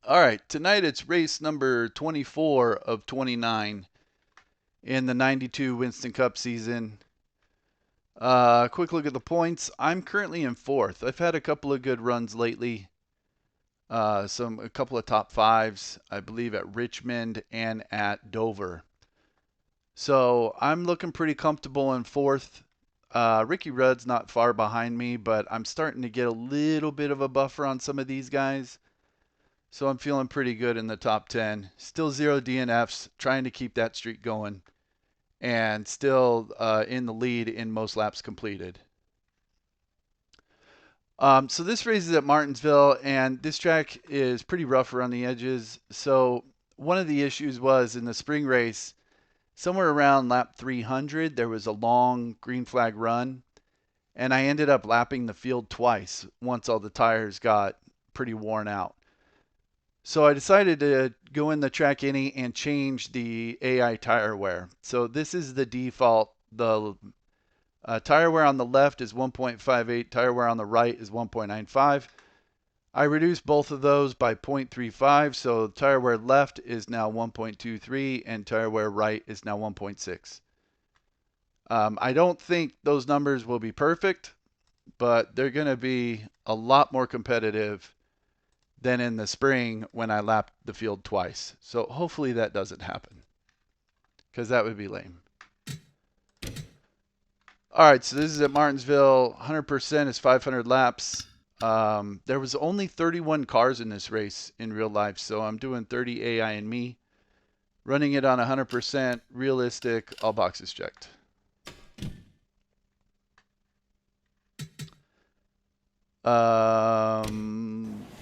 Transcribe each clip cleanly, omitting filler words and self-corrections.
All right, tonight it's race number 24 of 29 in the 92 Winston Cup season. Quick look at the points. I'm currently in fourth. I've had a couple of good runs lately. A couple of top fives, I believe, at Richmond and at Dover. So I'm looking pretty comfortable in fourth. Ricky Rudd's not far behind me, but I'm starting to get a little bit of a buffer on some of these guys. So I'm feeling pretty good in the top 10. Still 0 DNFs, trying to keep that streak going, and still in the lead in most laps completed. So this race is at Martinsville, and this track is pretty rough around the edges. So one of the issues was in the spring race, somewhere around lap 300, there was a long green flag run, and I ended up lapping the field twice once all the tires got pretty worn out. So I decided to go in the track any and change the AI tire wear. So this is the default. The tire wear on the left is 1.58, tire wear on the right is 1.95. I reduced both of those by 0.35, so tire wear left is now 1.23 and tire wear right is now 1.6. I don't think those numbers will be perfect, but they're going to be a lot more competitive than in the spring when I lapped the field twice. So hopefully that doesn't happen, because that would be lame. All right, so this is at Martinsville. 100% is 500 laps. There was only 31 cars in this race in real life, so I'm doing 30 AI and me. Running it on 100%, realistic, all boxes checked.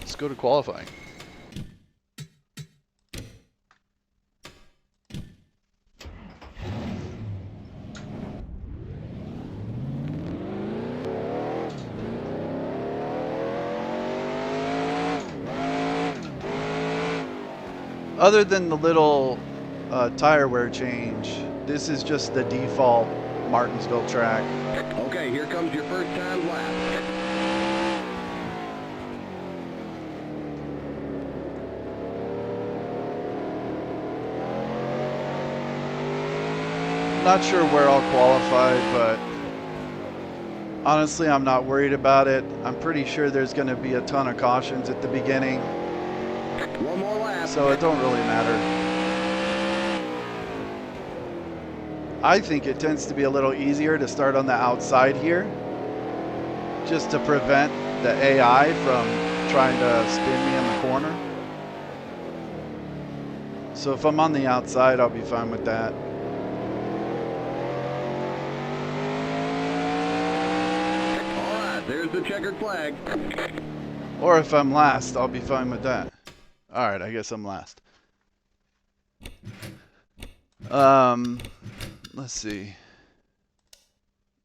Let's go to qualifying. Other than the little tire wear change, this is just the default Martinsville track. Okay, here comes your first time lap. Not sure where I'll qualify, but honestly, I'm not worried about it. I'm pretty sure there's going to be a ton of cautions at the beginning. One more lap. So it don't really matter. I think it tends to be a little easier to start on the outside here, just to prevent the AI from trying to spin me in the corner. So if I'm on the outside, I'll be fine with that. All right, there's the checkered flag. Or if I'm last, I'll be fine with that. All right, I guess I'm last. Let's see.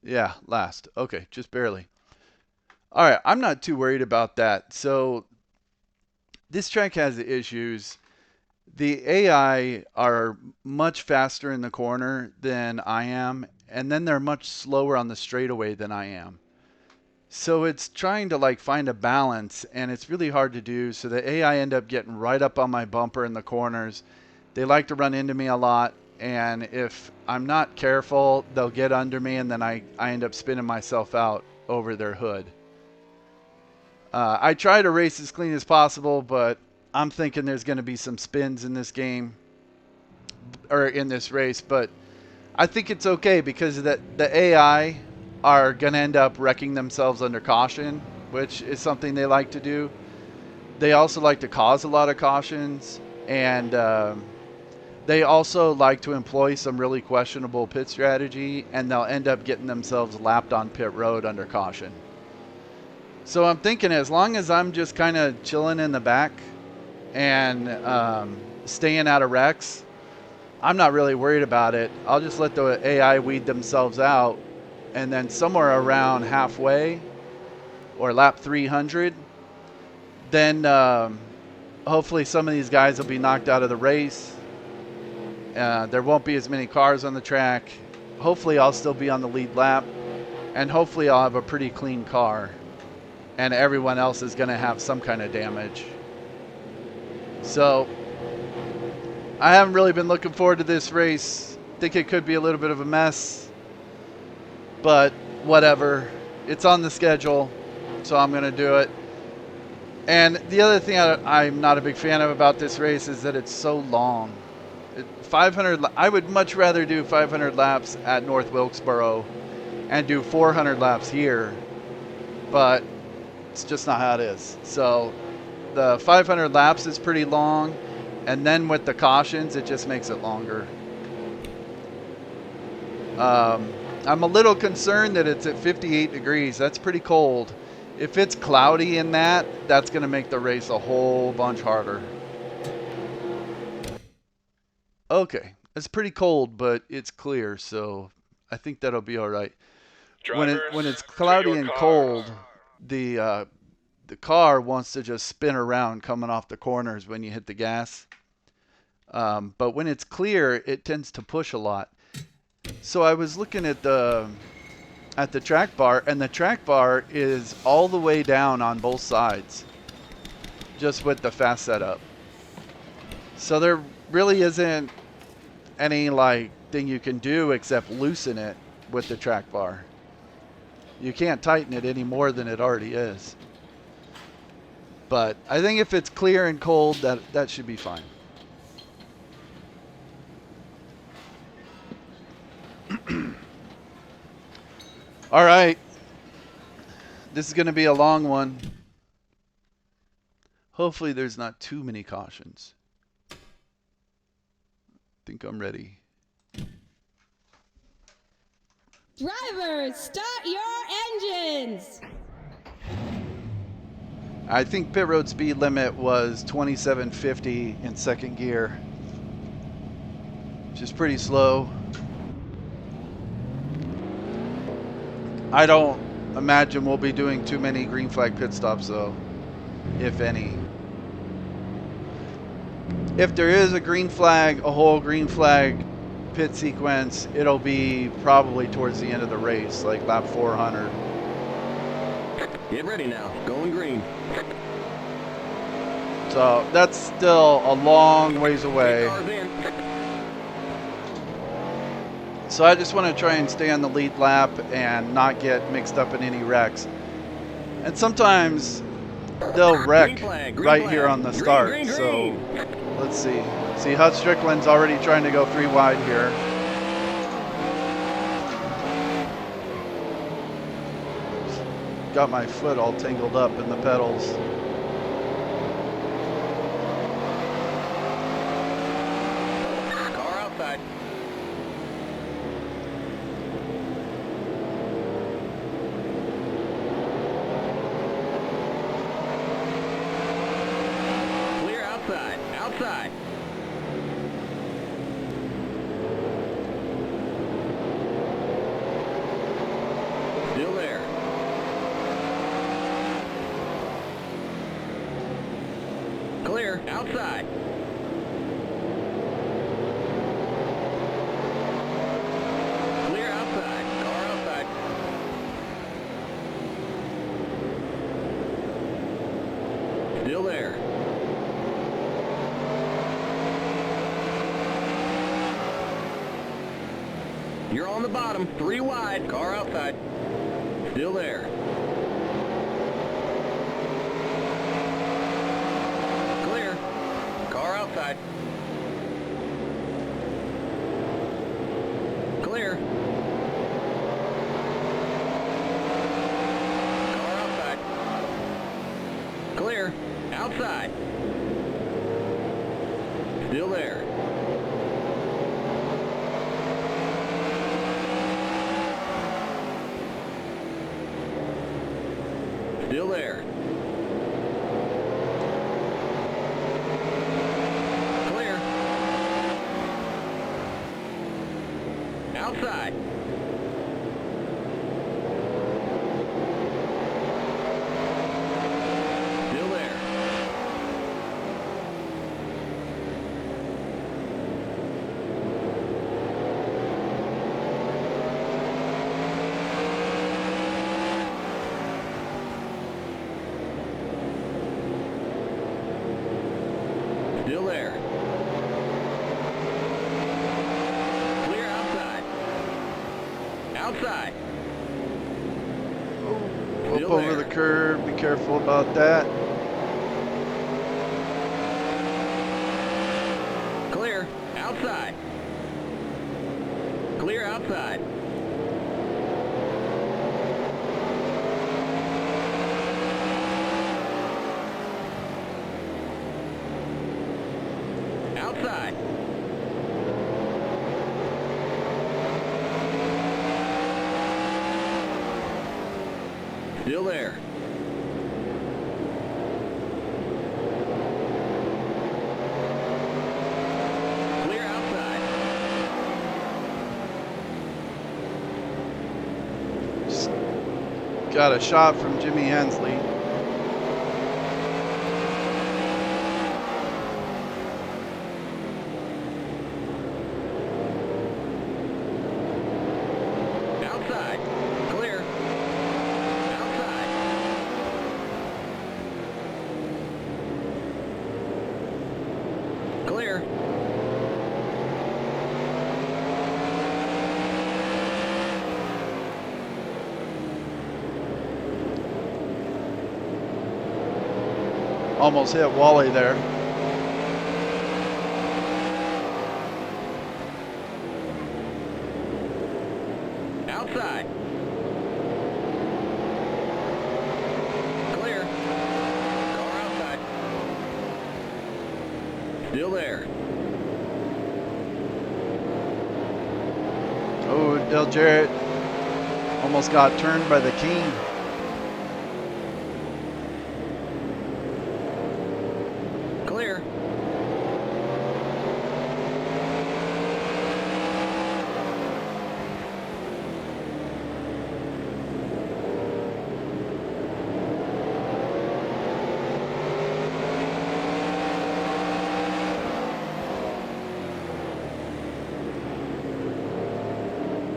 Yeah, last. Okay, just barely. All right, I'm not too worried about that. So this track has issues. The AI are much faster in the corner than I am, and then they're much slower on the straightaway than I am. So it's trying to like find a balance, and it's really hard to do. So the AI end up getting right up on my bumper in the corners. They like to run into me a lot, and if I'm not careful, they'll get under me, and then I end up spinning myself out over their hood. I try to race as clean as possible, but I'm thinking there's going to be some spins in this game, or in this race, but I think it's okay because the AI are going to end up wrecking themselves under caution, which is something they like to do. They also like to cause a lot of cautions, and they also like to employ some really questionable pit strategy, and they'll end up getting themselves lapped on pit road under caution. So I'm thinking as long as I'm just kind of chilling in the back and staying out of wrecks, I'm not really worried about it. I'll just let the AI weed themselves out, and then somewhere around halfway or lap 300, then hopefully some of these guys will be knocked out of the race. There won't be as many cars on the track. Hopefully I'll still be on the lead lap, and hopefully I'll have a pretty clean car, and everyone else is going to have some kind of damage. So I haven't really been looking forward to this race. Think it could be a little bit of a mess, but whatever. It's on the schedule, so I'm going to do it. And the other thing I'm not a big fan of about this race is that it's so long. 500. I would much rather do 500 laps at North Wilkesboro and do 400 laps here, but it's just not how it is. So the 500 laps is pretty long, and then with the cautions, it just makes it longer. I'm a little concerned that it's at 58 degrees. That's pretty cold. If it's cloudy in that, that's going to make the race a whole bunch harder. Okay, it's pretty cold, but it's clear, so I think that'll be all right. When it's cloudy and cold, the car wants to just spin around coming off the corners when you hit the gas. But when it's clear, it tends to push a lot. So I was looking at the track bar, and the track bar is all the way down on both sides, just with the fast setup. So there really isn't any like thing you can do except loosen it with the track bar. You can't tighten it any more than it already is. But I think if it's clear and cold, that should be fine. All right. This is going to be a long one. Hopefully there's not too many cautions. I think I'm ready. Drivers, start your engines! I think pit road speed limit was 2750 in second gear, which is pretty slow. I don't imagine we'll be doing too many green flag pit stops though, if any. If there is a green flag, a whole green flag pit sequence, it'll be probably towards the end of the race, like lap 400. Get ready now. Going green. So that's still a long ways away. So I just want to try and stay on the lead lap and not get mixed up in any wrecks. And sometimes they'll wreck right here on the start. So let's see. See, Hut Strickland's already trying to go 3 wide here. Got my foot all tangled up in the pedals. Car outside. Clear outside. Outside. Still there. Clear outside. Clear outside. Car outside. Still there. You're on the bottom. 3 wide. Car outside. Still there. Clear. Car outside. Clear. Car outside. Clear. Outside. Still there. Still there. Clear. Outside. Still there. Still there. Clear outside. Outside. Up Still over there. the curb. Be careful about that. Clear. Outside. Clear outside. Outside. Still there. Clear outside. Just got a shot from Jimmy Hensley. Outside. Clear. Outside. Clear. Almost hit Wally there. Outside. Clear. Car outside. Still there. Oh, Del Jarrett almost got turned by the King. Clear.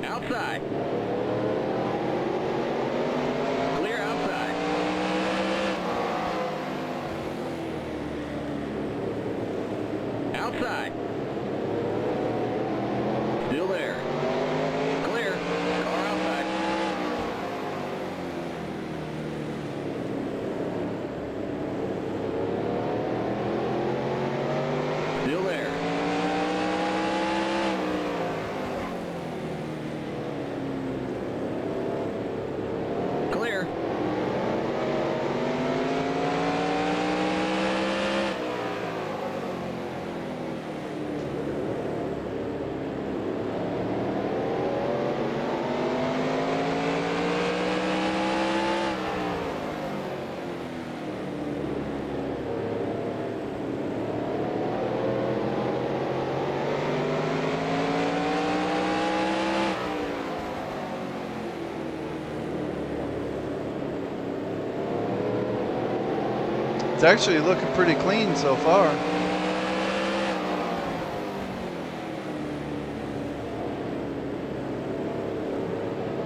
Outside. Clear outside. Outside. Still there. Clear. Car outside. Still there. Clear. It's actually looking pretty clean so far.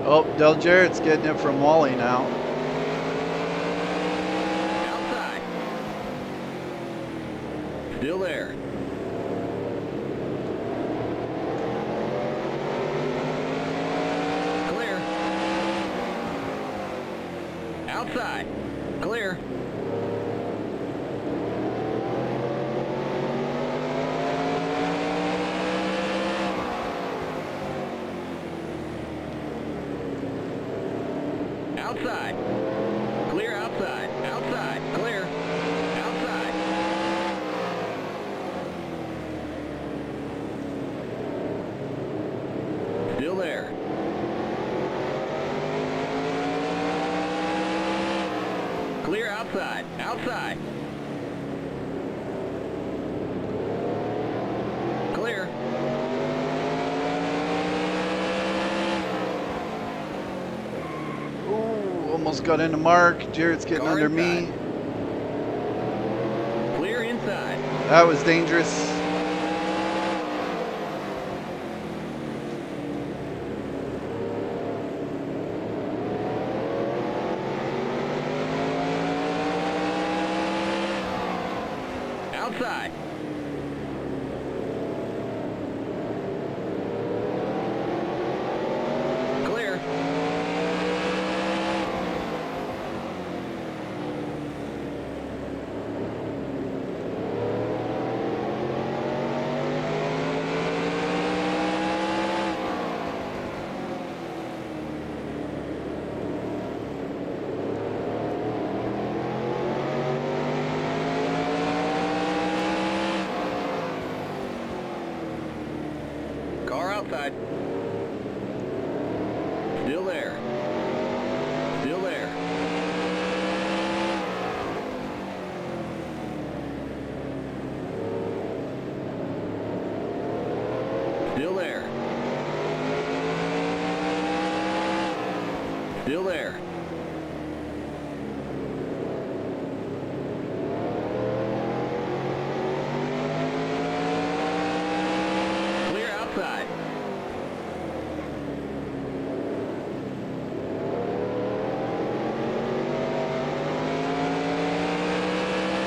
Oh, Del Jarrett's getting it from Wally now. Outside. Still there. Clear. Outside. Clear. Outside. Clear outside. Outside. Clear. Outside. Still there. Clear outside. Outside. Clear. Ooh, almost got into Mark. Jarrett's getting Car under me. inside. Clear inside. That was dangerous. Outside. outside. Still there. Still there. Still there. Still there. Clear outside.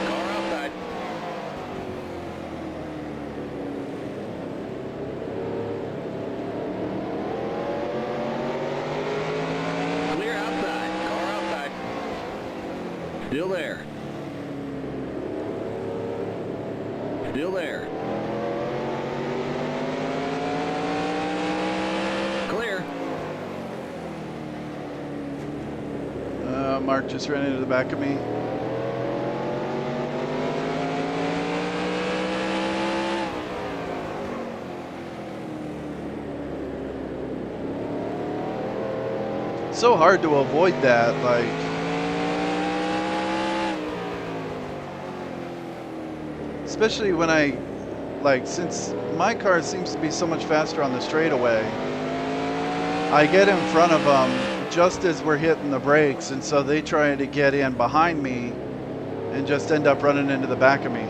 Car outside. Clear outside. Car outside. Still there. Still there. Clear. Mark just ran into the back of me. So hard to avoid that, like. Especially when since my car seems to be so much faster on the straightaway, I get in front of them just as we're hitting the brakes, and so they try to get in behind me and just end up running into the back of me.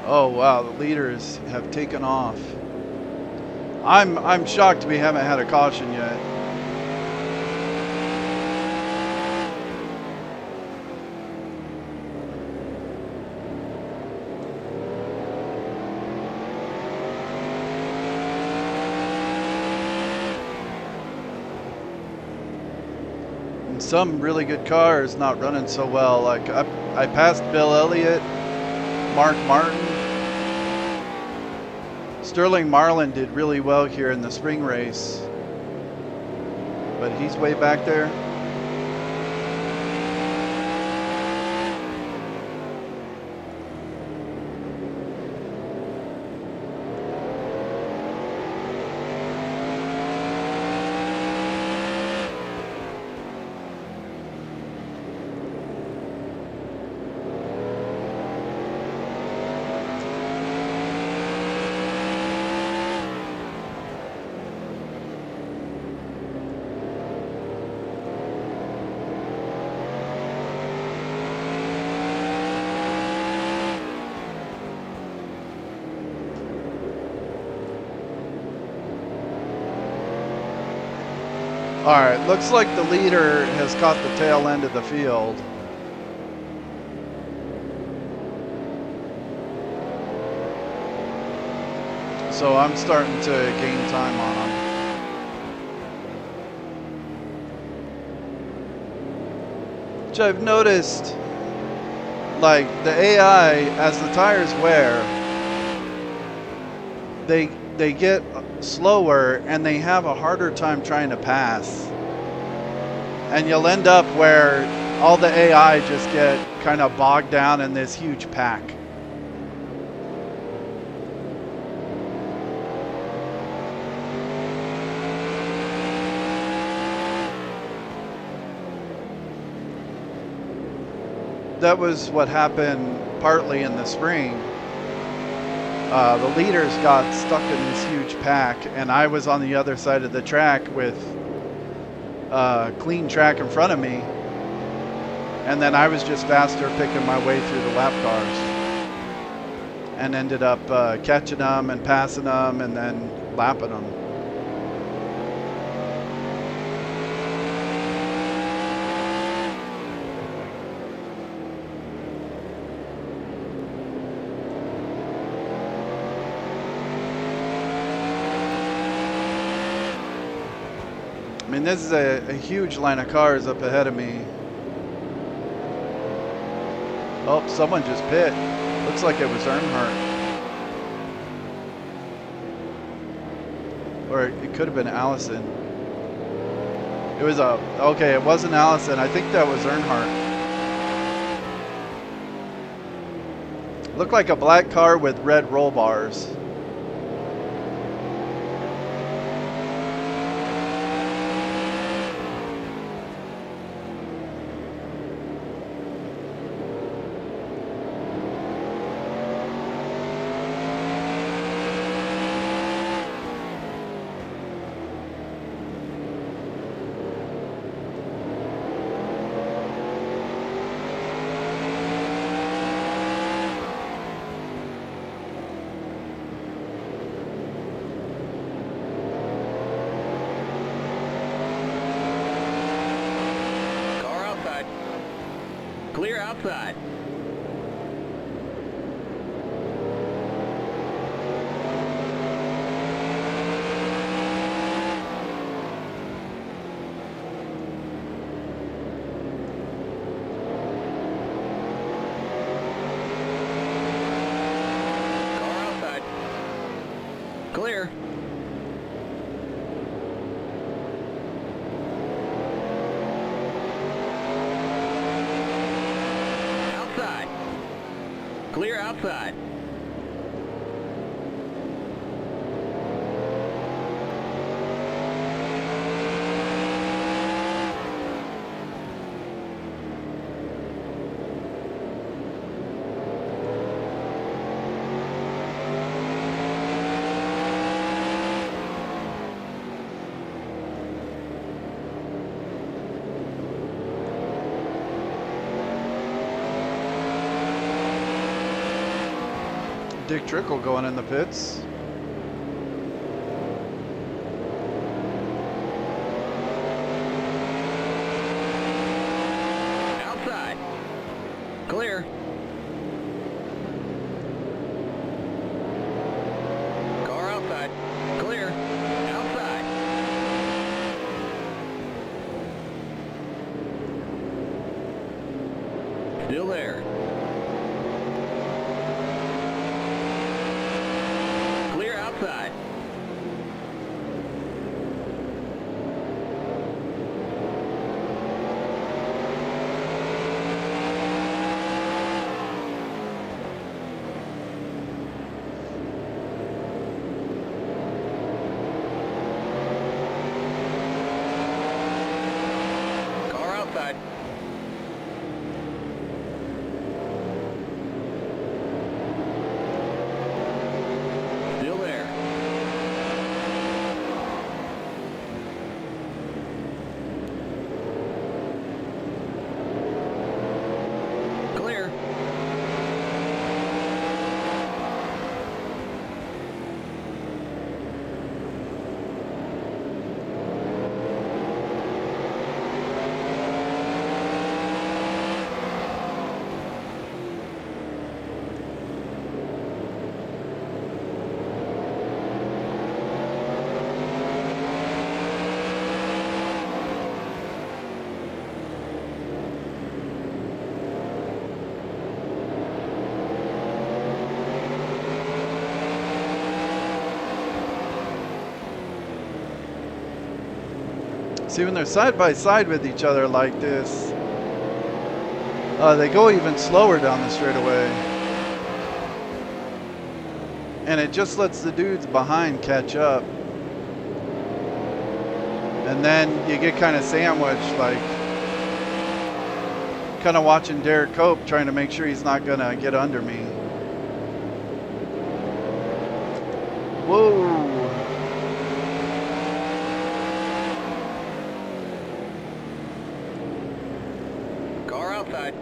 Oh wow, the leaders have taken off. I'm shocked we haven't had a caution yet. And some really good cars not running so well. Like I passed Bill Elliott, Mark Martin. Sterling Marlin did really well here in the spring race, but he's way back there. All right, looks like the leader has caught the tail end of the field. So I'm starting to gain time on him. Which I've noticed, like the AI, as the tires wear, they get slower and they have a harder time trying to pass. And you'll end up where all the AI just get kind of bogged down in this huge pack. That was what happened partly in the spring. the leaders got stuck in this huge pack, and I was on the other side of the track with clean track in front of me, and then I was just faster picking my way through the lap cars, and ended up catching them and passing them and then lapping them. I mean, this is a huge line of cars up ahead of me. Oh, someone just pit. Looks like it was Earnhardt. Or it could have been Allison. It was okay, it wasn't Allison. I think that was Earnhardt. Looked like a black car with red roll bars. Clear outside. Car outside. Clear. Clear outside. Dick Trickle going in the pits. Outside. Clear. Car outside. Clear. Outside. Still there. Outside. Car outside. Still there. Clear. See, when they're side by side with each other like this, they go even slower down the straightaway. And it just lets the dudes behind catch up. And then you get kind of sandwiched, like kind of watching Derek Cope trying to make sure he's not going to get under me. Whoa. Car outside.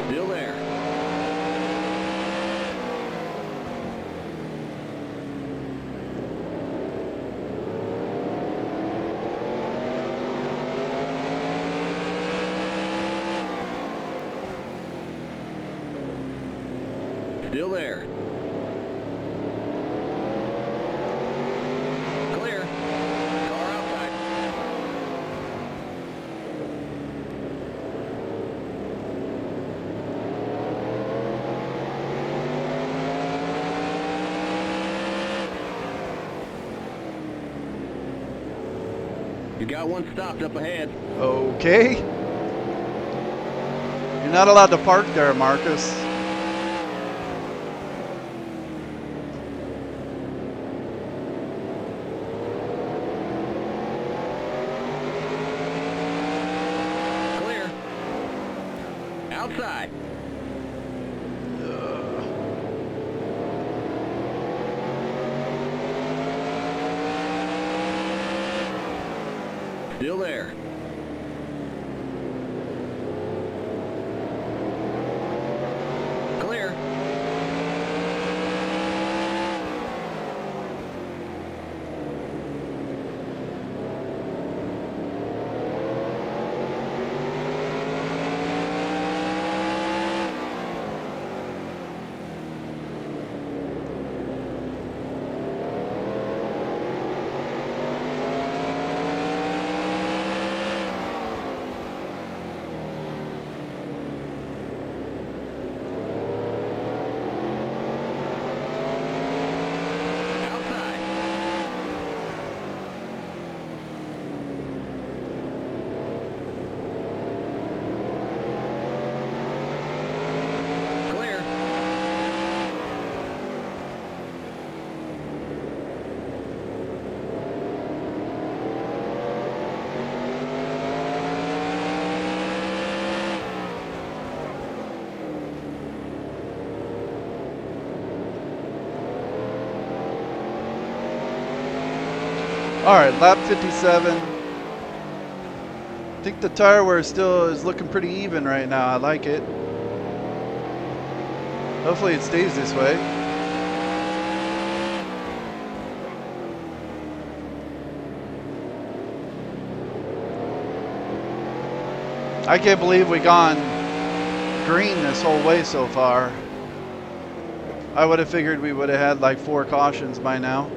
Still there. Still there. Clear. Car outside. You got one stopped up ahead. Okay. You're not allowed to park there, Marcus. Clear. Outside. Still there. Clear. Outside. Clear. All right, lap 57. I think the tire wear still is looking pretty even right now. I like it. Hopefully it stays this way. I can't believe we gone green this whole way so far. I would have figured we would have had like 4 cautions by now.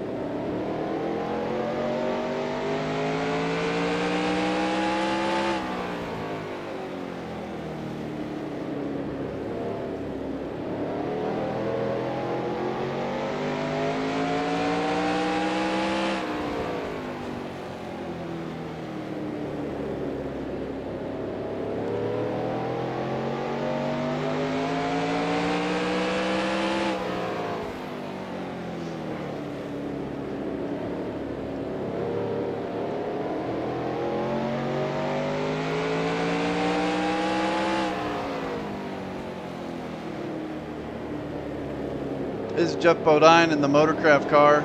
This is Jeff Bodine in the Motorcraft car.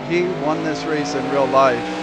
He won this race in real life.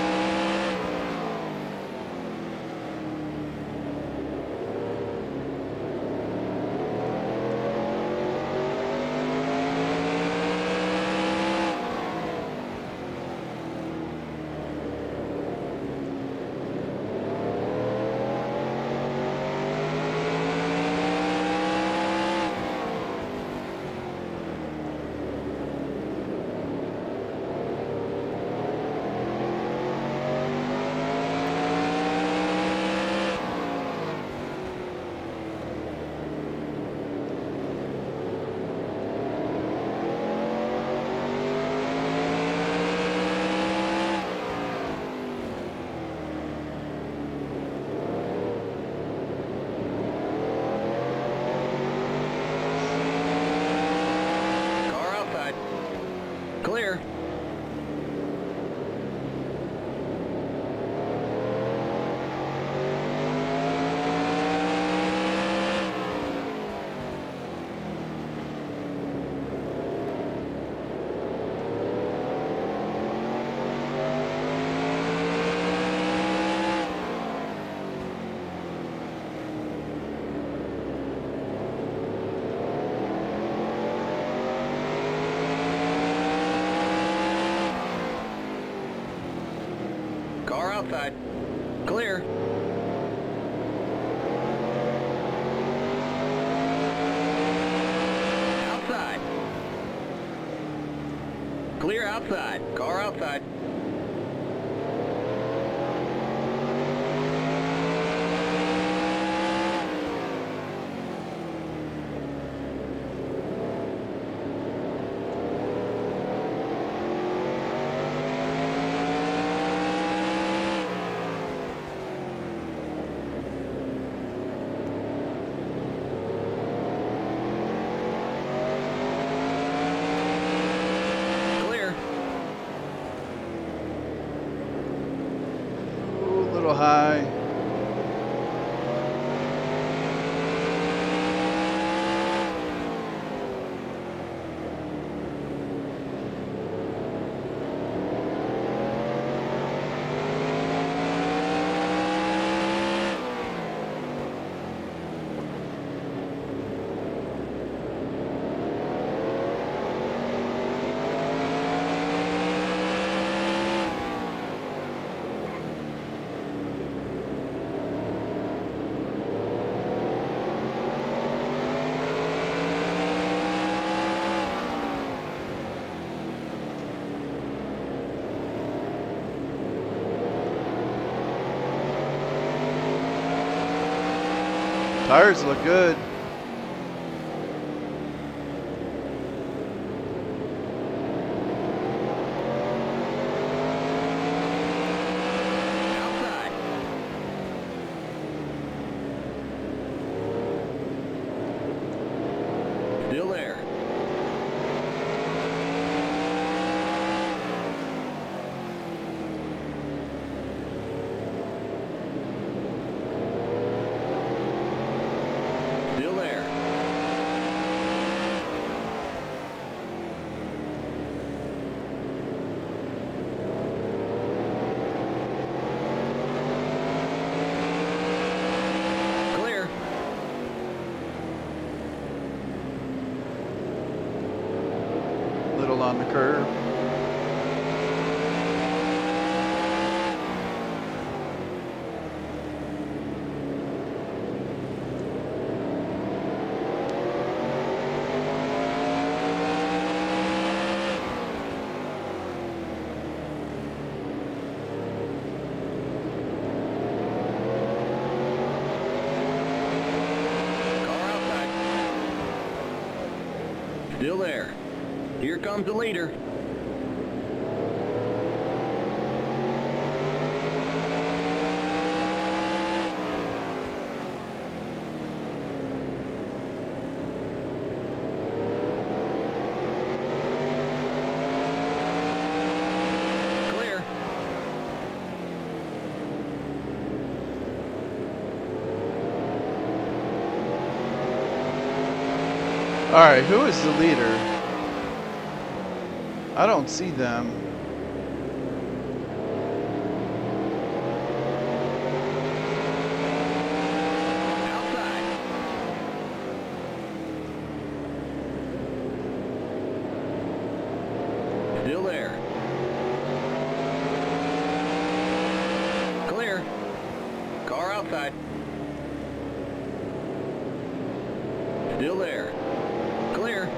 Clear outside. Car outside. High. Tires look good. Outside. Still there. Still there. Clear. Little on the curve. Car outside. Still there. Here comes the leader. Clear. All right, who is the leader? I don't see them. Outside. Still there. Clear. Car outside. Still there. Clear.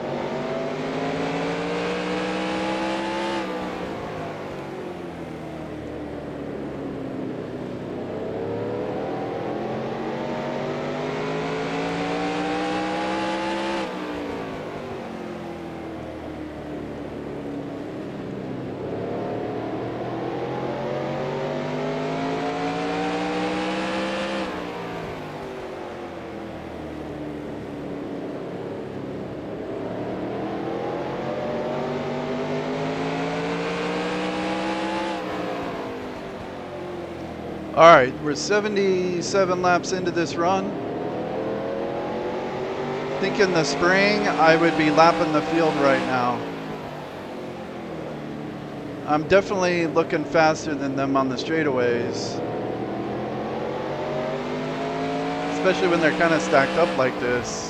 All right, we're 77 laps into this run. I think in the spring, I would be lapping the field right now. I'm definitely looking faster than them on the straightaways. Especially when they're kind of stacked up like this.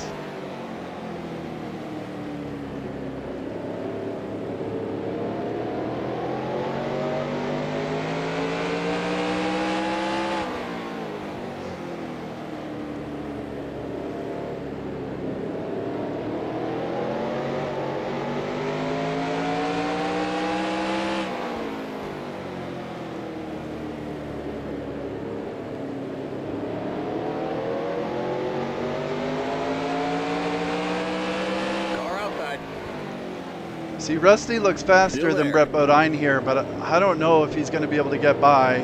See, Rusty looks faster Still than there. Brett Bodine here, but I don't know if he's going to be able to get by.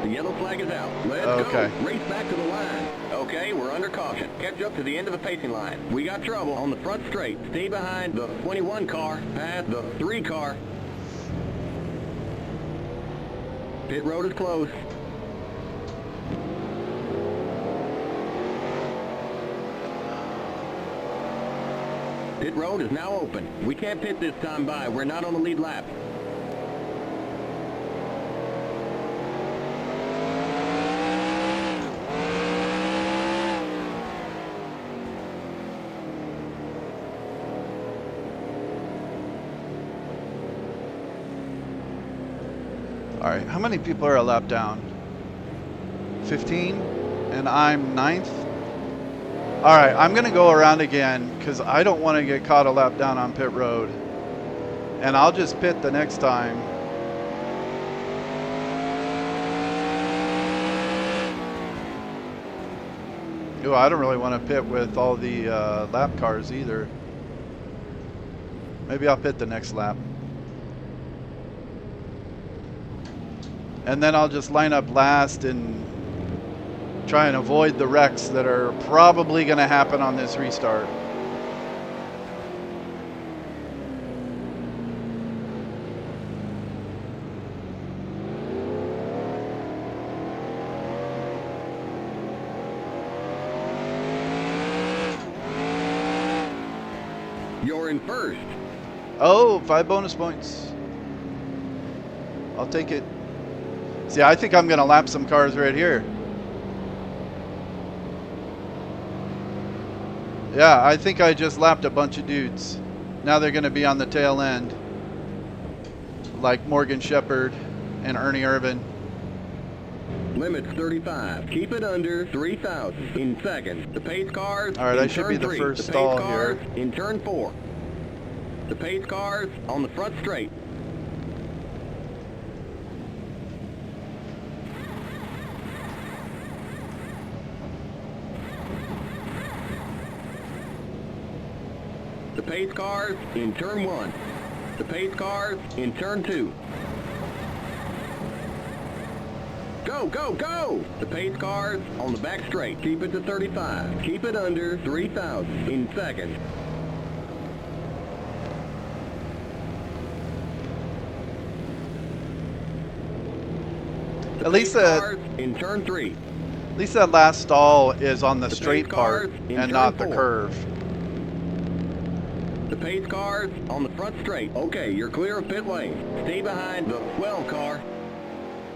The yellow flag is out. Let's Okay. go. Race back to the line. Okay, we're under caution. Catch up to the end of the pacing line. We got trouble on the front straight. Stay behind the 21 car, past the 3 car. Pit road is closed. Pit road is now open. We can't pit this time by. We're not on the lead lap. All right, how many people are a lap down? 15, and I'm 9th. All right, I'm gonna go around again because I don't want to get caught a lap down on pit road. And I'll just pit the next time. Ooh, I don't really want to pit with all the lap cars either. Maybe I'll pit the next lap. And then I'll just line up last and try and avoid the wrecks that are probably going to happen on this restart. You're in first. Oh, 5 bonus points. I'll take it. See, I think I'm going to lap some cars right here. Yeah, I think I just lapped a bunch of dudes. Now they're going to be on the tail end. Like Morgan Shepherd and Ernie Irvin. Limits 35. Keep it under 3,000 in seconds. The pace cars. All right, I should be the first stall here. In turn 4. The pace cars on the front straight. The pace cars in turn 1. The pace cars in turn 2. Go, go, go! The pace cars on the back straight. Keep it to 35. Keep it under 3,000 in seconds. At least that, in turn 3. at least that last stall is on the straight pace part cars in and turn not the 4. curve. The pace cars on the front straight. Okay, you're clear of pit lane. Stay behind the 12 car.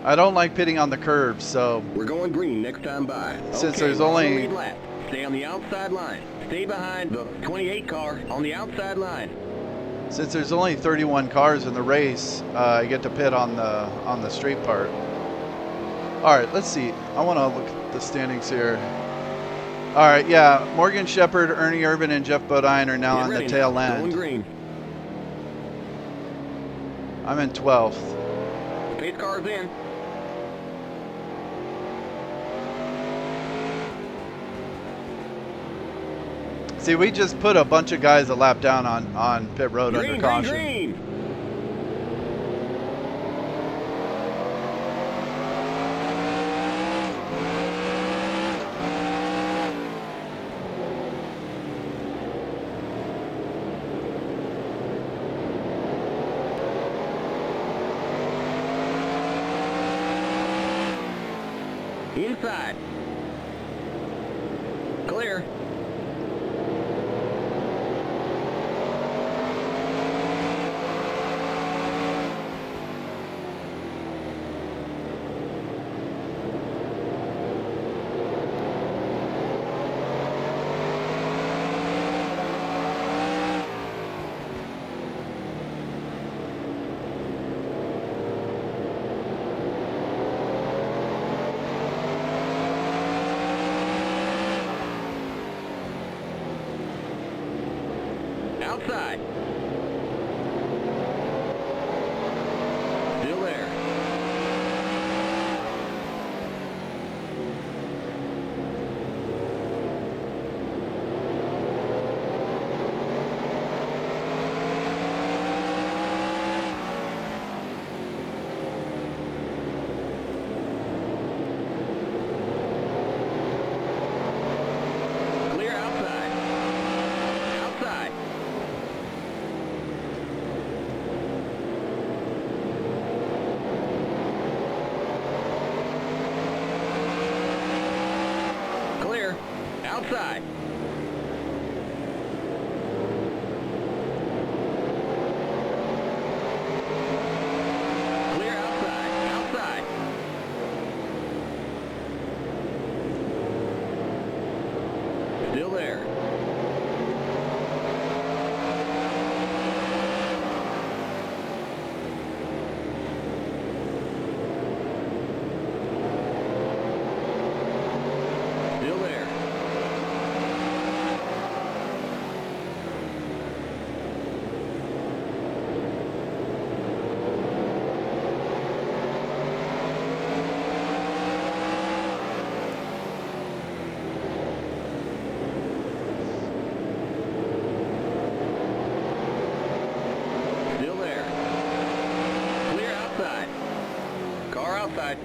I don't like pitting on the curves, so We're going green next time by. Since Okay, there's we're on the only- lead lap. Stay on the outside line. Stay behind the 28 car on the outside line. since there's only 31 cars in the race, I get to pit on the straight part. All right, let's see. I want to look at the standings here. All right, yeah, Morgan Shepherd, Ernie Irvin, and Jeff Bodine are now Get on the ready tail now. Going end. green. I'm in 12th. The pace car's in. See, we just put a bunch of guys a lap down on pit road Green, under green, caution. green. Inside. Clear. Outside. Still there. Outside. Clear outside. Outside. Still there. Still there. Still there. Clear outside. Car outside.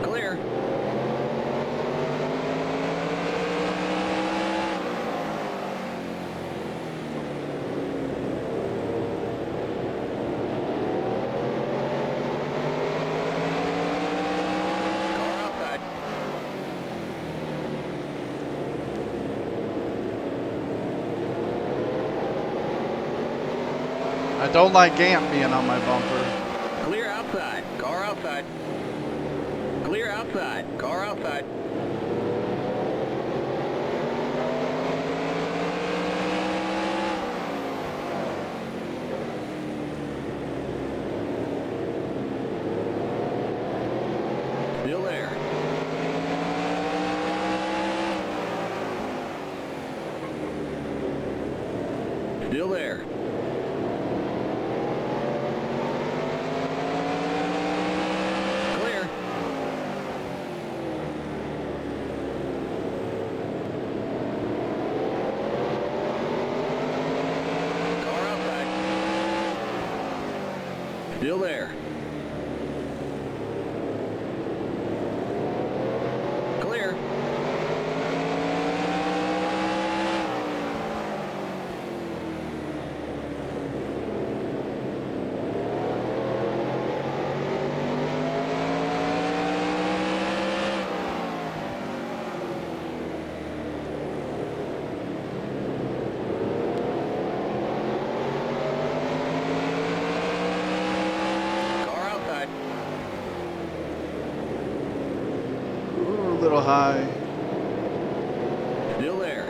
Clear. Car outside. I don't like Gant being on my bumper. Clear outside. Car outside. Clear outside. Car outside. Still there. Still there. Clear. Car outside. Still there. Clear. Car outside. Ooh, a little high. Still there.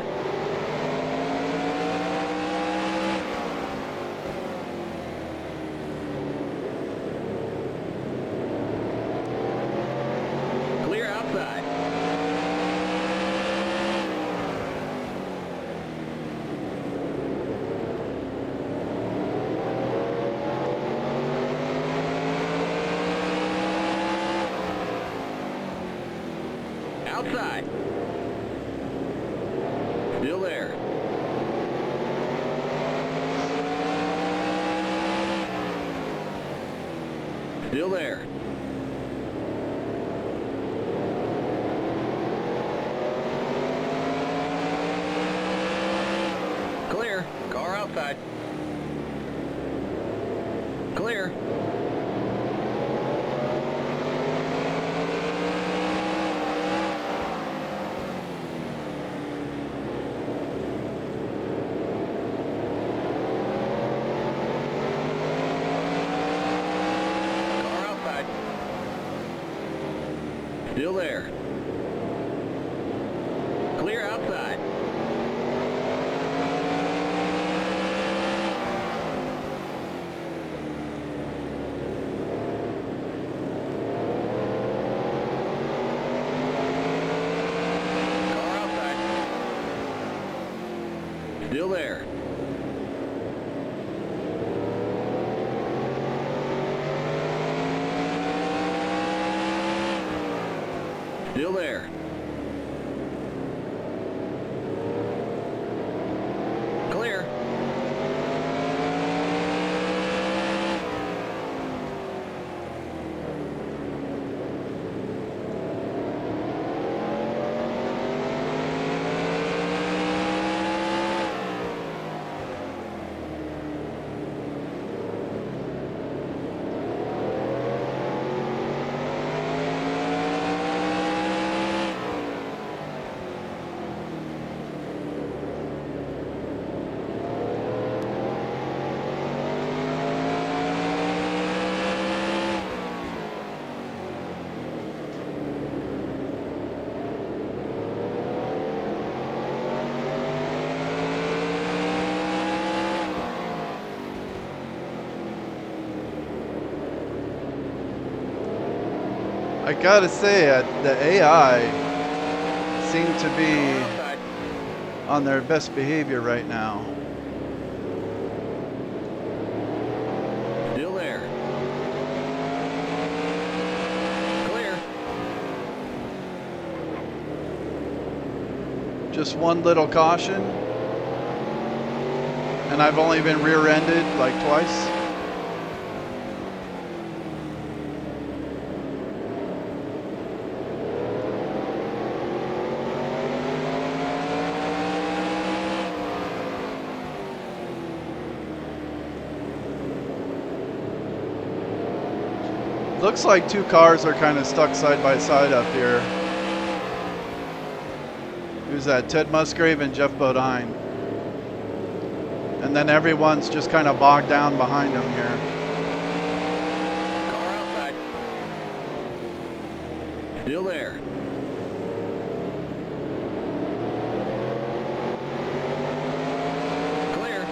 Clear outside. Outside. Still there. Still there. Clear. Car outside. Clear. Car outside. Still there. Clear outside. Car outside. Still there. Still there. Clear. I gotta say, the AI seem to be Outside. on their best behavior right now. Still there. Clear. Just one little caution, and I've only been rear-ended like twice. Looks like two cars are kind of stuck side by side up here. Who's that? Ted Musgrave and Jeff Bodine. And then everyone's just kind of bogged down behind them here. Car outside. Still there. Clear.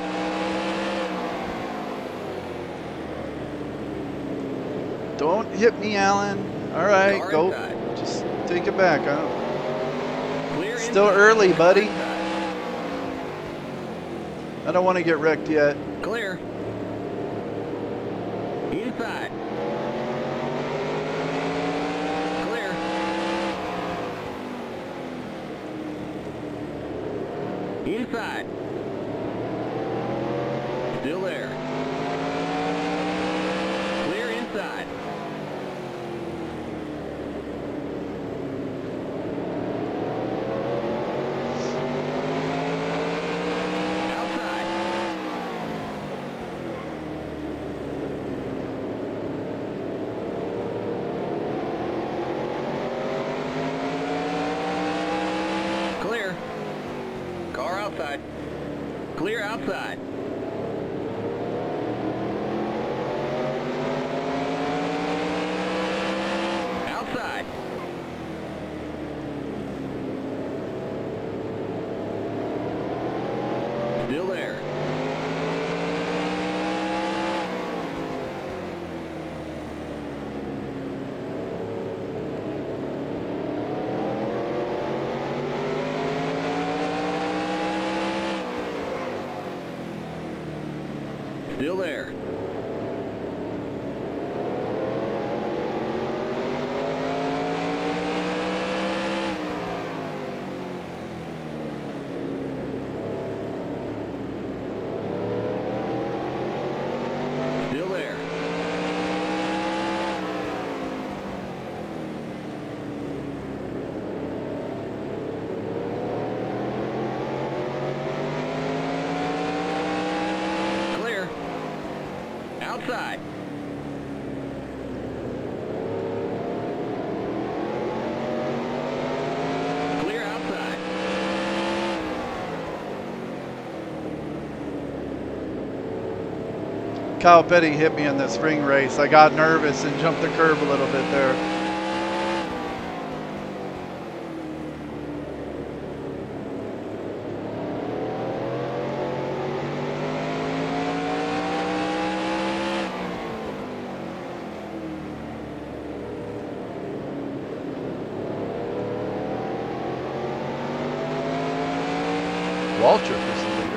Don't hit me, Alan. All right, Car go. inside. Just take it back. Clear Still inside. early, buddy. Inside. I don't want to get wrecked yet. Clear. Inside. Clear. Inside. Still there. Clear inside. Outside. Clear. Car outside. Clear outside. Outside. Still there. Still there. Still there. Clear. Outside. Clear outside. Kyle Petty hit me in this ring race. I got nervous and jumped the curb a little bit there. Waltrip is the leader.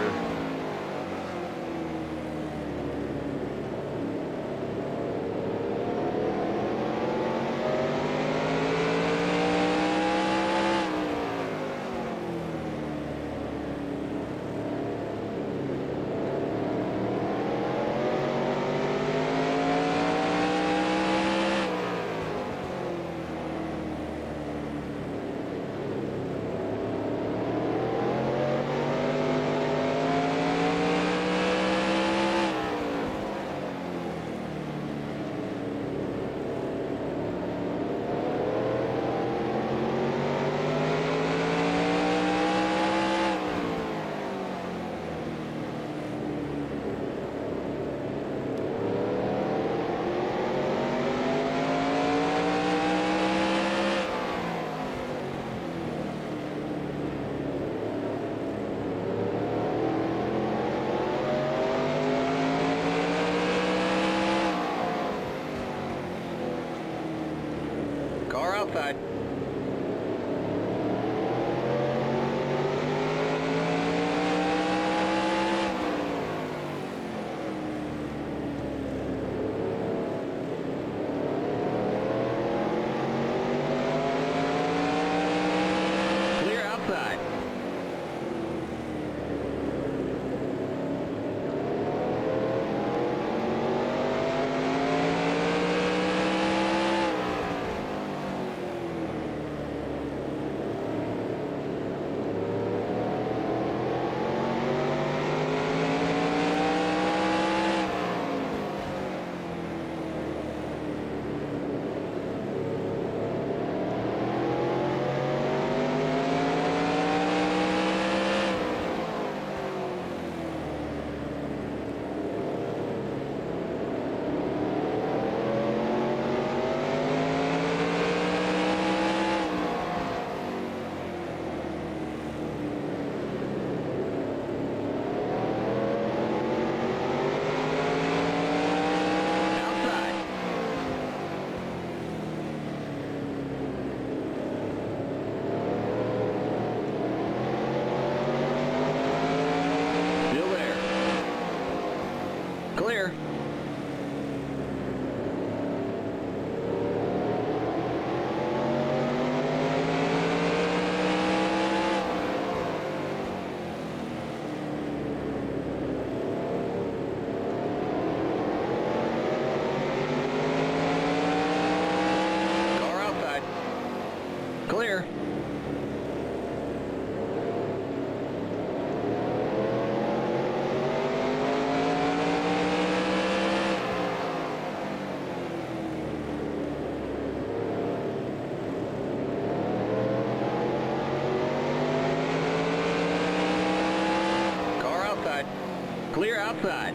Clear outside.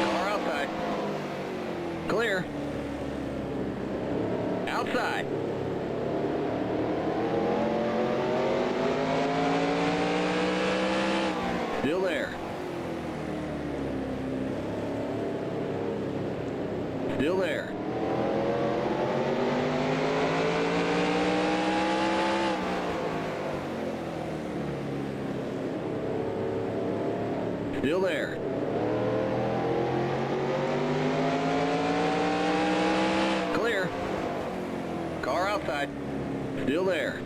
Car outside. Clear. Outside. Still there. Still there. Still there. Clear. Car outside. Still there.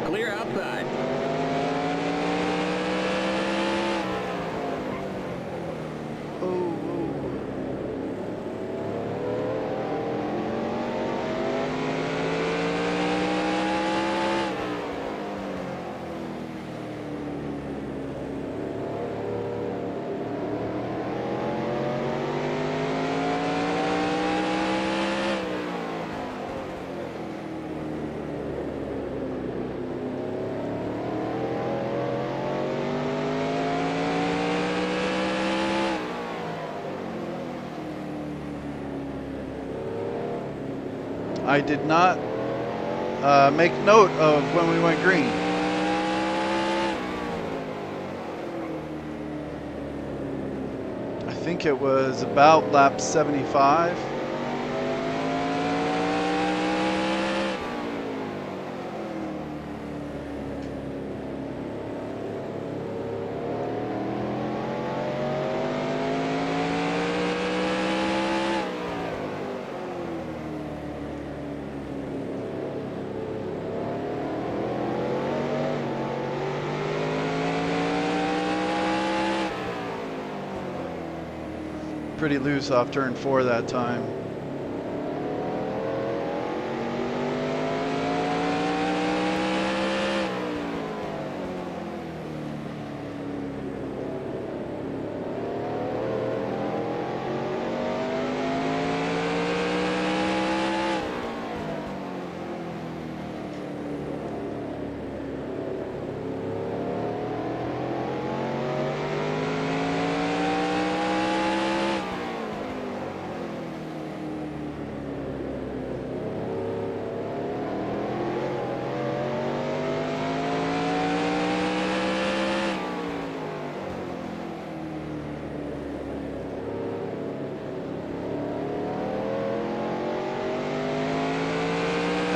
Clear outside. I did not make note of when we went green. I think it was about lap 75. Pretty loose off turn 4 that time.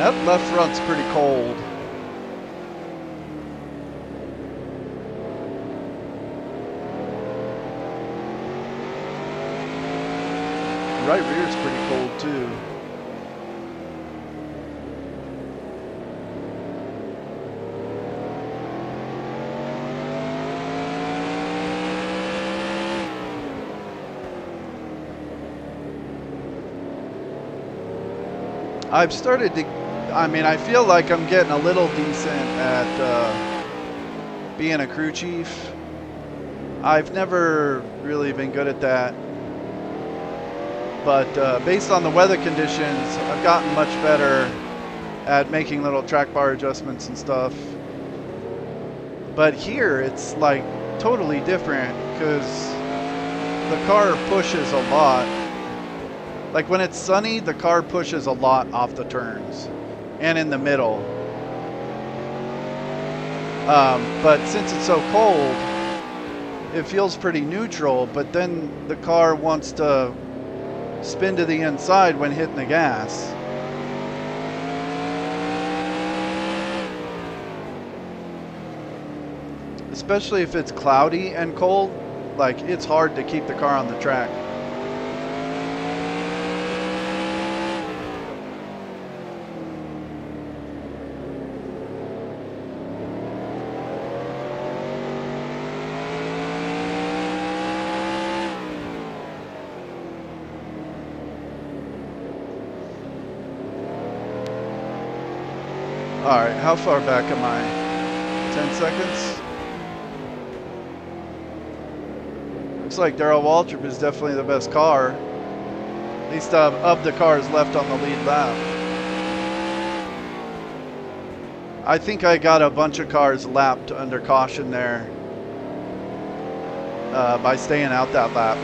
That left front's pretty cold. Right rear's pretty cold too. I've started to, I feel like I'm getting a little decent at being a crew chief. I've never really been good at that. But based on the weather conditions, I've gotten much better at making little track bar adjustments and stuff. But here, it's like totally different because the car pushes a lot. Like when it's sunny, the car pushes a lot off the turns and in the middle. But since it's so cold, it feels pretty neutral, but then the car wants to spin to the inside when hitting the gas. Especially if it's cloudy and cold, like it's hard to keep the car on the track. All right, how far back am I? 10 seconds? Looks like Darrell Waltrip is definitely the best car. least of the cars left on the lead lap. I think I got a bunch of cars lapped under caution there by staying out that lap.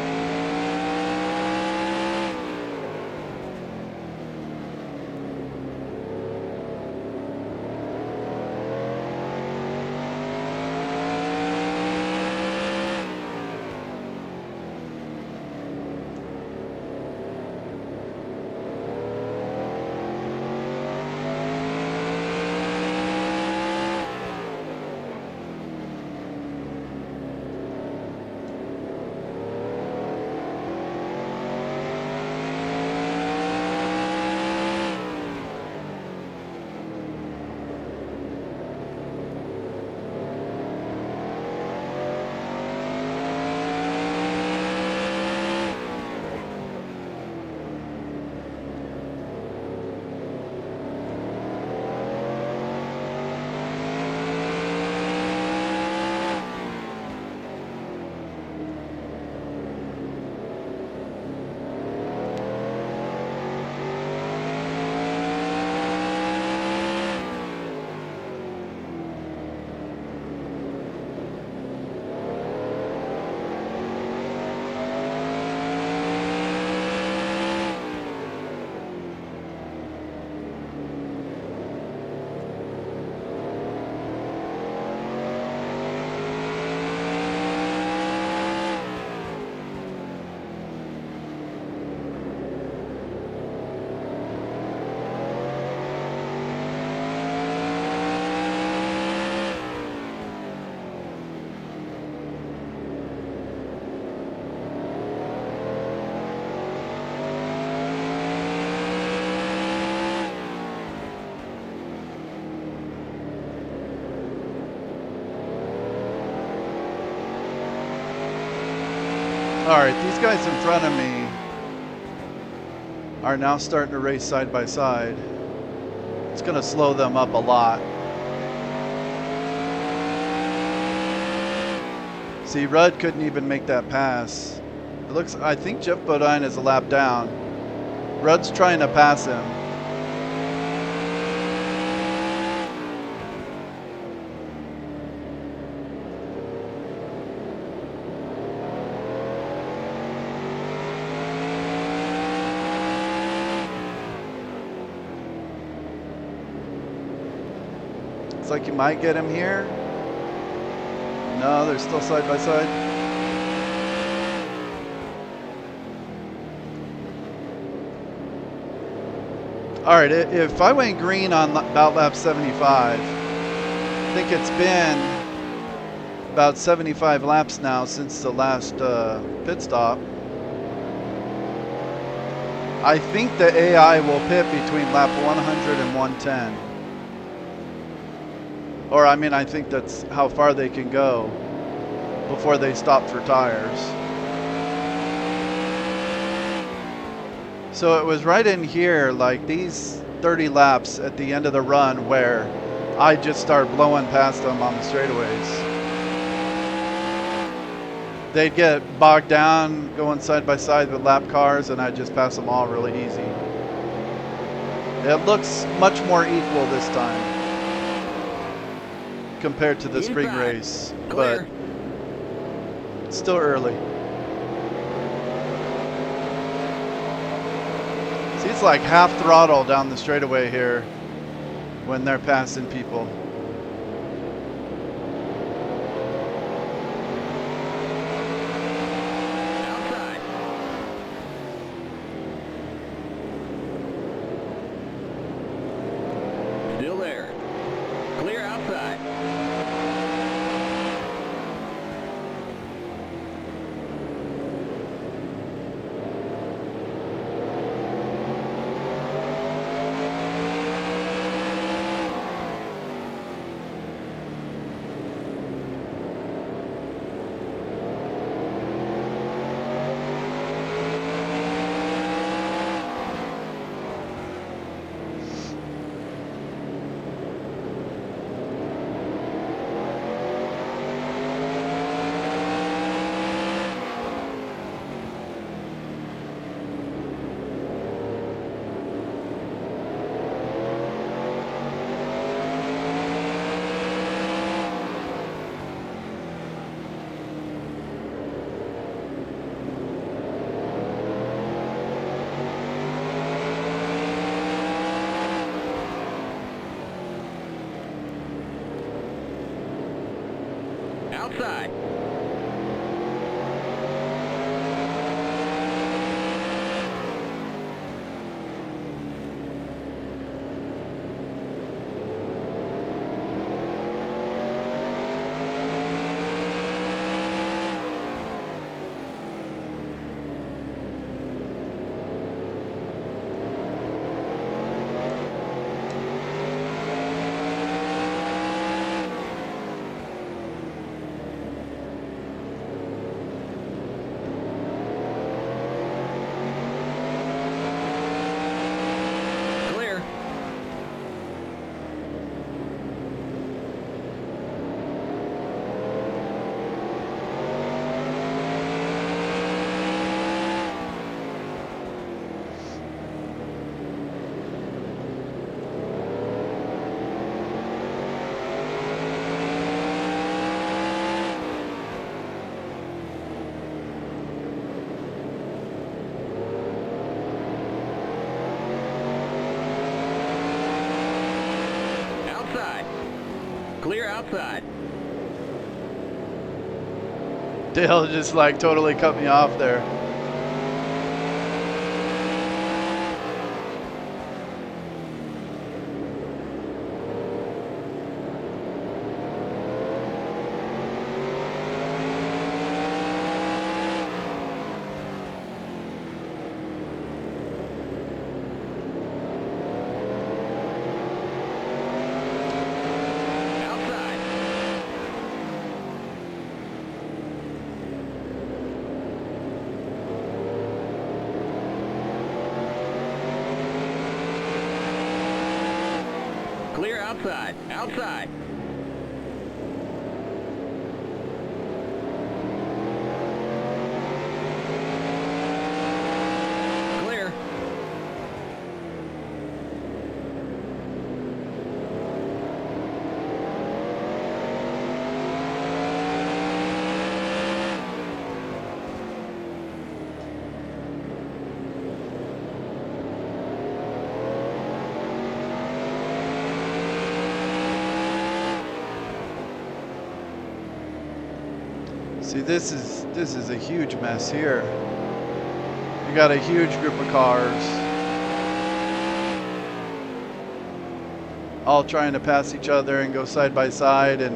All right, these guys in front of me are now starting to race side by side. It's going to slow them up a lot. See, Rudd couldn't even make that pass. It looks, I think Jeff Bodine is a lap down. Rudd's trying to pass him. Looks like you might get him here. No, they're still side by side. All right, if I went green on about lap 75, I think it's been about 75 laps now since the last pit stop. I think the AI will pit between lap 100 and 110. Or, I mean, I think that's how far they can go before they stop for tires. So it was right in here, like these 30 laps at the end of the run, where I just started blowing past them on the straightaways. They'd get bogged down going side by side with lap cars, and I'd just pass them all really easy. It looks much more equal this time compared to the spring race, but it's still early. See, it's like half throttle down the straightaway here when they're passing people. Outside. Still there. Clear outside. Outside. Clear outside. Dale just like totally cut me off there. Clear outside. Outside. Clear. See, this is a huge mess here. You got a huge group of cars all trying to pass each other and go side by side and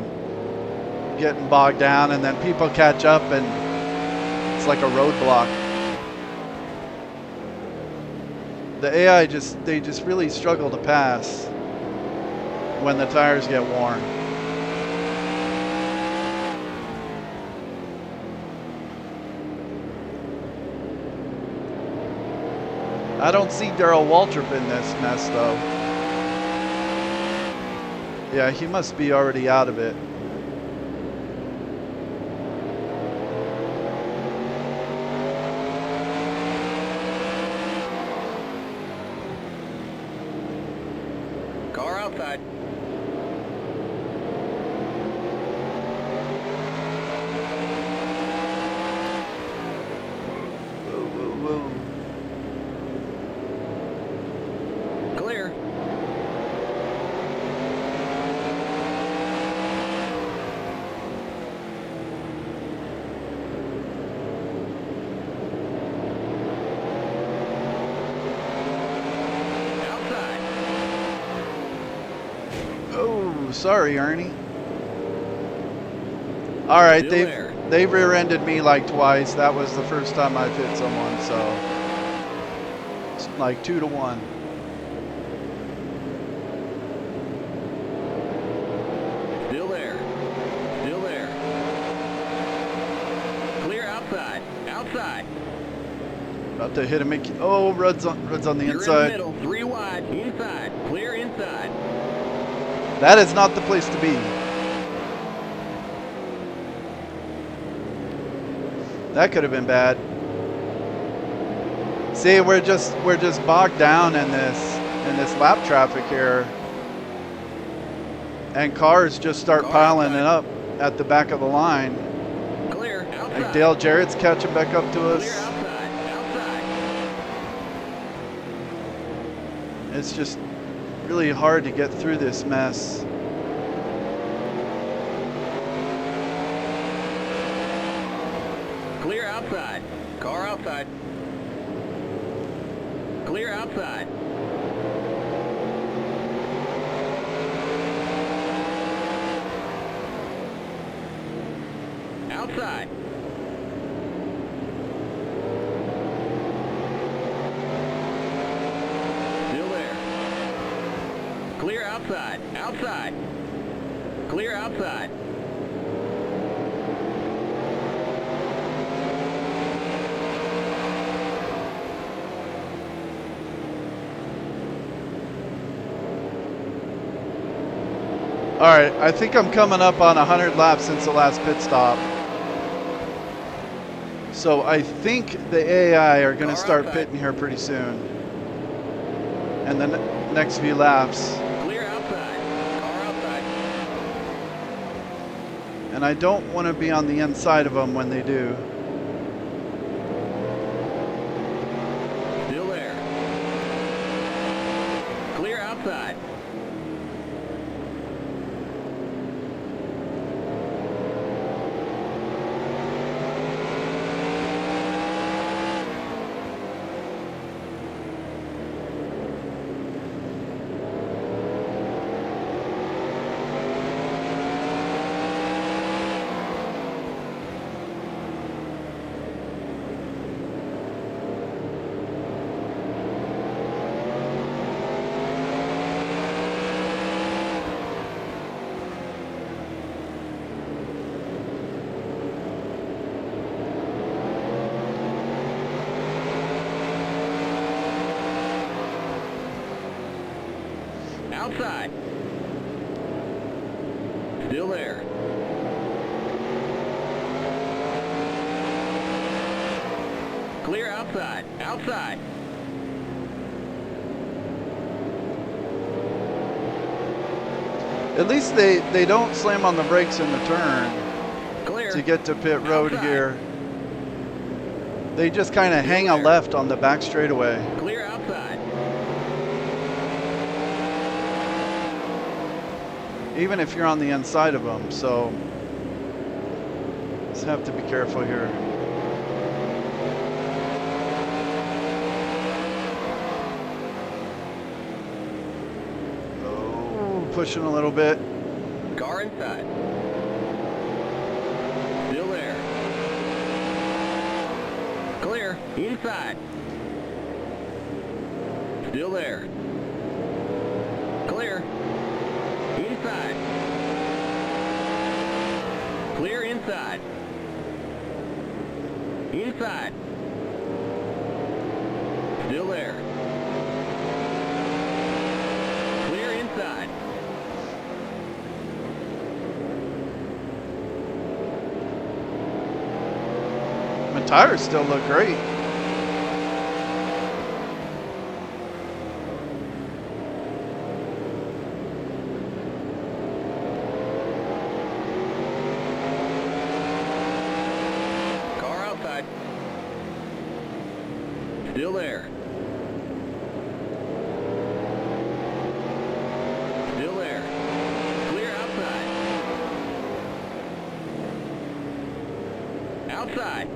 getting bogged down, and then people catch up and it's like a roadblock. The AI they just really struggle to pass when the tires get worn. I don't see Darrell Waltrip in this mess though. Yeah, he must be already out of it. Car outside. Whoa, whoa, whoa. Clear. Outside. Oh, sorry, Ernie. All right, Still there. they rear-ended me like twice. That was the first time I've hit someone, so it's like 2-1. Still there. Still there. Clear outside. Outside. About to hit him. Oh, Rudd's on the You're in the inside. middle. 3 wide. Inside. Clear inside. That is not the place to be. That could have been bad. See, we're just bogged down in this lap traffic here, and cars just start piling it up at the back of the line. Clear outside. Like Dale Jarrett's catching back up to Clear us. outside. Outside. It's just really hard to get through this mess. outside. Car outside. Clear outside. Outside. Still there. Clear outside. Outside. Clear outside. All right, I think I'm coming up on 100 laps since the last pit stop. So I think the AI are going to start pitting here pretty soon. And the next few laps. Clear outside. Car outside. And I don't want to be on the inside of them when they do. Still there. Clear outside. Outside. Still there. Clear outside. Outside. At least they don't slam on the brakes in the turn Clear. to get to pit road Outside. here. They just kind of hang a there. left on the back straightaway. Clear outside. Even if you're on the inside of them, so just have to be careful here. Oh, pushing a little bit. Car inside. Still there. Clear. Inside. Still there. Clear. Inside. Clear inside. Inside. Still there. Clear inside. My tires still look great. Car outside. Still there. Still there. Clear outside. Outside.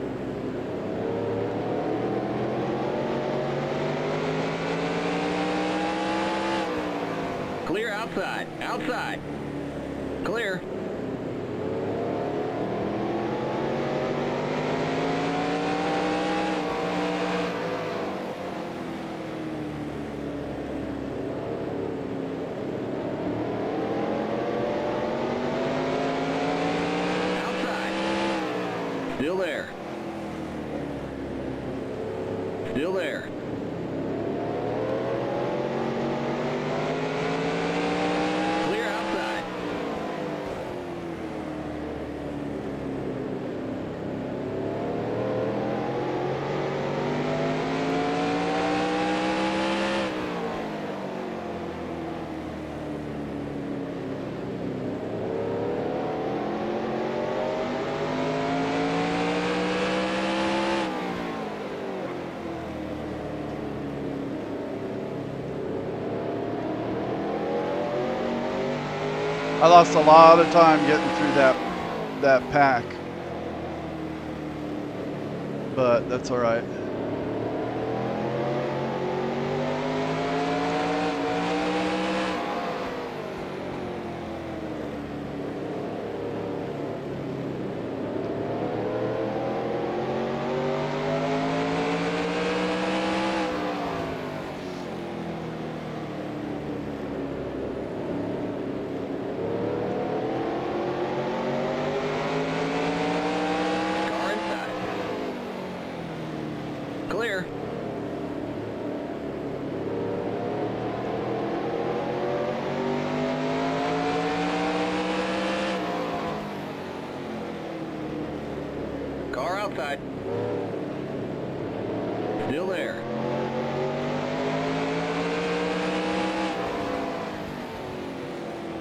Clear outside. Outside. Clear. Outside. Still there. Still there. Clear outside. I lost a lot of time getting through that pack. but that's all right. Clear. Car outside. Still there.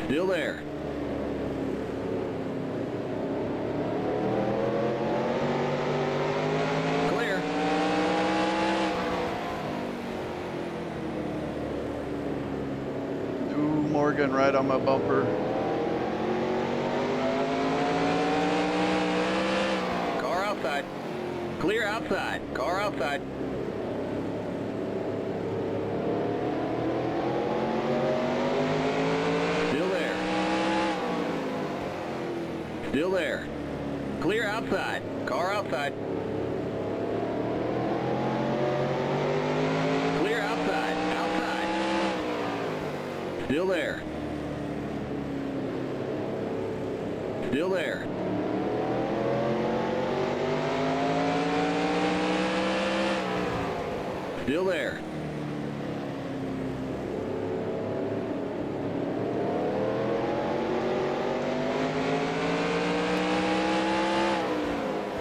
Still there. Clear. Ooh, Morgan right on my bumper. Car outside. Clear outside. Car outside. Still there. Still there. Clear outside. Car outside. Clear outside. Outside. Still there. Still there. Still there.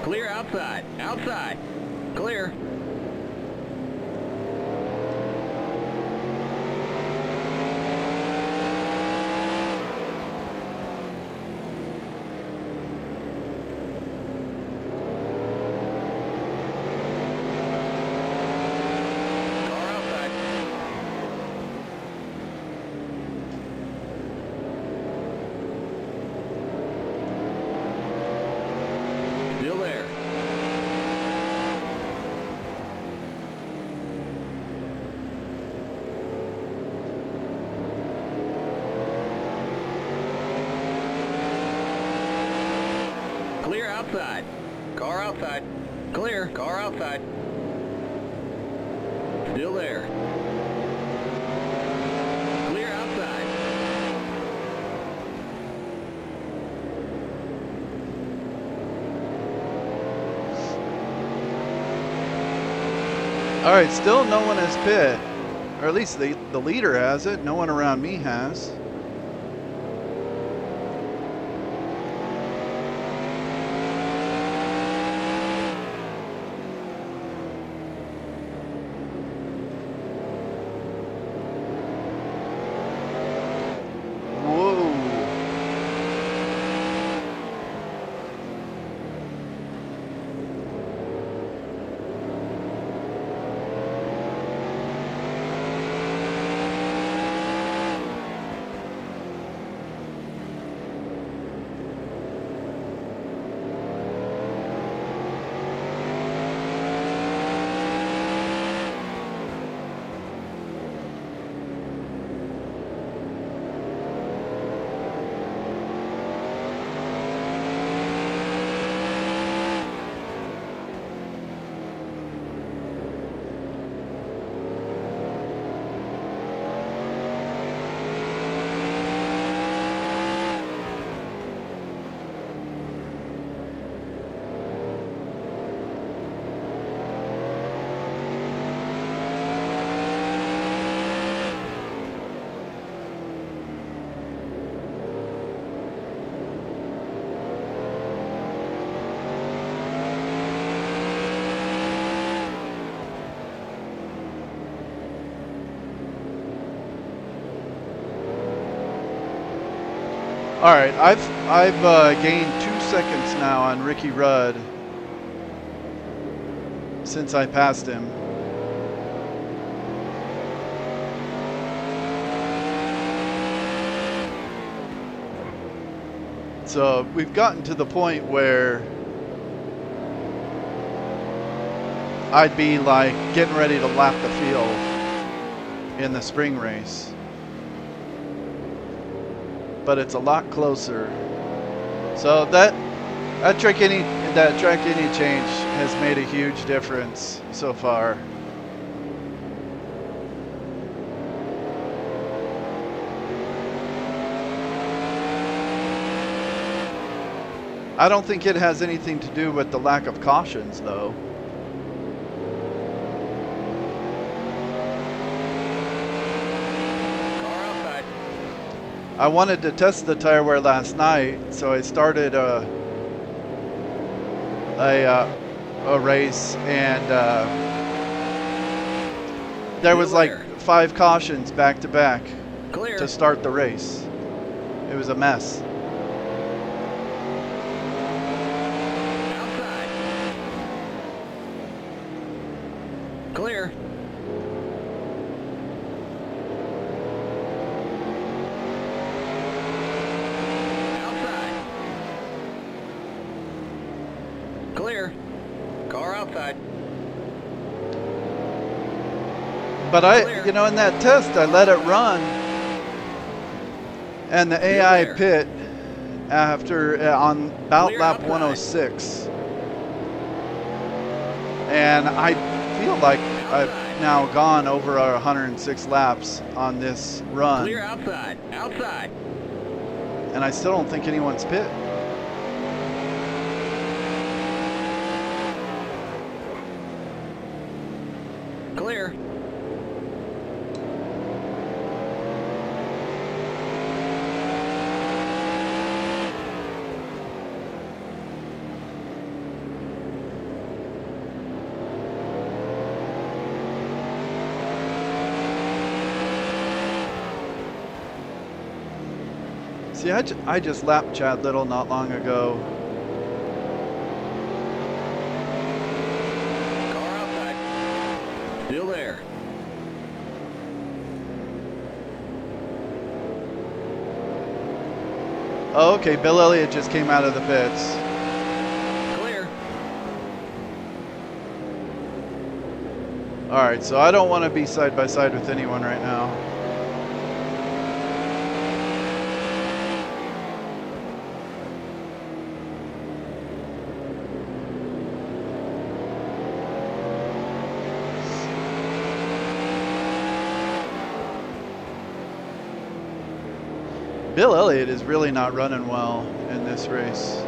Clear outside. Outside. Clear. Car outside. Still there. Clear outside. Car outside. Clear. Car outside. Still there. Clear outside. All right, still no one has pit, or at least the leader has it. No one around me has. Whoa. All right, I've gained 2 seconds now on Ricky Rudd since I passed him. So we've gotten to the point where I'd be like getting ready to lap the field in the spring race. But it's a lot closer. So that track any change has made a huge difference so far. I don't think it has anything to do with the lack of cautions, though. I wanted to test the tire wear last night, so I started a race, and there was like 5 cautions back to back to start the race. It was a mess. Outside. Clear. Clear. Car outside. But you know, in that test, I let it run, and the AI pit after on about lap 106, and I feel like I've now gone over 106 laps on this run. Clear outside. Outside. And I still don't think anyone's pit. Clear. See, I just lapped Chad Little not long ago. Car outside. Still there. Oh, okay, Bill Elliott just came out of the pits. Clear. All right, so I don't want to be side by side with anyone right now. Bill Elliott is really not running well in this race.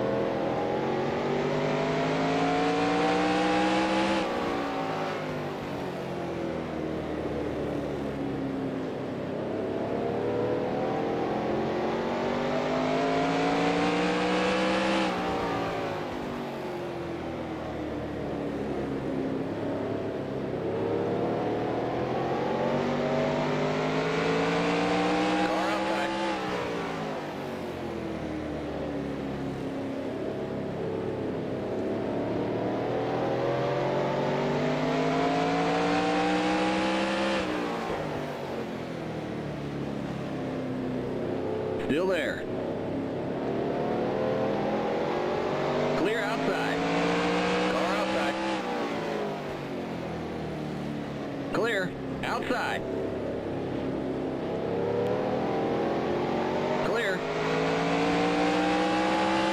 Still there. Clear outside. Car outside. Clear. Outside. Clear.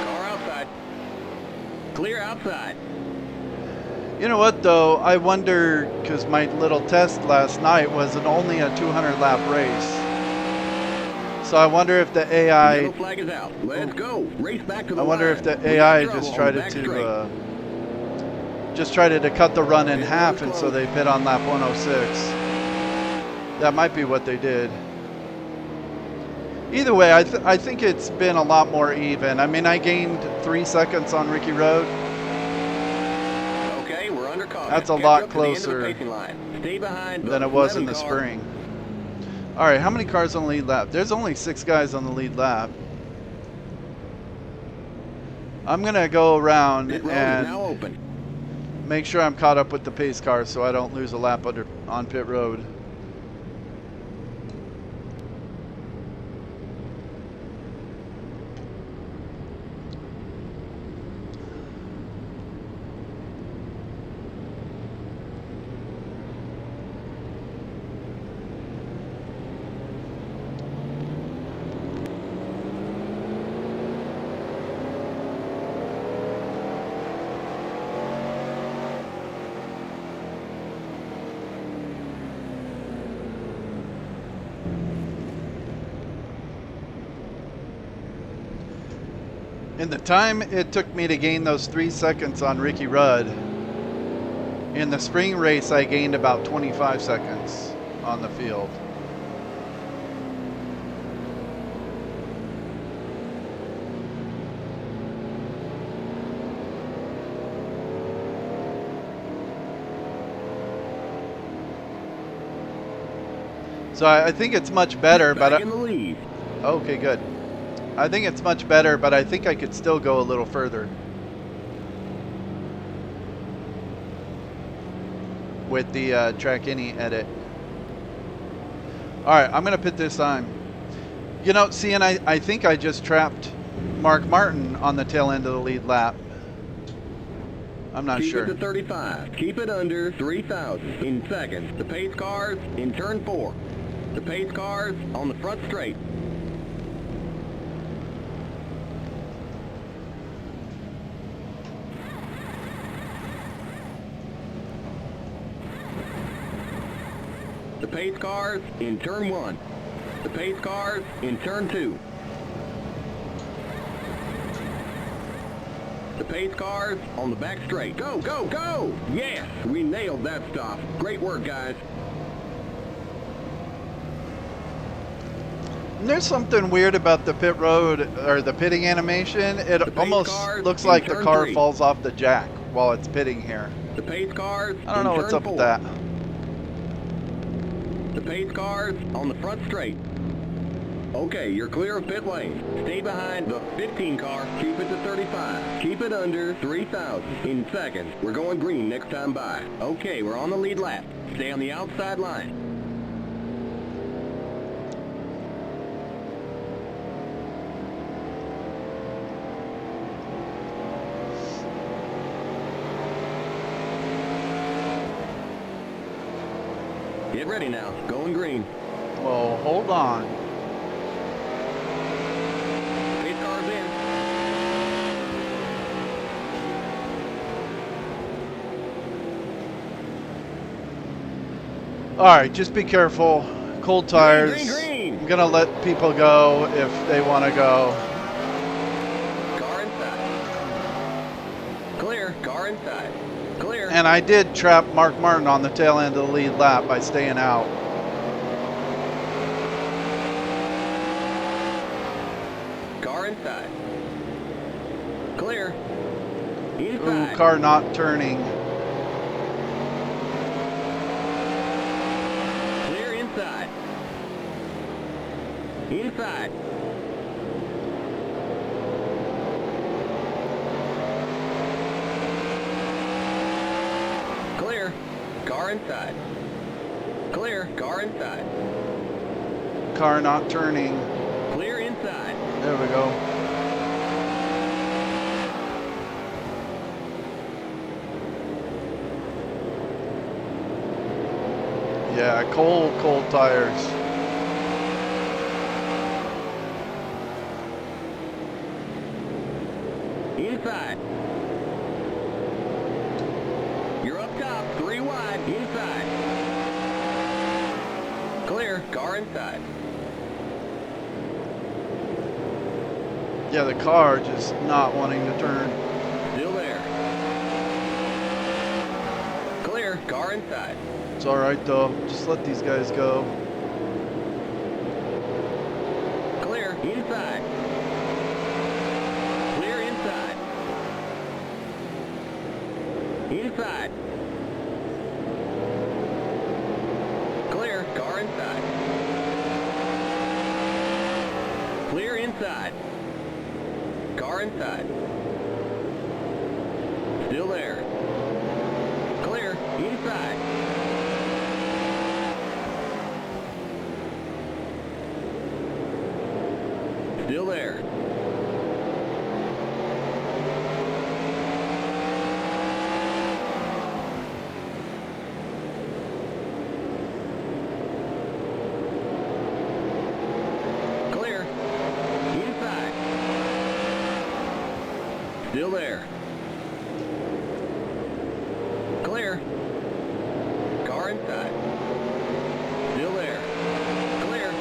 Car outside. Clear outside. You know what, though? I wonder, because my little test last night was only a 200 lap race. So I wonder if the AI. Yellow flag is out. Let's go. Race back to the I wonder line. if the We AI got just trouble tried on the to cut the run in half, and so they pit on lap 106. That might be what they did. Either way, I think it's been a lot more even. I mean, I gained 3 seconds on Ricky Road. Okay, we're under caution. That's a Catch lot up to the end of the closer pacing line. Stay behind than it was in the 11 car. spring. All right, how many cars on the lead lap? There's only 6 guys on the lead lap. I'm gonna go around Pit road is and now open. make sure I'm caught up with the pace cars so I don't lose a lap on pit road. In the time it took me to gain those 3 seconds on Ricky Rudd, in the spring race I gained about 25 seconds on the field. So I think it's much better, but Back in the lead. okay, good. I think it's much better, but I think I could still go a little further with the track any edit. All right, I'm gonna pit this time. You know, see, and I think I just trapped Mark Martin on the tail end of the lead lap. I'm not sure. Keep it to 35. Keep it under 3,000 in seconds. The pace cars in turn 4. The pace cars on the front straight. The pace cars in turn 1. The pace cars in turn 2. The pace cars on the back straight. Go, go, go! Yes, we nailed that stop. Great work, guys. And there's something weird about the pit road or the pitting animation. It almost looks like the car falls off the jack while it's pitting here. The pace cars I don't know what's turn up with 4. that. The pace cars on the front straight. Okay, you're clear of pit lane. Stay behind the 15 car. Keep it to 35. Keep it under 3,000 in seconds. We're going green next time by. Okay, we're on the lead lap. Stay on the outside line. Get ready now. Going green. Well, hold on. Pace cars in. All right, just be careful. Cold tires. Green, green, green. I'm gonna let people go if they want to go. Car inside. Clear. Car inside. Clear. And I did trap Mark Martin on the tail end of the lead lap by staying out. Car inside. Clear. Ooh, Inside. car not turning. Clear inside. Inside. Clear. Car inside. Clear. Car inside. Car not turning. Clear inside. There we go. Yeah, cold tires. Inside. You're up top, 3 wide, inside. Clear, car inside. Yeah, the car just not wanting to turn. Still there. Clear, car inside. It's all right though. Just let these guys go. Clear, inside. Clear inside. Inside. Clear, car inside. Clear inside. Car inside. Still there. Clear, inside. Still there. Clear. Inside. Still there. Clear. Car inside. Still there. Clear.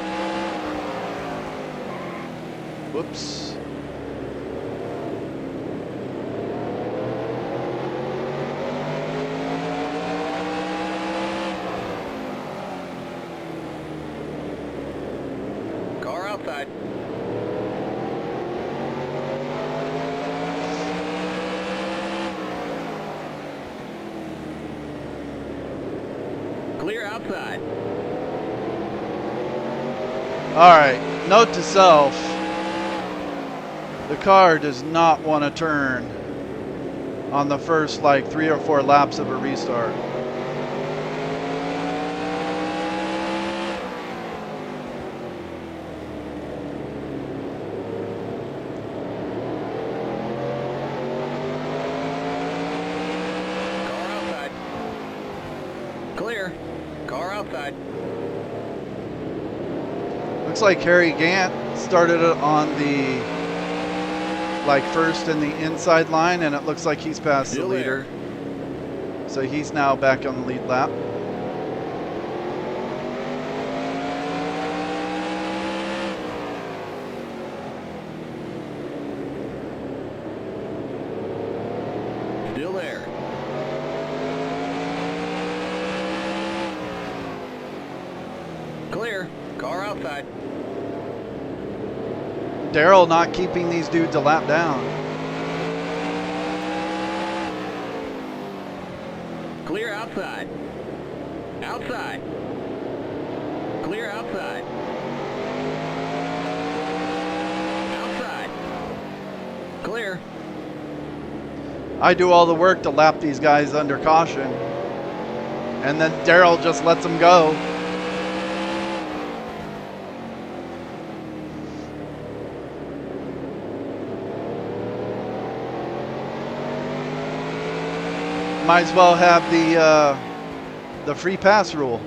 Whoops. outside. Clear outside. All right, note to self. The car does not want to turn on the first like 3 or 4 laps of a restart. Car outside. Clear. Car outside. Looks like Harry Gant started it on the like first in the inside line, and it looks like he's past Still the there. leader. So he's now back on the lead lap. Still there. Clear. Car outside. Darrell not keeping these dudes a lap down. Clear outside. Outside. Clear outside. Outside. Clear. I do all the work to lap these guys under caution, and then Darrell just lets them go. Might as well have the free pass rule.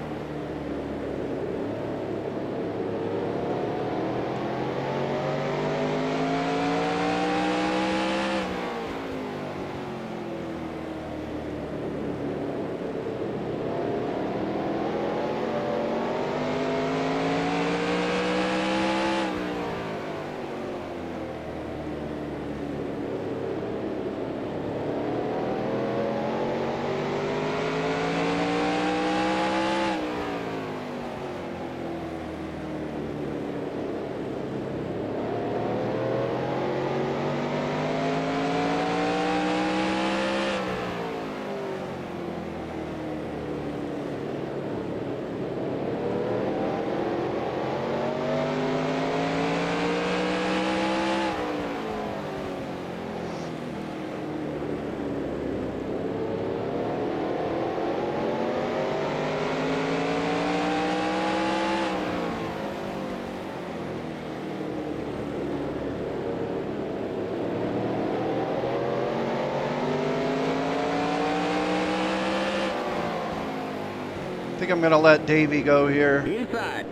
I think I'm gonna let Davey go here. Inside.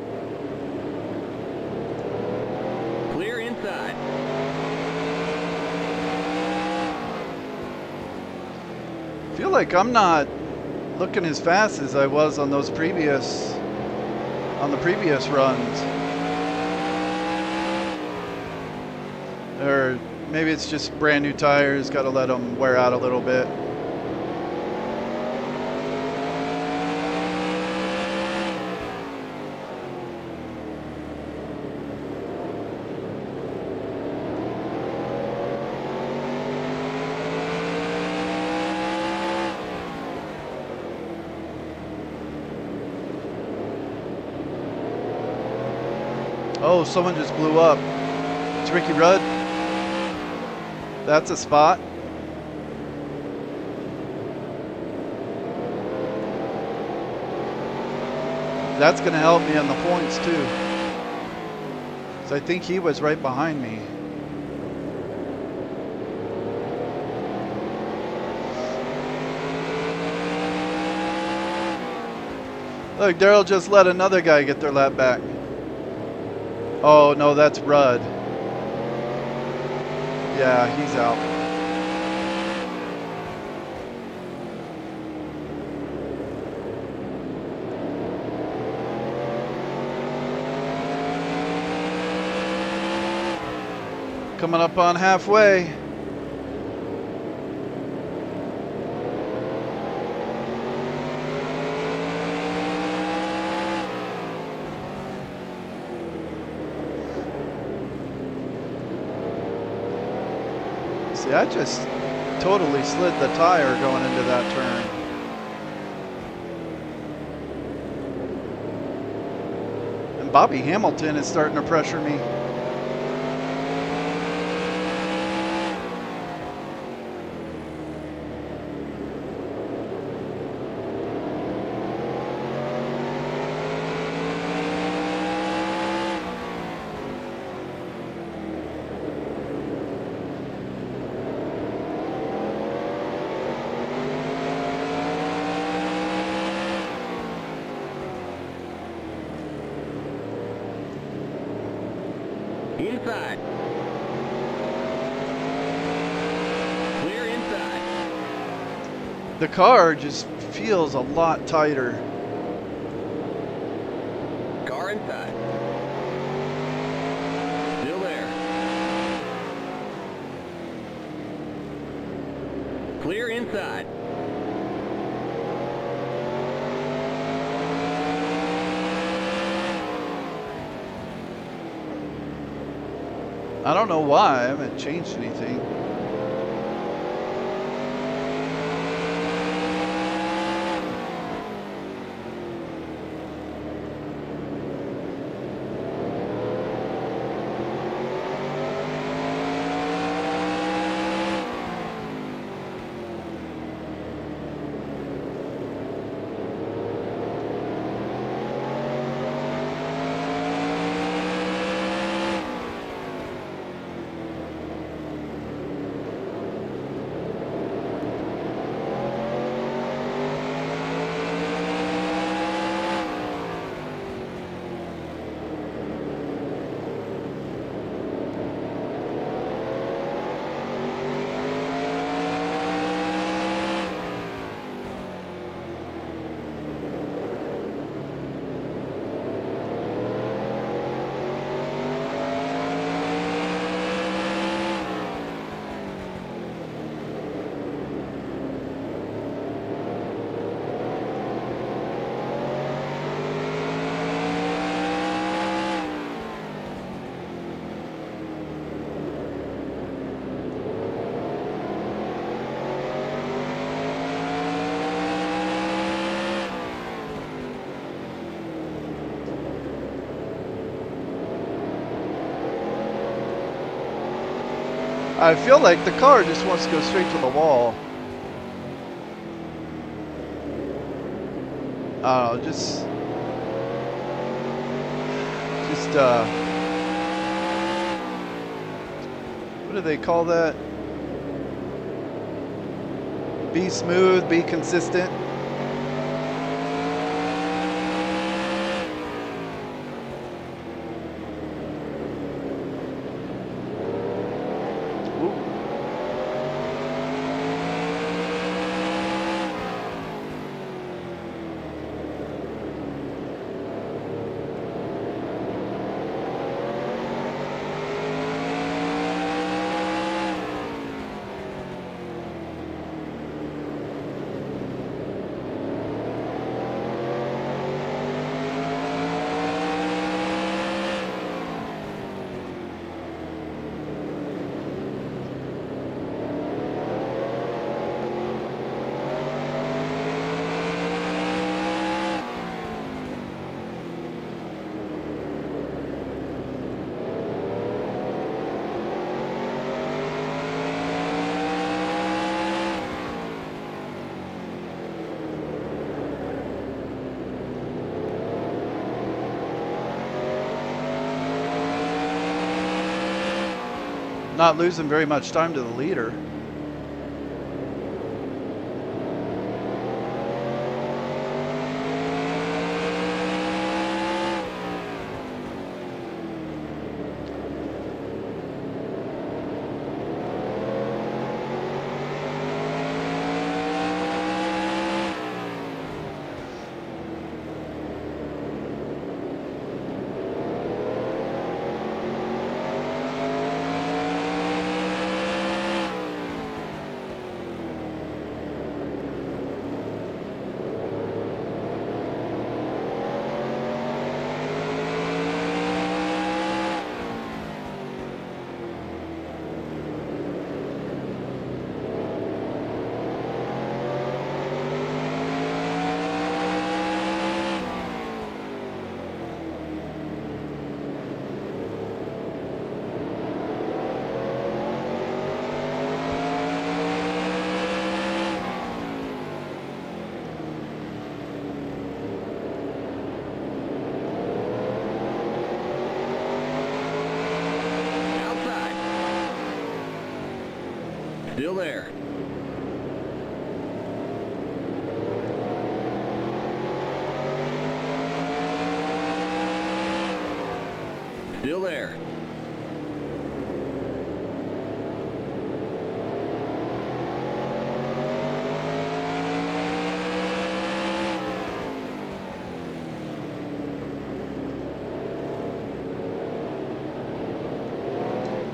Clear inside. I feel like I'm not looking as fast as I was on those previous runs. Or maybe it's just brand new tires, gotta let them wear out a little bit. Oh, someone just blew up. It's Ricky Rudd. That's a spot. That's going to help me on the points too. So I think he was right behind me. Look, Darrell just let another guy get their lap back. Oh, no, that's Rudd. Yeah, he's out. Coming up on halfway. See, I just totally slid the tire going into that turn. And Bobby Hamilton is starting to pressure me. Inside. Clear inside. The car just feels a lot tighter. Car inside. Still there. Clear inside. I don't know why. I haven't changed anything. I feel like the car just wants to go straight to the wall. I don't know, what do they call that? Be smooth, be consistent. Not losing very much time to the leader. Still there. Still there.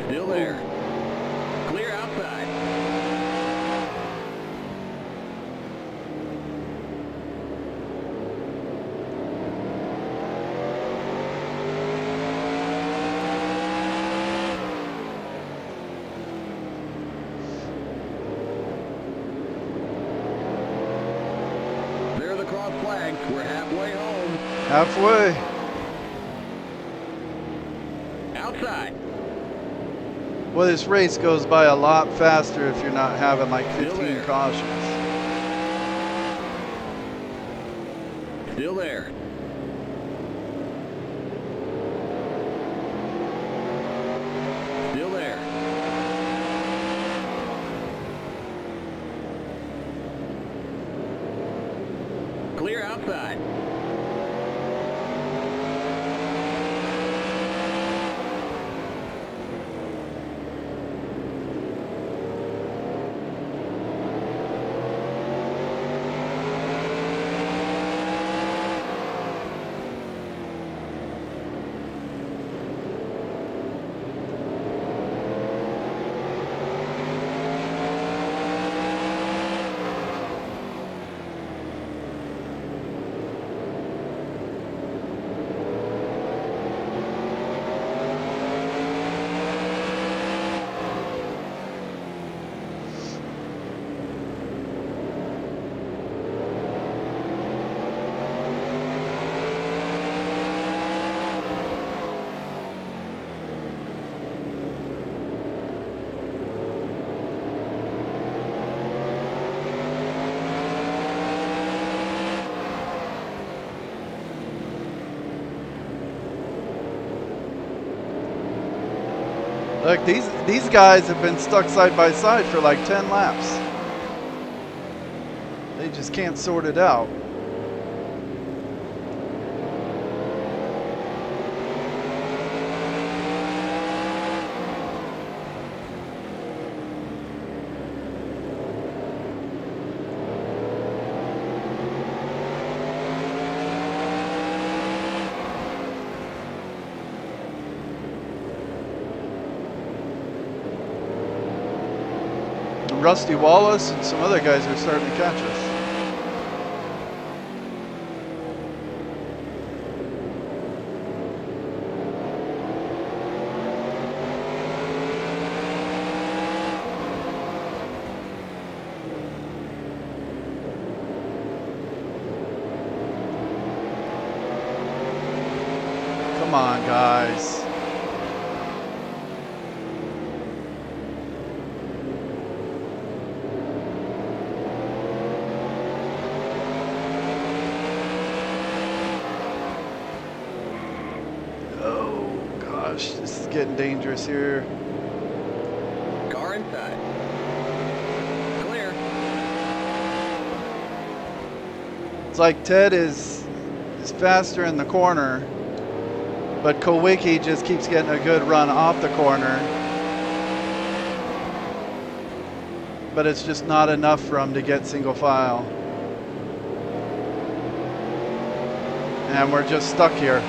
Still there. Clear outside. There are the cross flags. We're halfway home. Halfway. Outside. Well, this race goes by a lot faster if you're not having like Still 15 there. cautions. Still there. Still there. Clear outside. Look, these guys have been stuck side by side for like 10 laps. They just can't sort it out. Rusty Wallace and some other guys are starting to catch us. Come on, guys. This is getting dangerous here. Car inside. Clear. It's like Ted is faster in the corner, but Kowicki just keeps getting a good run off the corner. But it's just not enough for him to get single file. And we're just stuck here.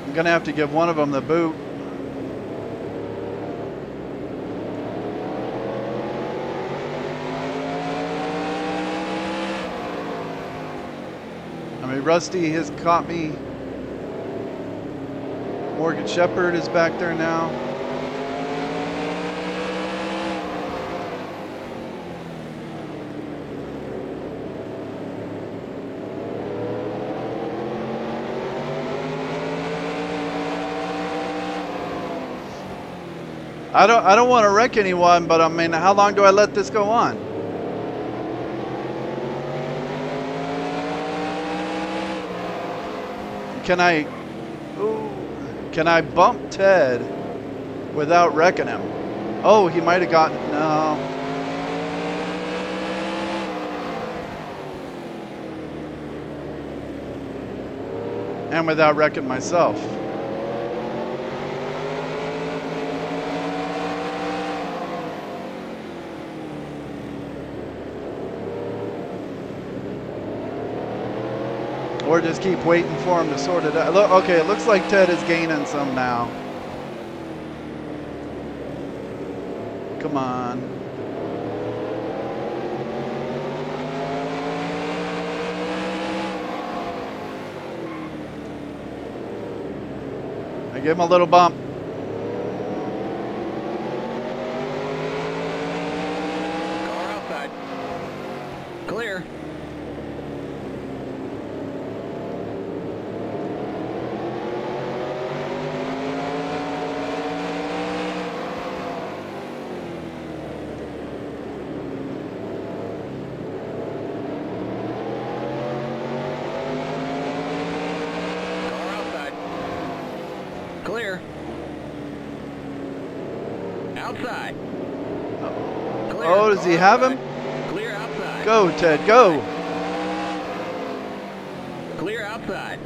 I'm gonna have to give one of them the boot. I mean, Rusty has caught me. Morgan Shepherd is back there now. I don't want to wreck anyone, but I mean, how long do I let this go on? Can I... Ooh, can I bump Ted without wrecking him? Oh, he might have gotten... No. And without wrecking myself. Or just keep waiting for him to sort it out. Look, okay, it looks like Ted is gaining some now. Come on. I give him a little bump. Car outside. Clear. Clear. Outside. Clear. Oh, does he have him? Clear outside. Go, Ted, go. Clear outside.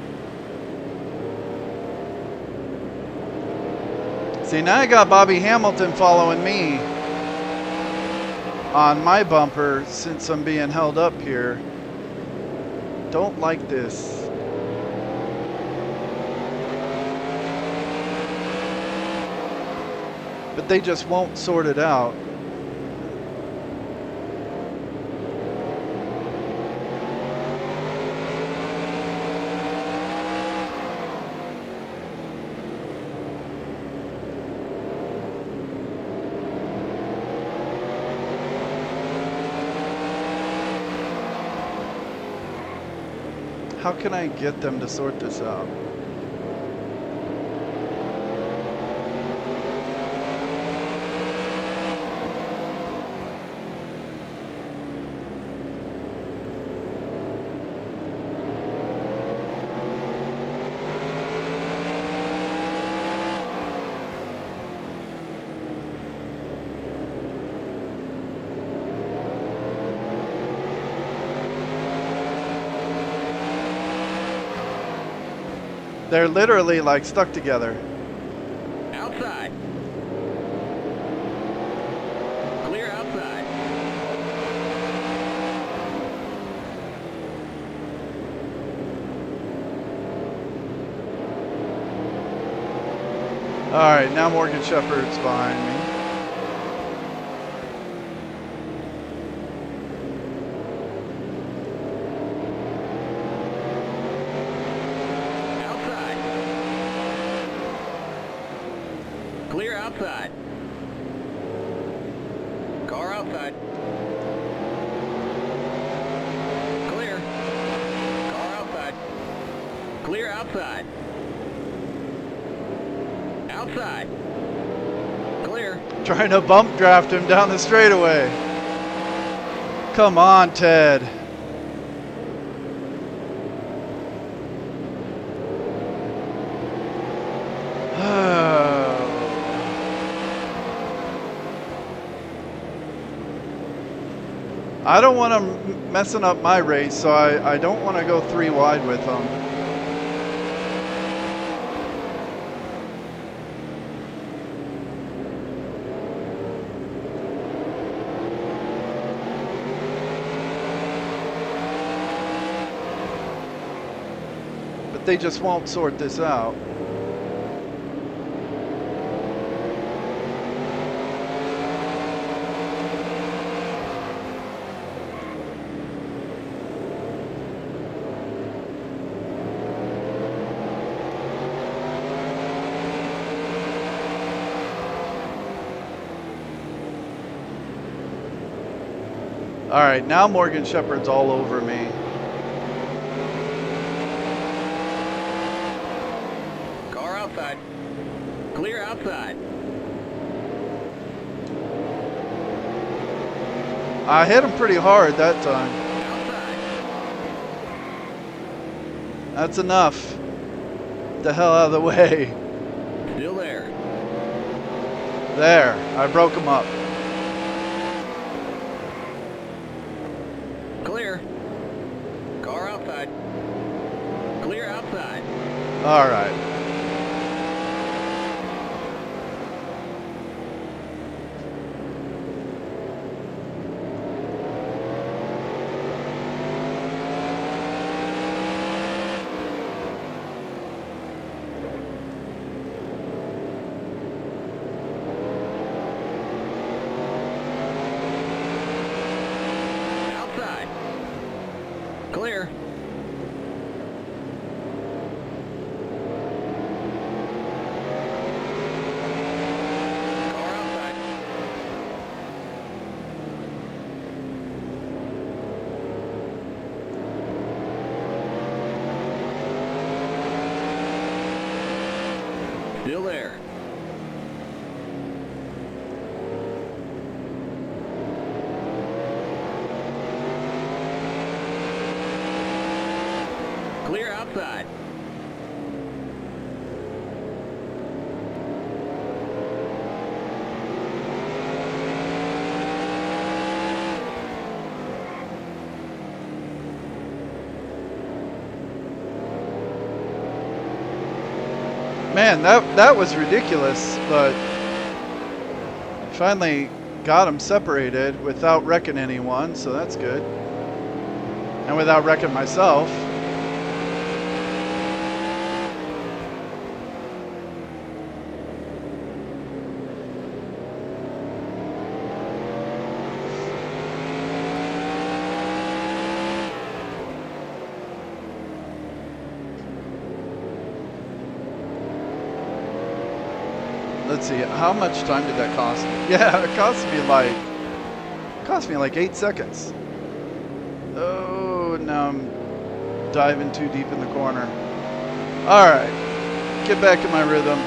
See, now I got Bobby Hamilton following me on my bumper since I'm being held up here. Don't like this. But they just won't sort it out. How can I get them to sort this out? They're literally like stuck together. Outside. Clear outside. All right, now Morgan Shepherd's behind me. Clear outside. Car outside. Clear. Car outside. Clear outside. Outside. Clear. Trying to bump draft him down the straightaway. Come on, Ted. I don't want him messing up my race, so I don't want to go 3 wide with him. But they just won't sort this out. All right, now Morgan Shepherd's all over me. Car outside. Clear outside. I hit him pretty hard that time. Outside. That's enough. the hell out of the way. Still there. There, I broke him up. Clear. Car outside. Clear outside. All right. Outside. Clear. Car outside. Still there. Clear outside. Man, that was ridiculous, but I finally got them separated without wrecking anyone, so that's good. And without wrecking myself. Let's see, how much time did that cost me? Yeah, it cost me like 8 seconds. Oh, now I'm diving too deep in the corner. All right, get back in my rhythm.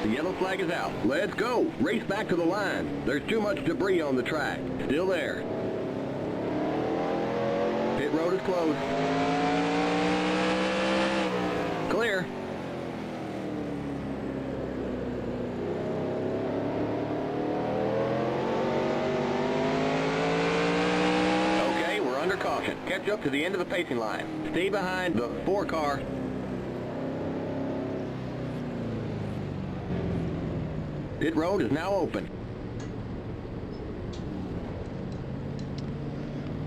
The yellow flag is out. Let's go. Race back to the line. There's too much debris on the track. Still there. Pit road is closed. Clear. Okay, we're under caution. Catch up to the end of the pacing line. Stay behind the 4 car. Pit road is now open.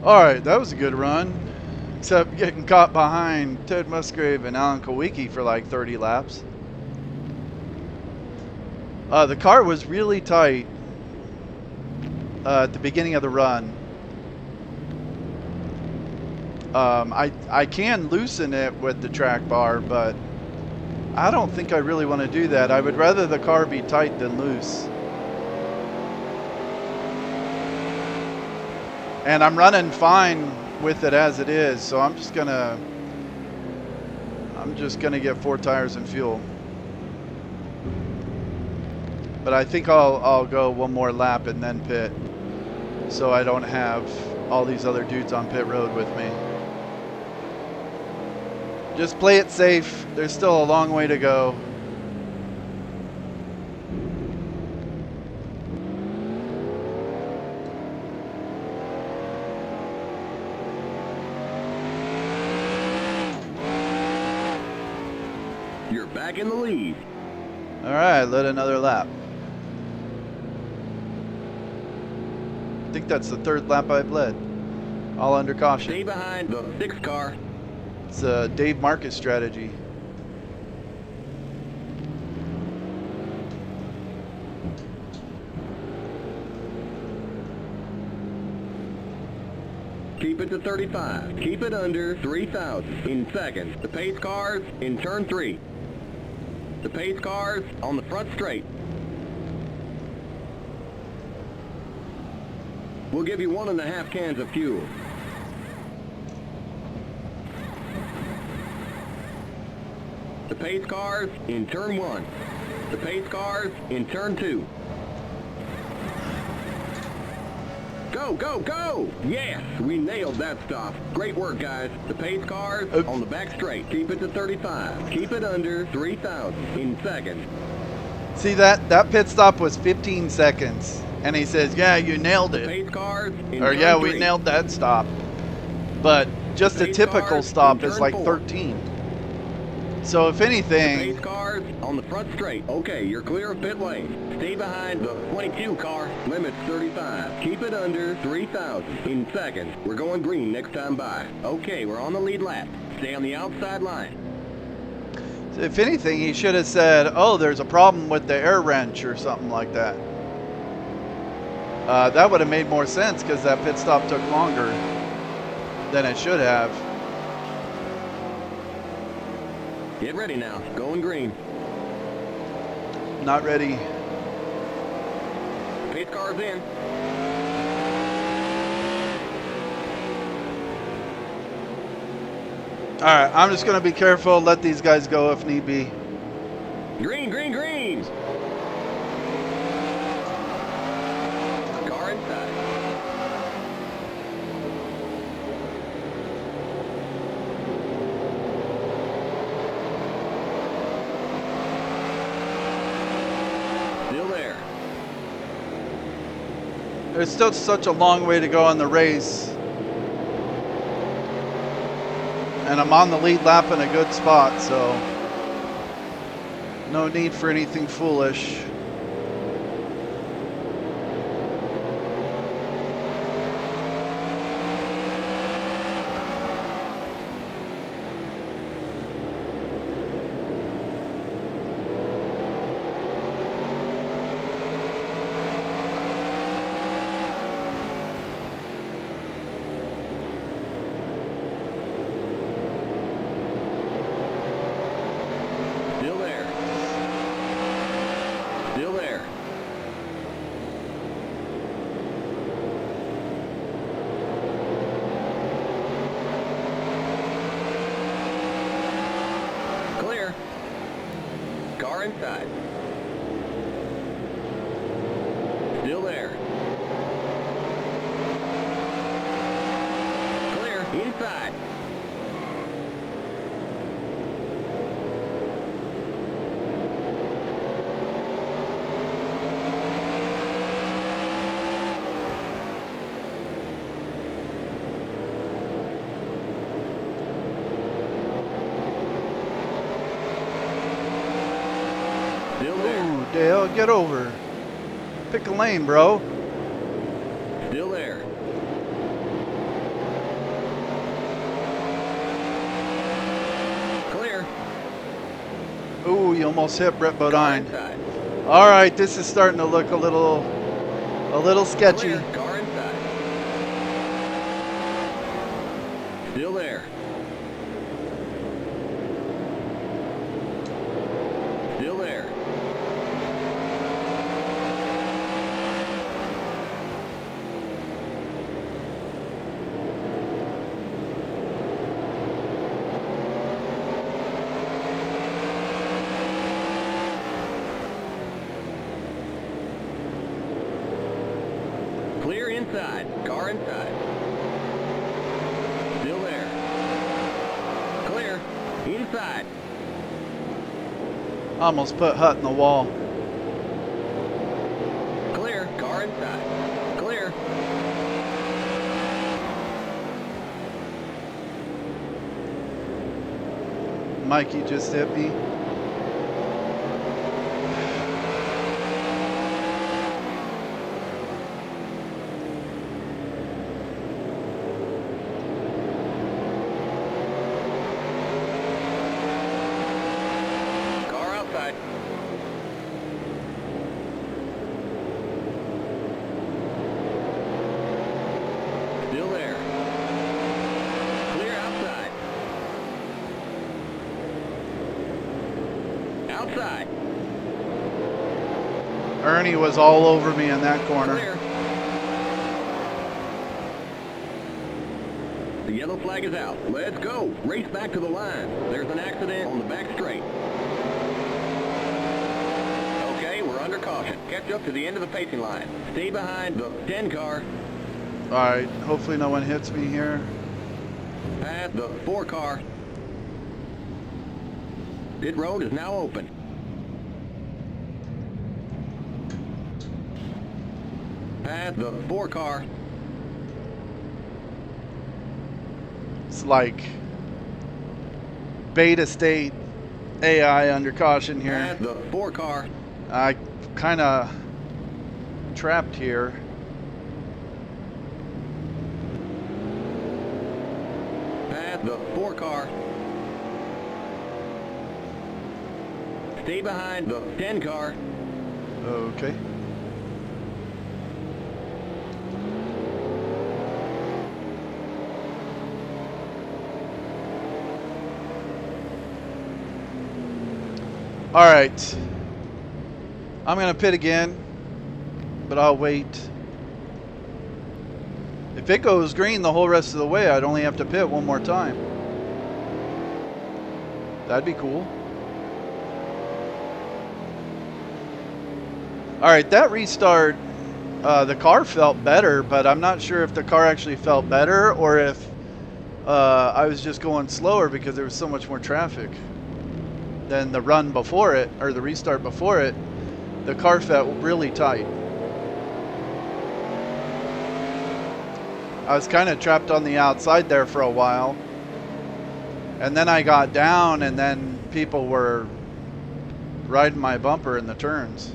All right, that was a good run, except getting caught behind Ted Musgrave and Alan Kowicki for like 30 laps. The car was really tight at the beginning of the run. I can loosen it with the track bar, but I don't think I really want to do that. I would rather the car be tight than loose. And I'm running fine with it as it is, so I'm just gonna get 4 tires and fuel. But I think I'll go one more lap and then pit, so I don't have all these other dudes on pit road with me. Just play it safe. There's still a long way to go. You're back in the lead. All right, let another lap. I think that's the 3rd lap I've led, all under caution. Stay behind the 6th car. It's a Dave Marcus strategy. Keep it to 35. Keep it under 3,000 in seconds. The pace cars in turn 3. The pace cars on the front straight. We'll give you 1.5 cans of fuel. The pace cars in turn 1. The pace cars in turn 2. Go, go, go! Yes, we nailed that stop. Great work, guys. The pace cars on the back straight. Keep it to 35. Keep it under 3,000 in seconds. See that pit stop was 15 seconds, and he says, "Yeah, you nailed The it," pace cars in or turn "Yeah, 3. we nailed that stop." But just a pace typical cars stop in is turn like 4. 13. So if Pace anything, cars on the front straight. Okay, you're clear of pit lane. Stay behind the 22 car. Limits 35. Keep it under 3,000 in seconds. We're going green next time by. Okay, we're on the lead lap. Stay on the outside line. if anything, he should have said, "Oh, there's a problem with the air wrench" or something like that. That would have made more sense because that pit stop took longer than it should have. Get ready now. Going green. Not ready. Pace cars in. All right, I'm just going to be careful, let these guys go if need be. Green, green, green! Car inside. Still there. There's still such a long way to go in the race. And I'm on the lead lap in a good spot, so no need for anything foolish. Still there. Still there. Clear. Car inside. Still there. Clear. Inside. Still there. Ooh, Dale, get over. Pick a lane, bro. Still there. Clear. Ooh, you almost hit Brett Car Bodine. inside. All right, this is starting to look a little sketchy. Clear. Car inside. Still there. Still there. Inside. Car inside. Still there. Clear. Inside. Almost put Hut in the wall. Clear. Car inside. Clear. Mikey just hit me. Car outside. Still there. Clear outside. Outside. Ernie was all over me in that corner. Clear. The yellow flag is out. Let's go. Race back to the line. There's an accident on the back straight. Okay, we're under caution. Catch up to the end of the pacing line. Stay behind the 10 car. Alright, hopefully no one hits me here. Pass the 4 car. Pit road is now open. Pass the 4 car. It's like beta state AI under caution here. Pass the 4 car. I kind of trapped here. Pass the 4 car. Stay behind the 10 car. Okay. All right. I'm going to pit again, but I'll wait. If it goes green the whole rest of the way, I'd only have to pit one more time. That'd be cool. All right, that restart, the car felt better, but I'm not sure if the car actually felt better or if I was just going slower because there was so much more traffic than the run before it, or the restart before it. The car felt really tight. I was kind of trapped on the outside there for a while. And then I got down and then people were riding my bumper in the turns.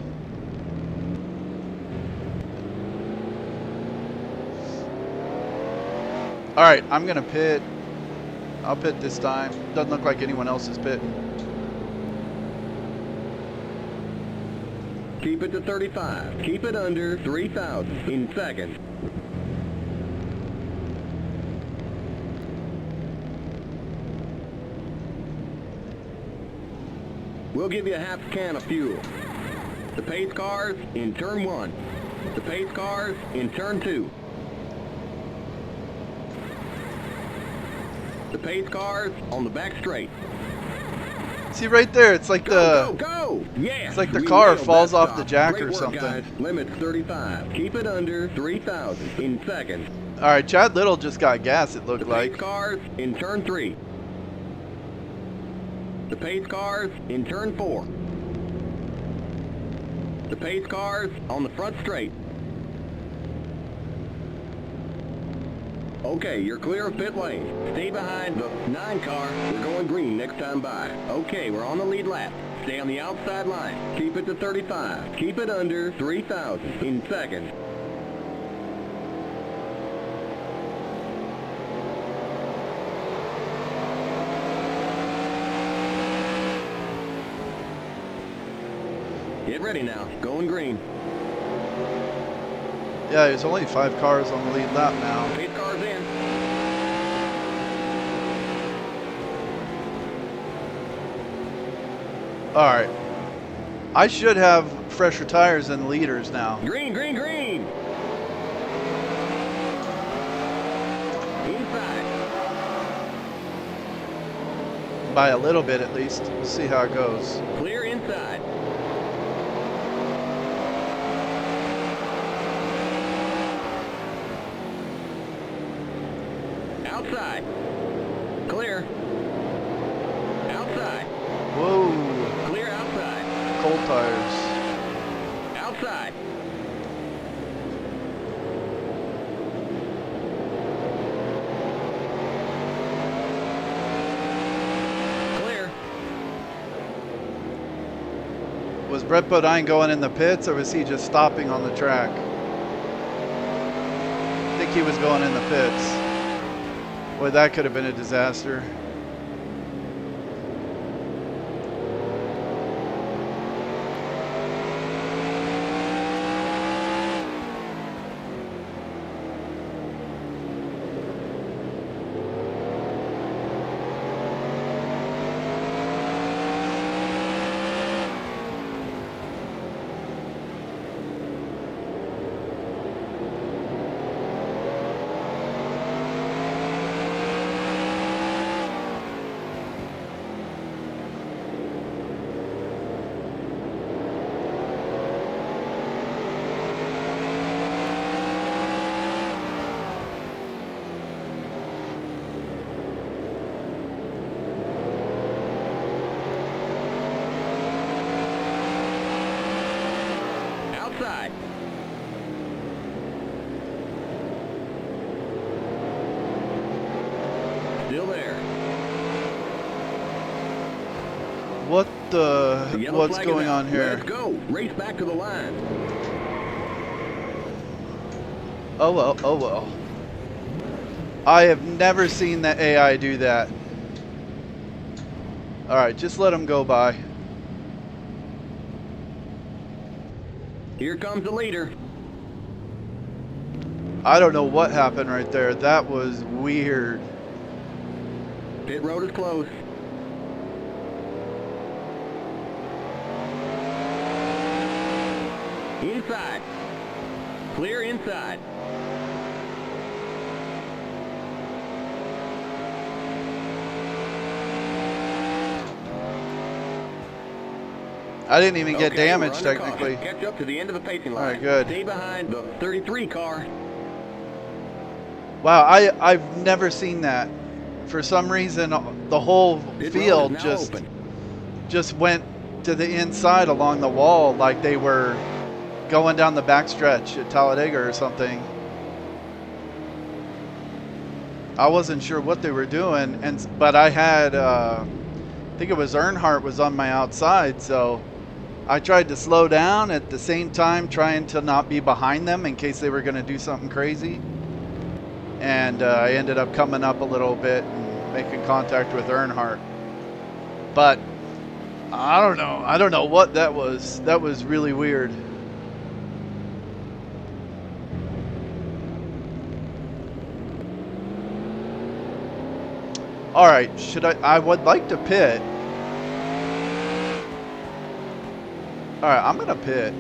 All right, I'm gonna pit. I'll pit this time. Doesn't look like anyone else is pitting. Keep it to 35. Keep it under 3,000 in seconds. We'll give you a half can of fuel. The pace cars in turn 1. The pace cars in turn 2. The pace cars on the back straight. See right there, it's like Go, go! Yes! it's like the We car nailed falls that off stop. the jack Great or work, something. Guys. Limit's 35. Keep it under 3,000 in seconds. All right, Chad Little just got gas, it looked The like. pace cars in turn 3. The pace cars in turn 4. The pace cars on the front straight. Okay, you're clear of pit lane. Stay behind the 9 car. We're going green next time by. Okay, we're on the lead lap. Stay on the outside line. Keep it to 35. Keep it under 3,000 in seconds. Get ready now. Going green. Yeah, there's only 5 cars on the lead lap now. Pace cars in. All right. I should have fresher tires than the leaders now. Green, green, green. Inside. By a little bit at least. We'll see how it goes. Clear inside. Outside. Clear. Outside. Whoa. Clear outside. Cold tires. Outside. Clear. Was Brett Bodine going in the pits, or was he just stopping on the track? I think he was going in the pits. Boy, that could have been a disaster. Outside. Still there. What The the? yellow What's flag is going out. on here? Let's go. Race back to the line. Oh well, oh well. I have never seen the AI do that. Alright, just let him go by. Here comes the leader. I don't know what happened right there. That was weird. Pit road is closed. Inside. Clear inside. I didn't even get Okay, damaged we're under technically. caution. Catch up to the end of the pacing line. All right, good. Stay behind the 33 car. Wow, I've never seen that. For some reason, the whole Pit road field is now open. just went to the inside along the wall like they were going down the backstretch at Talladega or something. I wasn't sure what they were doing, but I had, I think it was Earnhardt was on my outside, so I tried to slow down at the same time, trying to not be behind them in case they were going to do something crazy. And I ended up coming up a little bit and making contact with Earnhardt. But I don't know. I don't know what that was. That was really weird. All right, I would like to pit. All right, I'm gonna pit.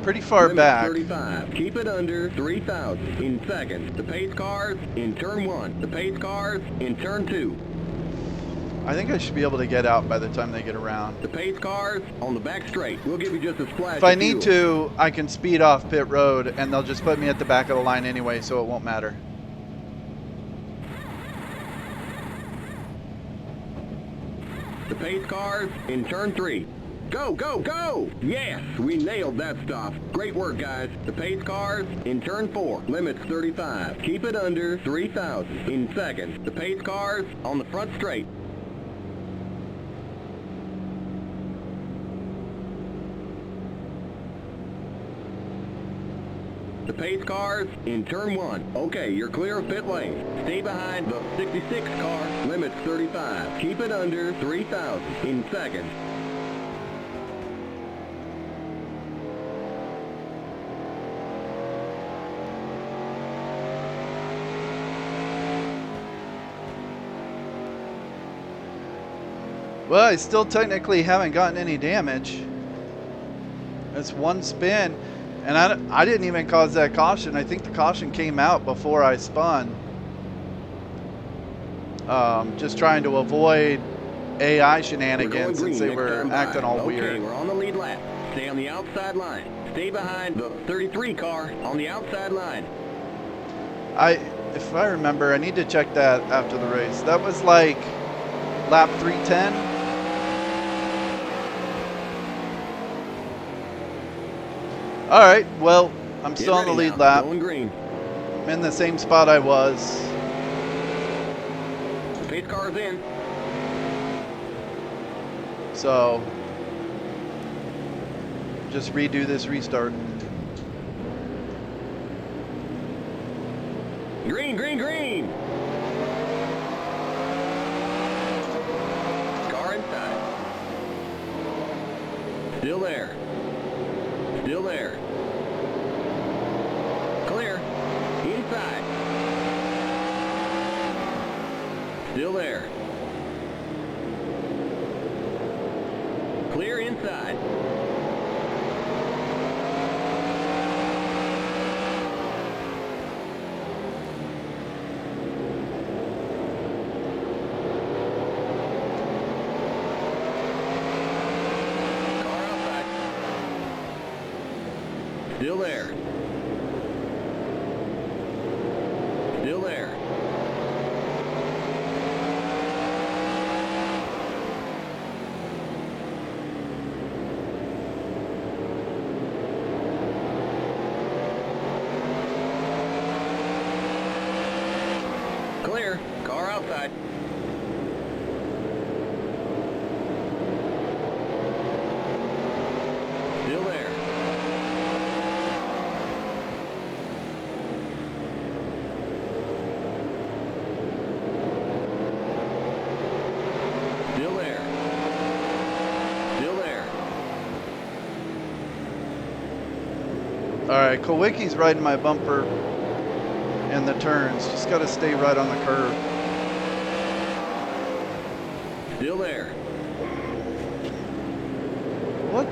Pretty far Limit back. 35. Keep it under 3,000 in seconds. The pace cars in turn 1. The pace cars in turn 2. I think I should be able to get out by the time they get around. The pace cars on the back straight. We'll give you just a splash. If I of need fuel. to, I can speed off pit road, and they'll just put me at the back of the line anyway, so it won't matter. The pace cars in turn 3. Go, go, go! Yes, we nailed that stop. Great work, guys. The pace cars in turn 4. Limits 35. Keep it under 3,000 in seconds. The pace cars on the front straight. The pace cars in turn 1. Okay, you're clear of pit lane. Stay behind the 66 car. Limits 35. Keep it under 3,000 in seconds. Well, I still technically haven't gotten any damage. That's one spin. And I didn't even cause that caution. I think the caution came out before I spun. Just trying to avoid AI shenanigans since they were acting all weird. Okay, we're on the lead lap. Stay on the outside line. Stay behind the 33 car on the outside line. if I remember, I need to check that after the race. That was like lap 310. All right, well, I'm still on the lead lap. Going green. I'm in the same spot I was. The pace car's in. So, just redo this restart. Green, green, green. Car inside. Still there. Still there. Clear. Inside. Still there. Clear inside. Car outside. Still there. Still there. Clear. Car outside. Still there. Still there. Still there. All right, Kowicki's riding my bumper in the turns. Just got to stay right on the curve. Still there. What?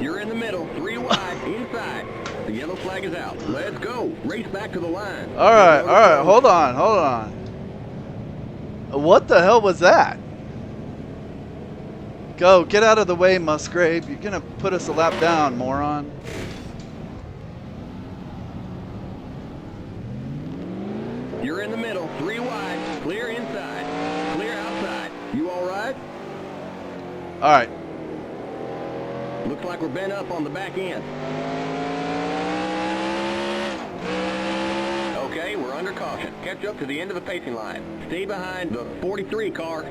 You're in the middle. 3 wide. Inside. The yellow flag is out. Let's go. Race back to the line. All right, hold on. What the hell was that? Go, get out of the way, Musgrave. You're gonna put us a lap down, moron. You're in the middle. 3 wide. Clear inside. Clear outside. You all right? All right. Looks like we're bent up on the back end. Okay, we're under caution. Catch up to the end of the pacing line. Stay behind the 43 car.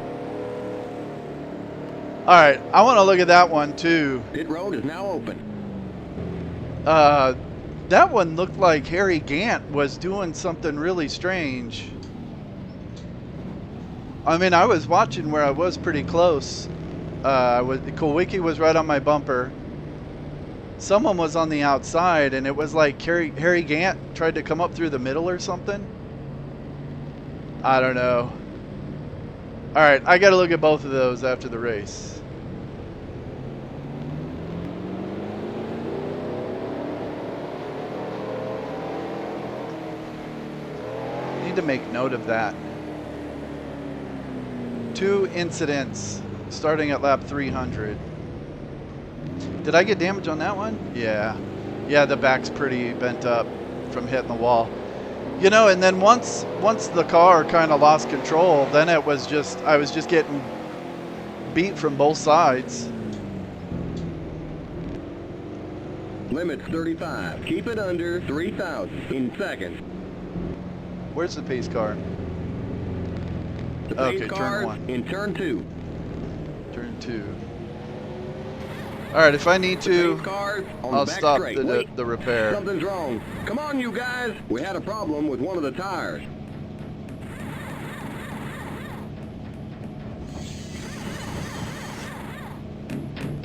All right, I want to look at that one too. Pit road is now open. That one looked like Harry Gant was doing something really strange. I mean, I was watching where I was pretty close. Kowicki was right on my bumper. Someone was on the outside, and it was like Harry Gant tried to come up through the middle or something. I don't know. All right, I got to look at both of those after the race. Need to make note of that. 2 incidents starting at lap 300. Did I get damage on that one? Yeah. Yeah, the back's pretty bent up from hitting the wall. You know, and then once the car kind of lost control, then it was just, I was just getting beat from both sides. Limits 35. Keep it under 3,000 in seconds. Where's the pace car? The pace Okay, car turn 1. in turn 2. Turn 2. All right, if I need to, I'll stop the repair. Something's wrong. Come on, you guys. We had a problem with one of the tires.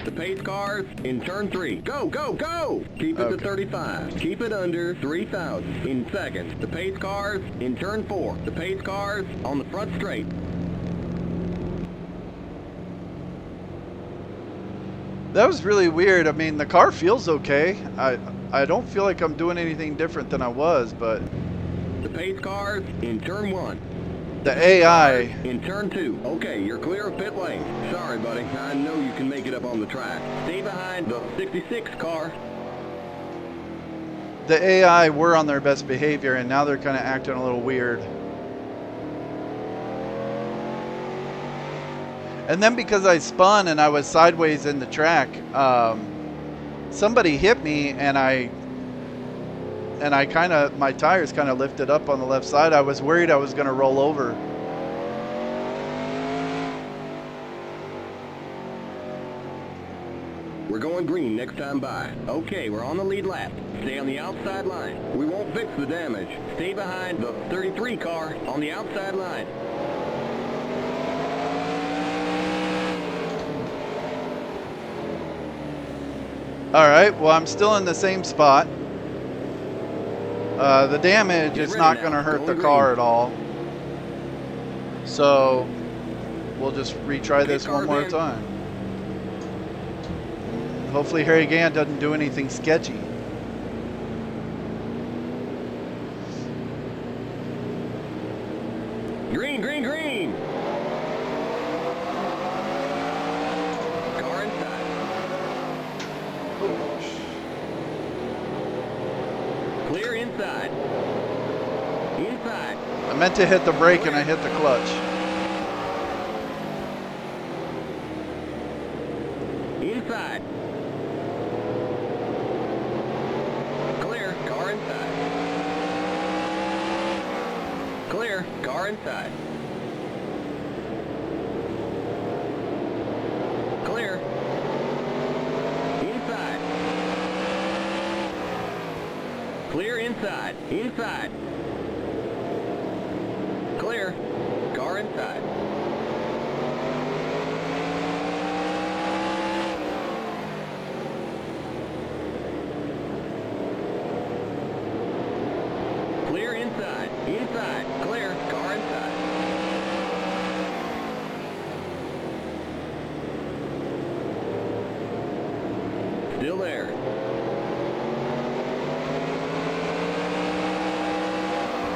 The pace cars in turn 3. Go, go, go! Keep it to 35. Keep it under 3,000 in seconds. The pace cars in turn 4. The pace cars on the front straight. That was really weird. I mean, the car feels okay. I don't feel like I'm doing anything different than I was, but The pace cars in turn 1. the AI. In turn 2. Okay, you're clear of pit lane. Sorry, buddy. I know you can make it up on the track. Stay behind the 66 car. the AI were on their best behavior, and now they're kind of acting a little weird. And then because I spun and I was sideways in the track, somebody hit me, and my tires kind of lifted up on the left side. I was worried I was going to roll over. We're going green next time by. Okay, we're on the lead lap. Stay on the outside line. We won't fix the damage. Stay behind the 33 car on the outside line. Alright, well, I'm still in the same spot. The damage is not going to hurt the car at all. So, we'll just retry this one more time. Hopefully Harry Gann doesn't do anything sketchy. Green, green, green! Car inside. Clear inside. Inside. I meant to hit the brake and I hit the clutch. Inside. Clear. Car inside. Clear. Car inside. Clear. Inside. Clear inside. Inside. Clear. Car inside. Clear inside. Inside. Clear. Car inside. Still there.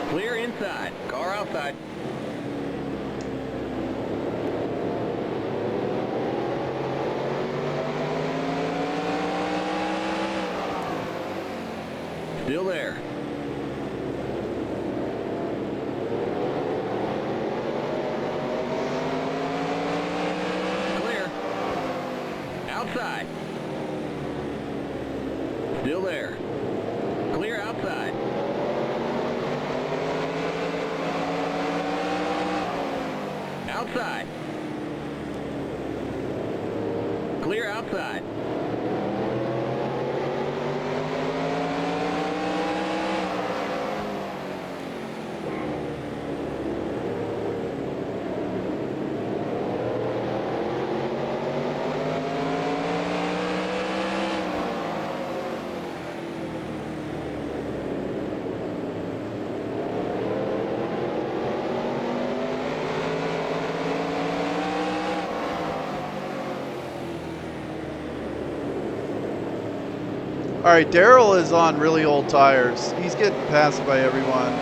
Clear inside. Car outside. Still there. Clear. Outside. Still there. Clear outside. Outside. Clear outside. All right, Daryl is on really old tires. He's getting passed by everyone.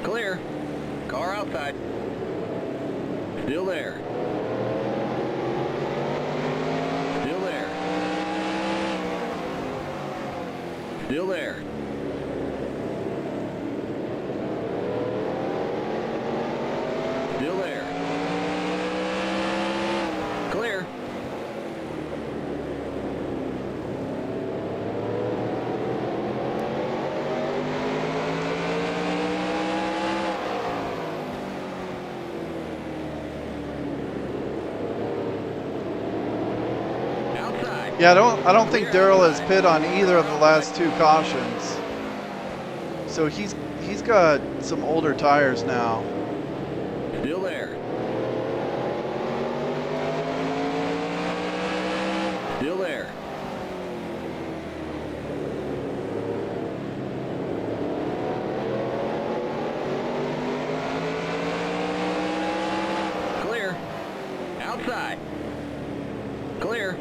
Clear. Car outside. Still there. Still there. Still there. Still there. Clear. Outside. Yeah, I don't think Daryl has pit on either of the last two cautions. So he's got some older tires now. Still there. Still there. Clear. Outside. Clear.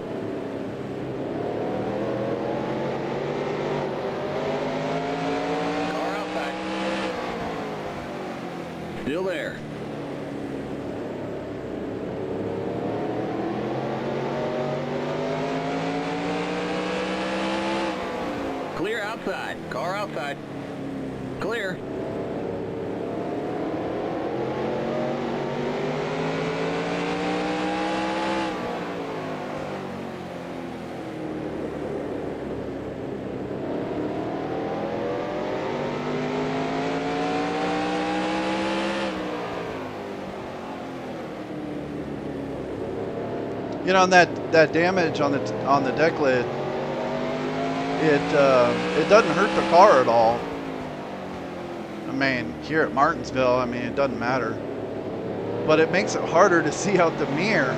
Car outside. Still there. Clear outside. Car outside. Clear. You know, and that damage on the deck lid, it doesn't hurt the car at all. I mean, here at Martinsville, I mean, it doesn't matter. But it makes it harder to see out the mirror.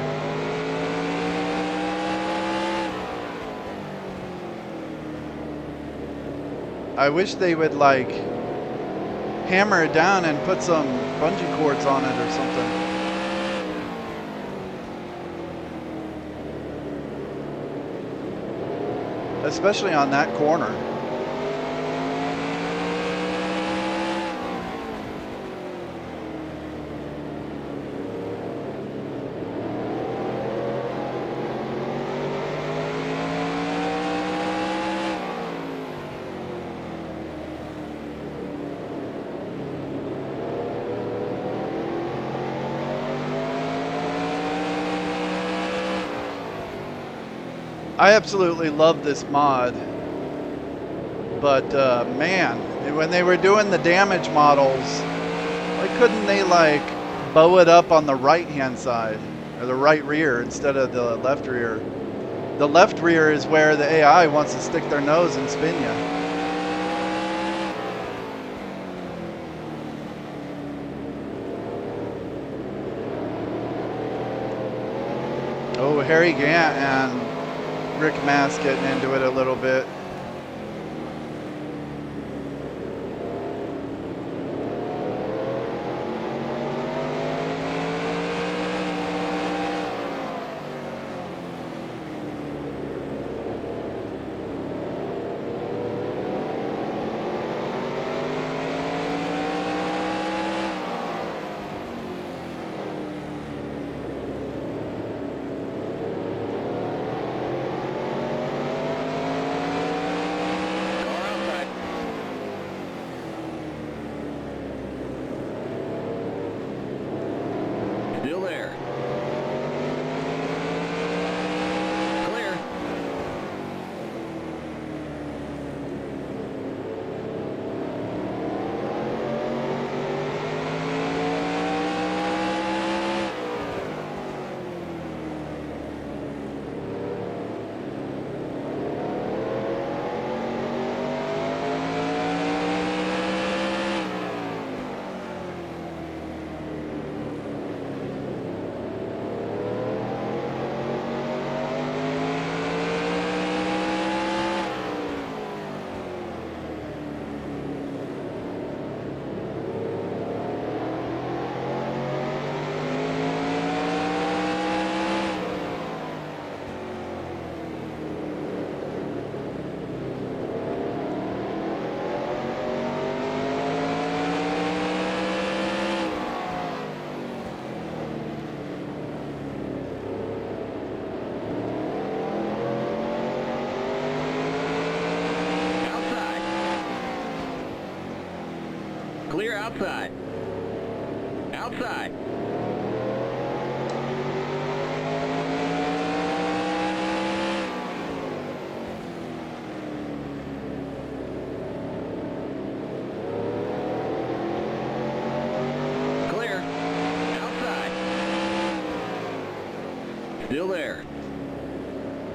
I wish they would like hammer it down and put some bungee cords on it or something. Especially on that corner. I absolutely love this mod, but man, when they were doing the damage models, why couldn't they like bow it up on the right hand side or the right rear instead of the left rear? The left rear is where the AI wants to stick their nose and spin you. Oh, Harry Gant and Rick Mass getting into it a little bit. Still there. Clear. Clear outside. Outside. Clear. Outside. Still there.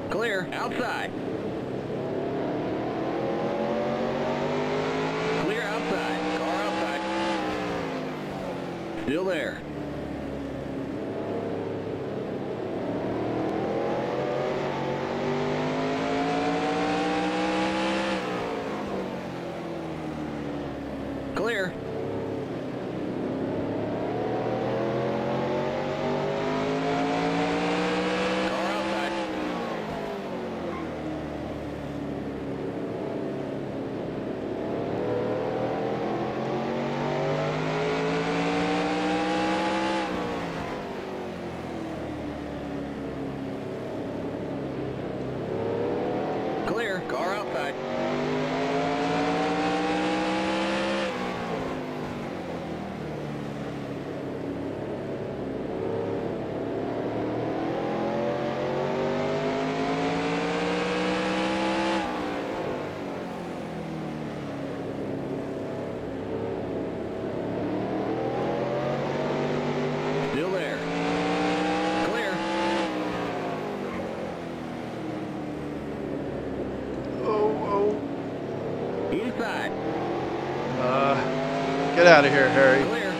Clear. Outside. Clear outside. Car outside. Still there. Clear. Car outside. Clear. Car outside. Still there. Clear. Oh, Inside. get out of here, Harry. Clear.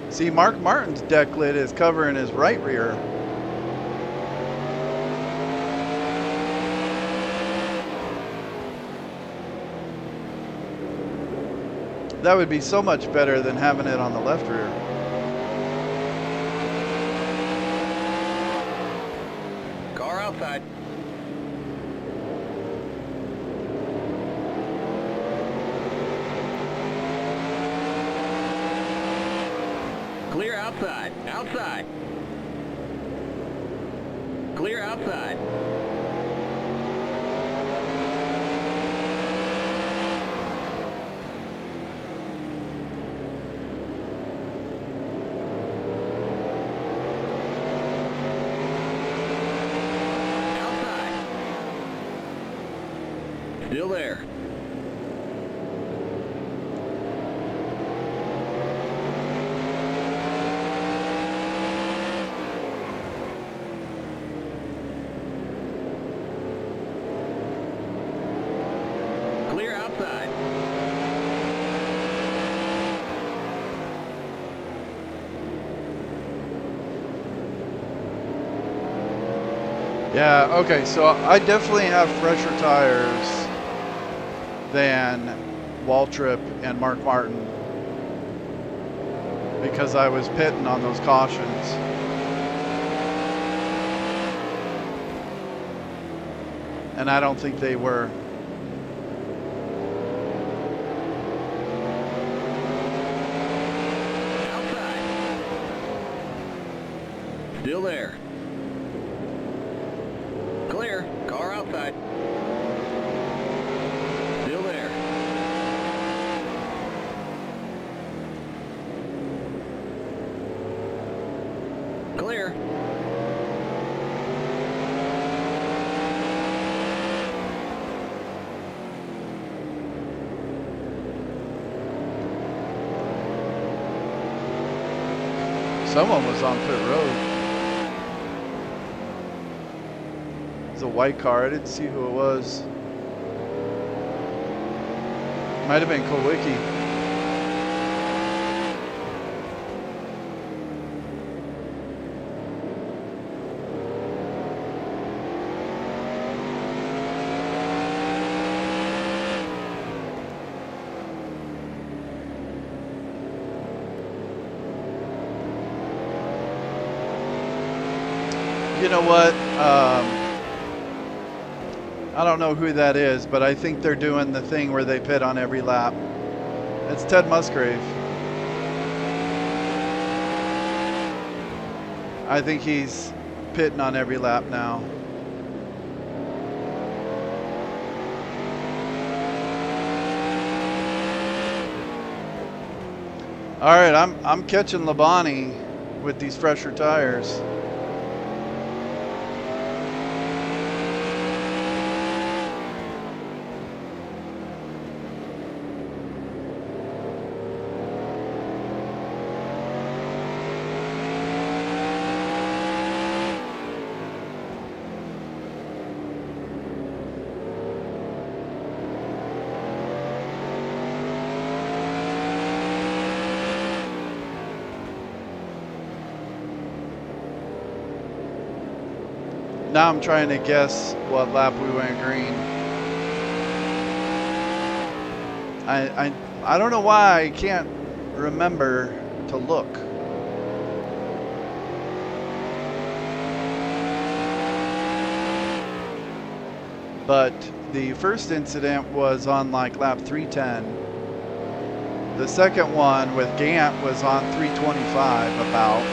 See, Mark Martin's deck lid is covering his right rear. That would be so much better than having it on the left rear. Car outside. Clear outside. Outside. Clear outside. Outside. Still there. Clear outside. Yeah, okay, so I definitely have fresher tires than Waltrip and Mark Martin because I was pitting on those cautions. And I don't think they were. Outside. Still there. Clear. Car outside. Still there. Clear. Someone was on pit road. It's a white car. I didn't see who it was. Might have been Kowicki. You know what? I don't know who that is, but I think they're doing the thing where they pit on every lap. It's Ted Musgrave. I think he's pitting on every lap now. All right, I'm catching Labonte with these fresher tires. Now I'm trying to guess what lap we went green. I don't know why I can't remember to look. But the first incident was on like lap 310. The second one with Gant was on 325 about.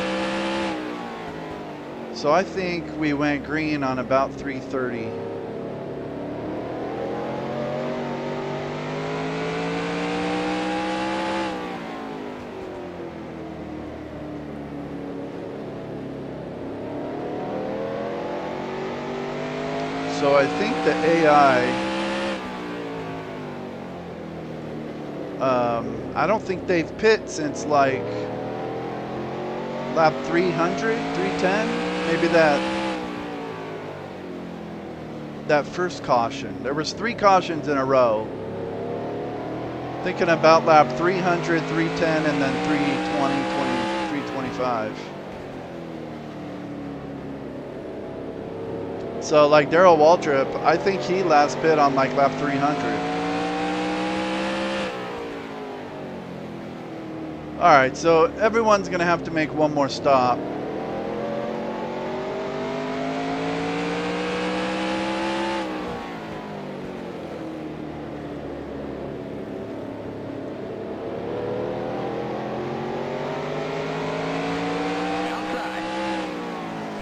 So I think we went green on about 330. So I think the AI, I don't think they've pit since like lap 300, 310. Maybe that first caution. There was 3 cautions in a row. Thinking about lap 300, 310, and then 320, 325. So like Darrell Waltrip, I think he last pit on like lap 300. All right, so everyone's gonna have to make one more stop.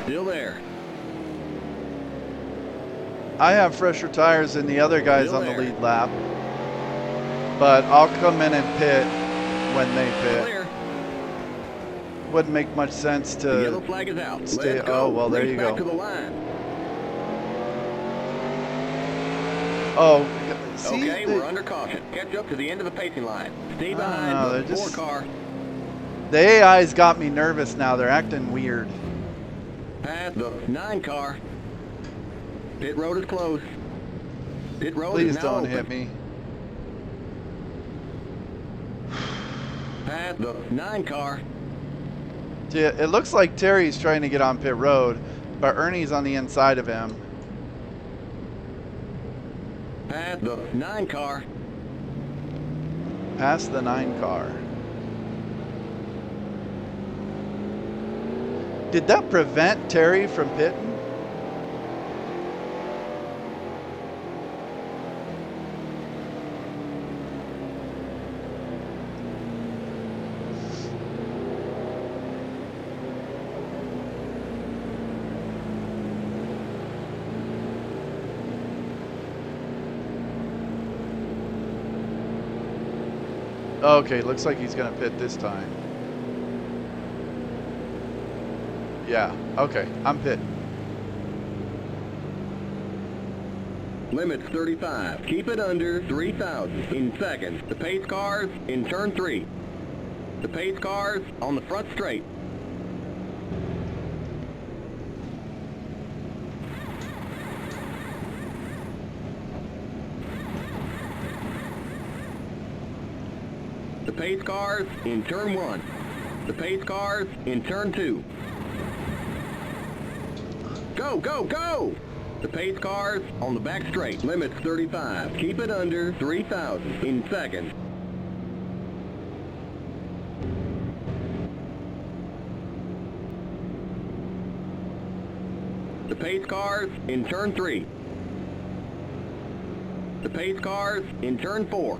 Still there. I have fresher tires than the other guys on the lead lap, but I'll come in and pit when they pit. Clear. Wouldn't make much sense to The yellow flag is out. stay. Let's go. Oh well, there Race you back go. to the line. Oh, see, Okay, we're under caution. Catch up to the end of the pacing line. Stay behind know, the they're 4 just- car. the AI's got me nervous now. They're acting weird. Past the 9 car. Pit road is closed. Pit road Please is now don't open. hit me. Past the 9 car. Yeah, it looks like Terry's trying to get on pit road, but Ernie's on the inside of him. Past the 9 car. Past the 9 car. Did that prevent Terry from pitting? Okay, looks like he's gonna pit this time. Yeah, okay, I'm pitting. Limits 35. Keep it under 3,000 in seconds. The pace cars in turn 3. The pace cars on the front straight. The pace cars in turn 1. The pace cars in turn 2. Go, go, go! The pace cars on the back straight. Limits 35. Keep it under 3,000 in seconds. The pace cars in turn 3. The pace cars in turn 4.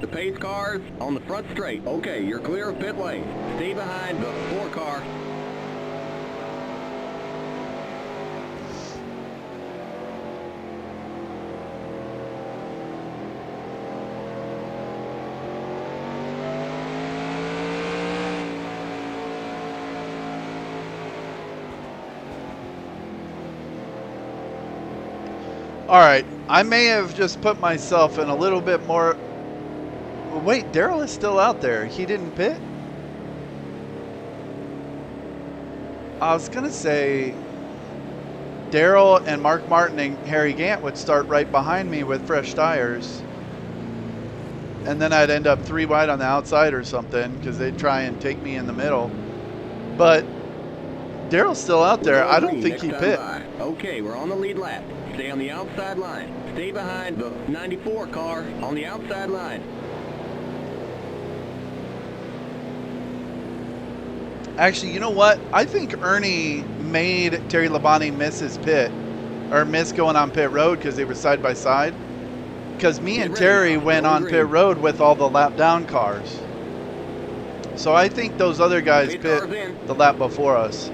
The pace cars on the front straight. Okay, you're clear of pit lane. Stay behind the 4 car. Alright, I may have just put myself in a little bit more... Wait, Daryl is still out there. He didn't pit? I was going to say Daryl and Mark Martin and Harry Gant would start right behind me with fresh tires. And then I'd end up 3 wide on the outside or something because they'd try and take me in the middle. But Daryl's still out there. I don't think he pit. Okay, we're on the lead lap. Stay on the outside line. Stay behind the 94 car on the outside line. Actually, you know what? I think Ernie made Terry Labonte miss his pit. Or miss going on pit road because they were side by side. Because me and Terry went on pit road with all the lap down cars. So I think those other guys pit the lap before us.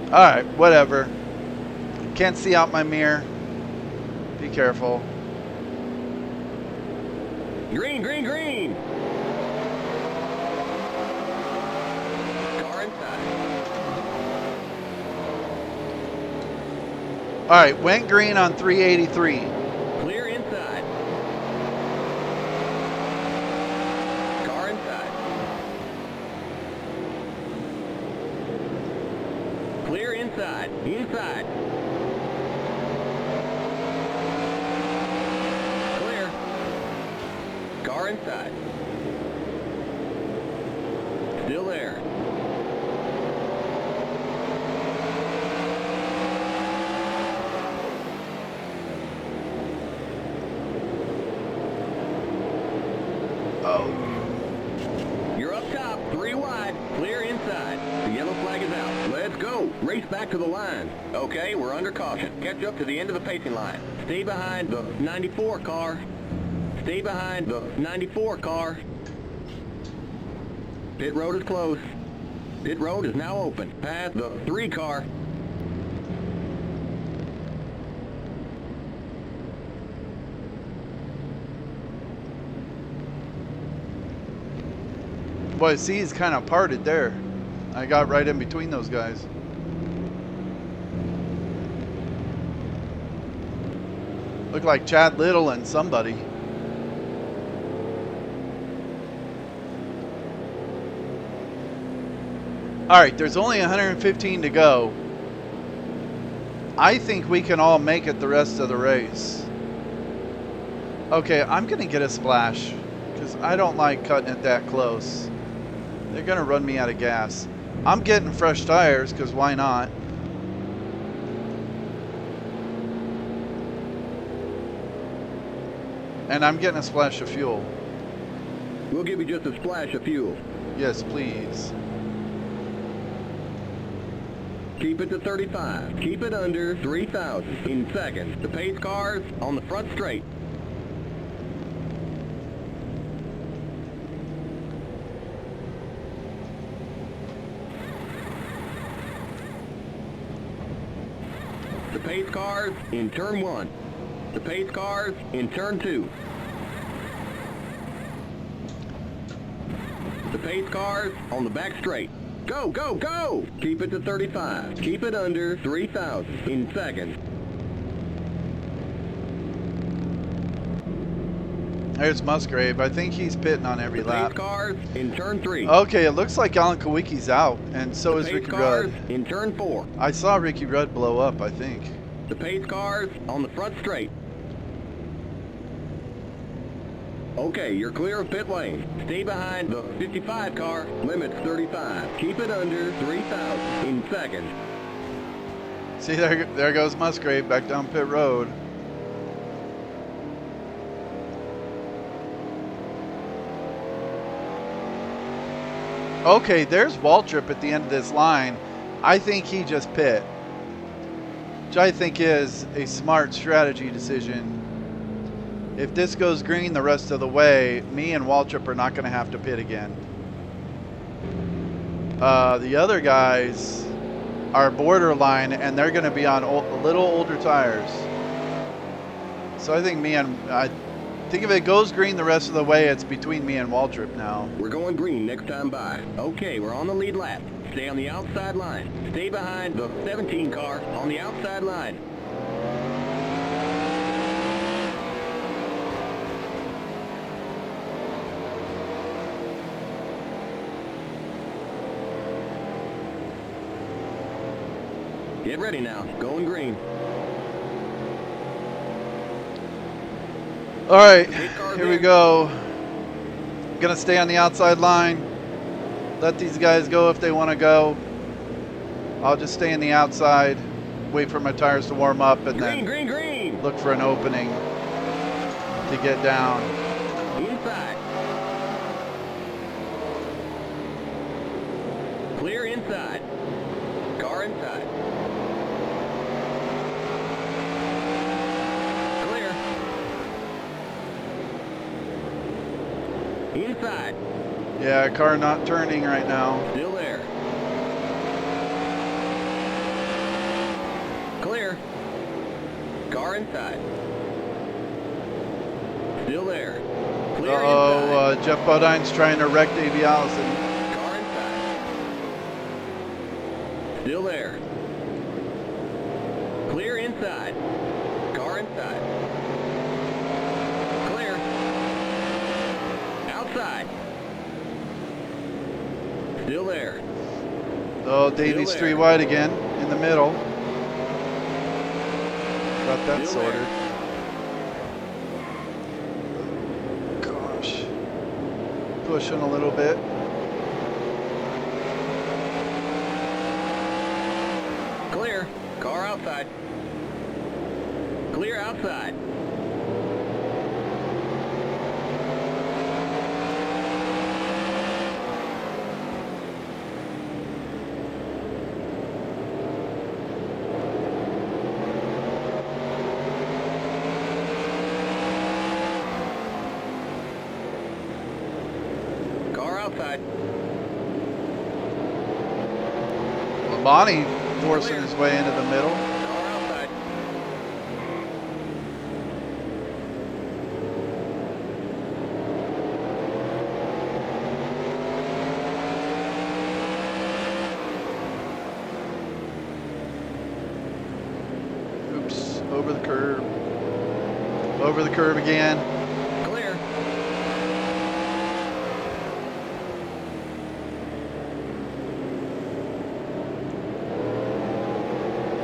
Alright, whatever. Can't see out my mirror. Be careful. Green, green, green! Car inside. Alright, went green on 383. Clear inside. Car inside. Clear inside. Inside. Car inside. Still there. Oh. You're up top, 3 wide, clear inside. The yellow flag is out. Let's go. Race back to the line. Okay, we're under caution. Catch up to the end of the pacing line. Stay behind the 94 car. Stay behind the 94 car. Pit road is closed. Pit road is now open. Past the 3 car. Boy, see, he's kind of parted there. I got right in between those guys. Looked like Chad Little and somebody. Alright, there's only 115 to go. I think we can all make it the rest of the race. Okay, I'm going to get a splash because I don't like cutting it that close. They're going to run me out of gas. I'm getting fresh tires because why not? And I'm getting a splash of fuel. We'll give you just a splash of fuel. Yes, please. Keep it to 35. Keep it under 3,000 in seconds. The pace cars on the front straight. The pace cars in turn 1. The pace cars in turn 2. The pace cars on the back straight. Go, go, go! Keep it to 35. Keep it under 3,000 in seconds. There's Musgrave. I think he's pitting on every lap. Pace cars in turn 3. Okay, it looks like Alan Kowicki's out, and so is Ricky cars Rudd. in turn 4. I saw Ricky Rudd blow up, I think. The pace cars on the front straight. Okay, you're clear of pit lane. Stay behind the 55 car. Limits 35. Keep it under 3,000 in seconds. See, there goes Musgrave back down pit road. Okay, there's Waltrip at the end of this line. I think he just pit, which I think is a smart strategy decision. If this goes green the rest of the way, me and Waltrip are not going to have to pit again. The other guys are borderline, and they're going to be on a little older tires. So I think I think if it goes green the rest of the way, it's between me and Waltrip now. We're going green next time by. Okay, we're on the lead lap. Stay on the outside line. Stay behind the 17 car on the outside line. Get ready now. Going green. All right, here we go. Gonna stay on the outside line. Let these guys go if they want to go. I'll just stay in the outside, wait for my tires to warm up, and then green. look for an opening to get down. Inside. Clear inside. Car inside. Clear. Inside. Yeah, car not turning right now. Still there. Clear. Car inside. Still there. Clear inside. Jeff Bodine's trying to wreck Davey Allison. Car inside. Still there. Clear inside. Car inside. Clear. Outside. Still there. Oh, Davey's Still there. 3 wide again in the middle. Got that Still sorted. there. Gosh. Pushing a little bit. Clear. Car outside. Clear outside. Car outside. Bonnie forcing his way into the middle. Car outside. Oops, over the curb. Over the curb again. Clear.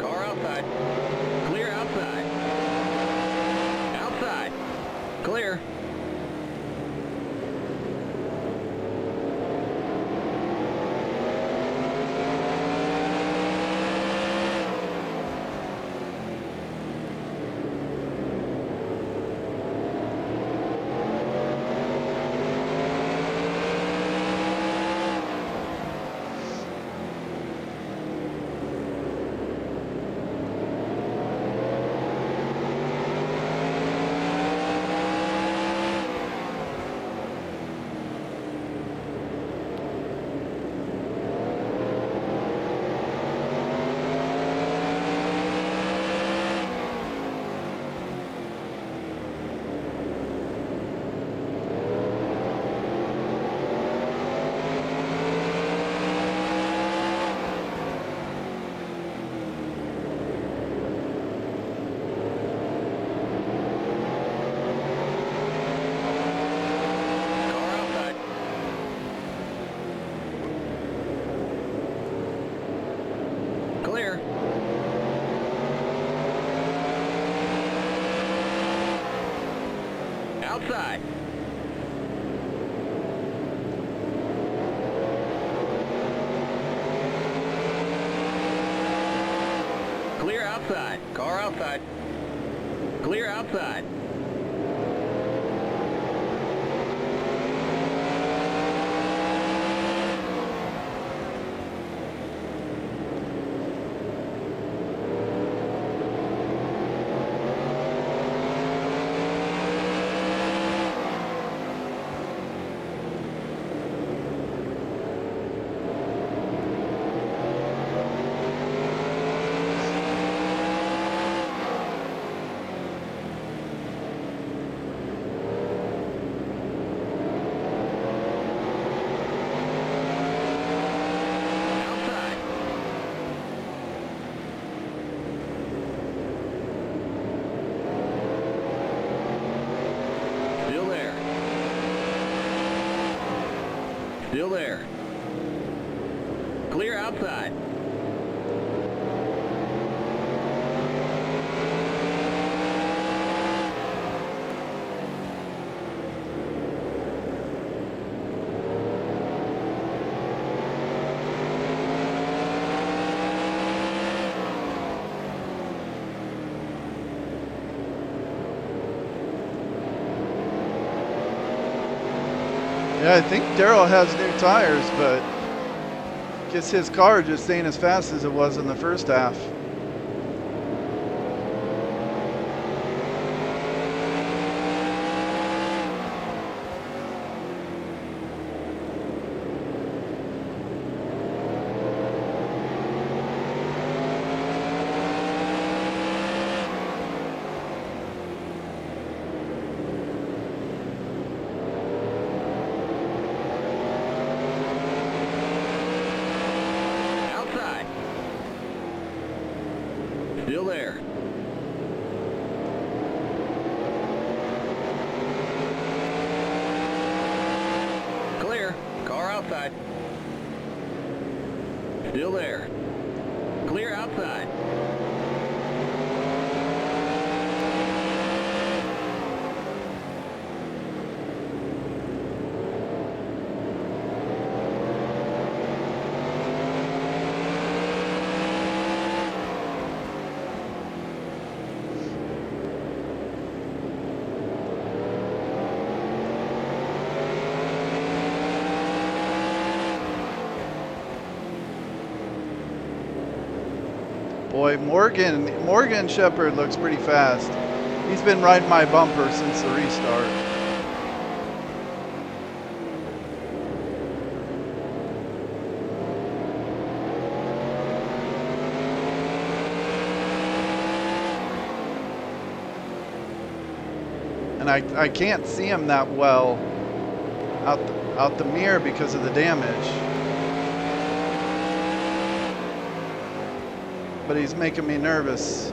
Car outside. Clear outside. Outside. Clear. Car outside. Clear. Outside. Clear outside. Car outside. Clear outside. Still there. Clear outside. Yeah, I think Daryl has new tires, but I guess his car just ain't as fast as it was in the first half. Still there. Clear. Car outside. Still there. Clear outside. Boy, Morgan Shepherd looks pretty fast. He's been riding my bumper since the restart. And I can't see him that well out the mirror because of the damage. But he's making me nervous.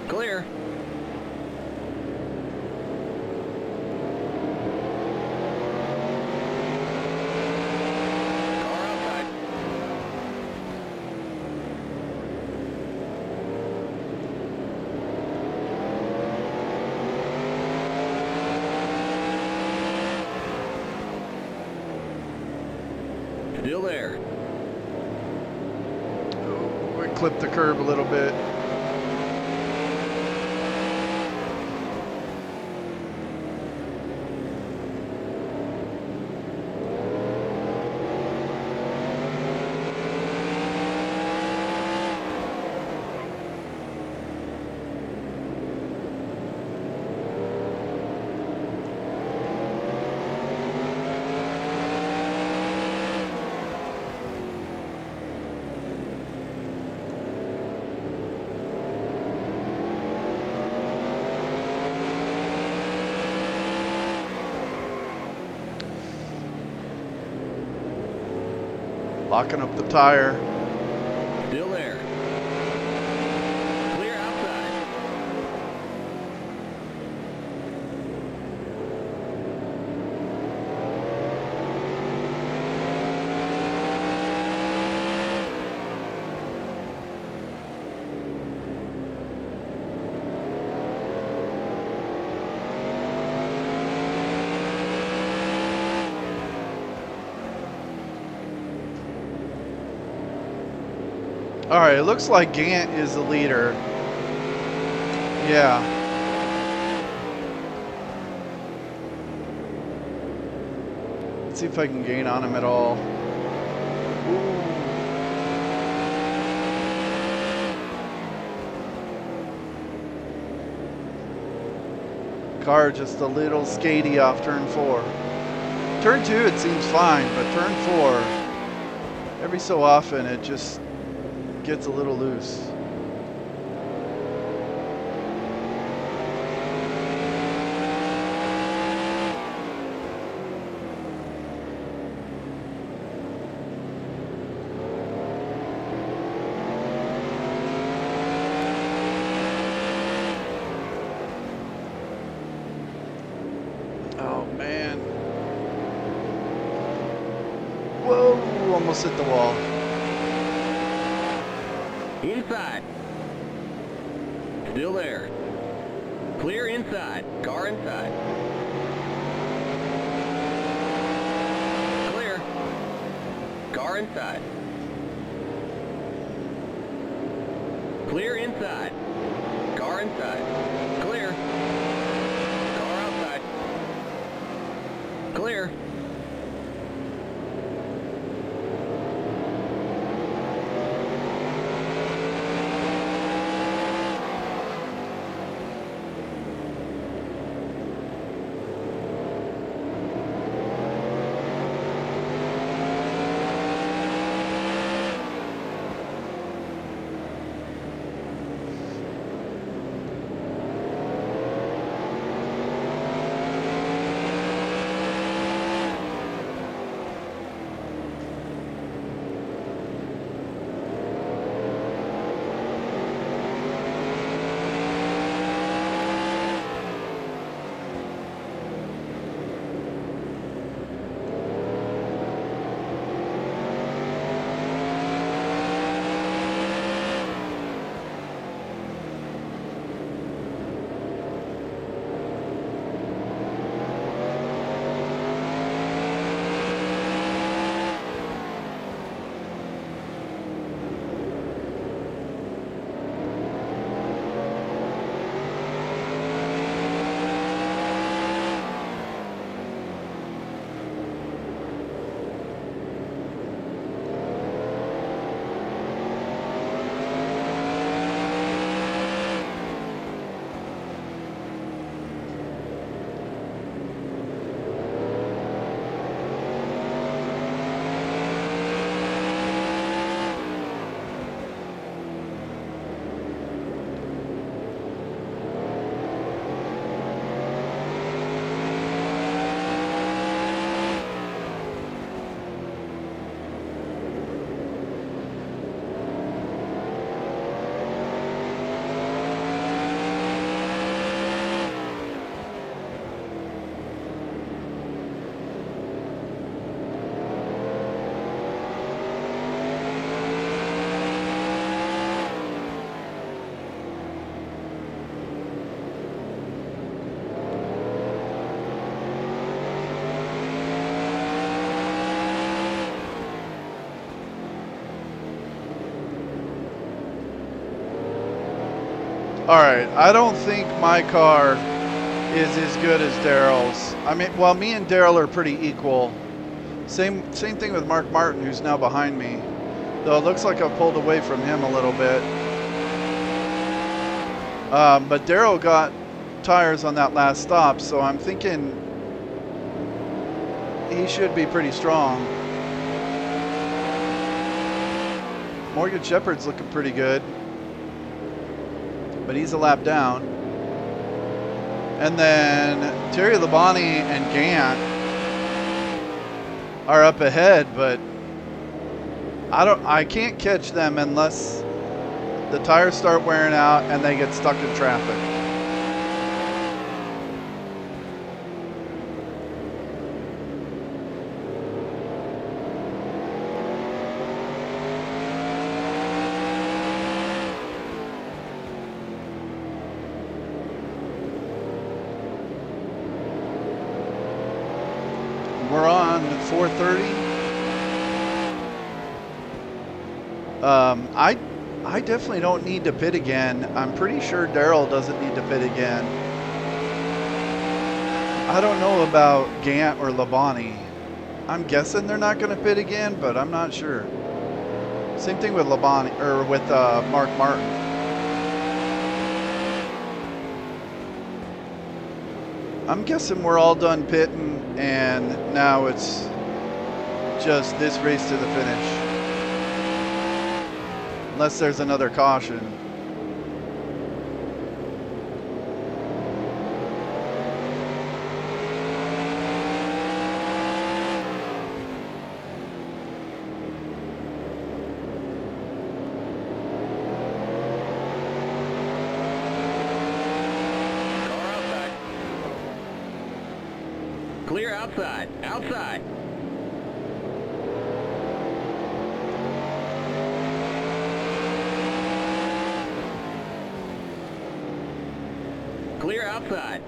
Clear. Car outside. Still there. We clipped the curb a little bit. Locking up the tire. Still there. Clear outside. All right, it looks like Gant is the leader. Yeah. Let's see if I can gain on him at all. Car just a little skatey off turn 4. Turn 2 it seems fine, but turn 4, every so often it just gets a little loose. Oh man. Whoa, almost hit the wall. Inside. Still there. Clear inside. Car inside. Clear. Car inside. Clear inside. Car inside. Clear. Car outside. Clear. All right, I don't think my car is as good as Daryl's. I mean, well, me and Daryl are pretty equal. Same thing with Mark Martin, who's now behind me. Though it looks like I've pulled away from him a little bit. But Daryl got tires on that last stop, so I'm thinking he should be pretty strong. Morgan Shepherd's looking pretty good, but he's a lap down. And then Terry Labonte and Gant are up ahead, but I can't catch them unless the tires start wearing out and they get stuck in traffic. We're on 4:30. I definitely don't need to pit again. I'm pretty sure Daryl doesn't need to pit again. I don't know about Gant or Labonte. I'm guessing they're not going to pit again, but I'm not sure. Same thing with Labonte or with Mark Martin. I'm guessing we're all done pitting, and now it's just this race to the finish. Unless there's another caution. Clear outside. Outside. Clear outside.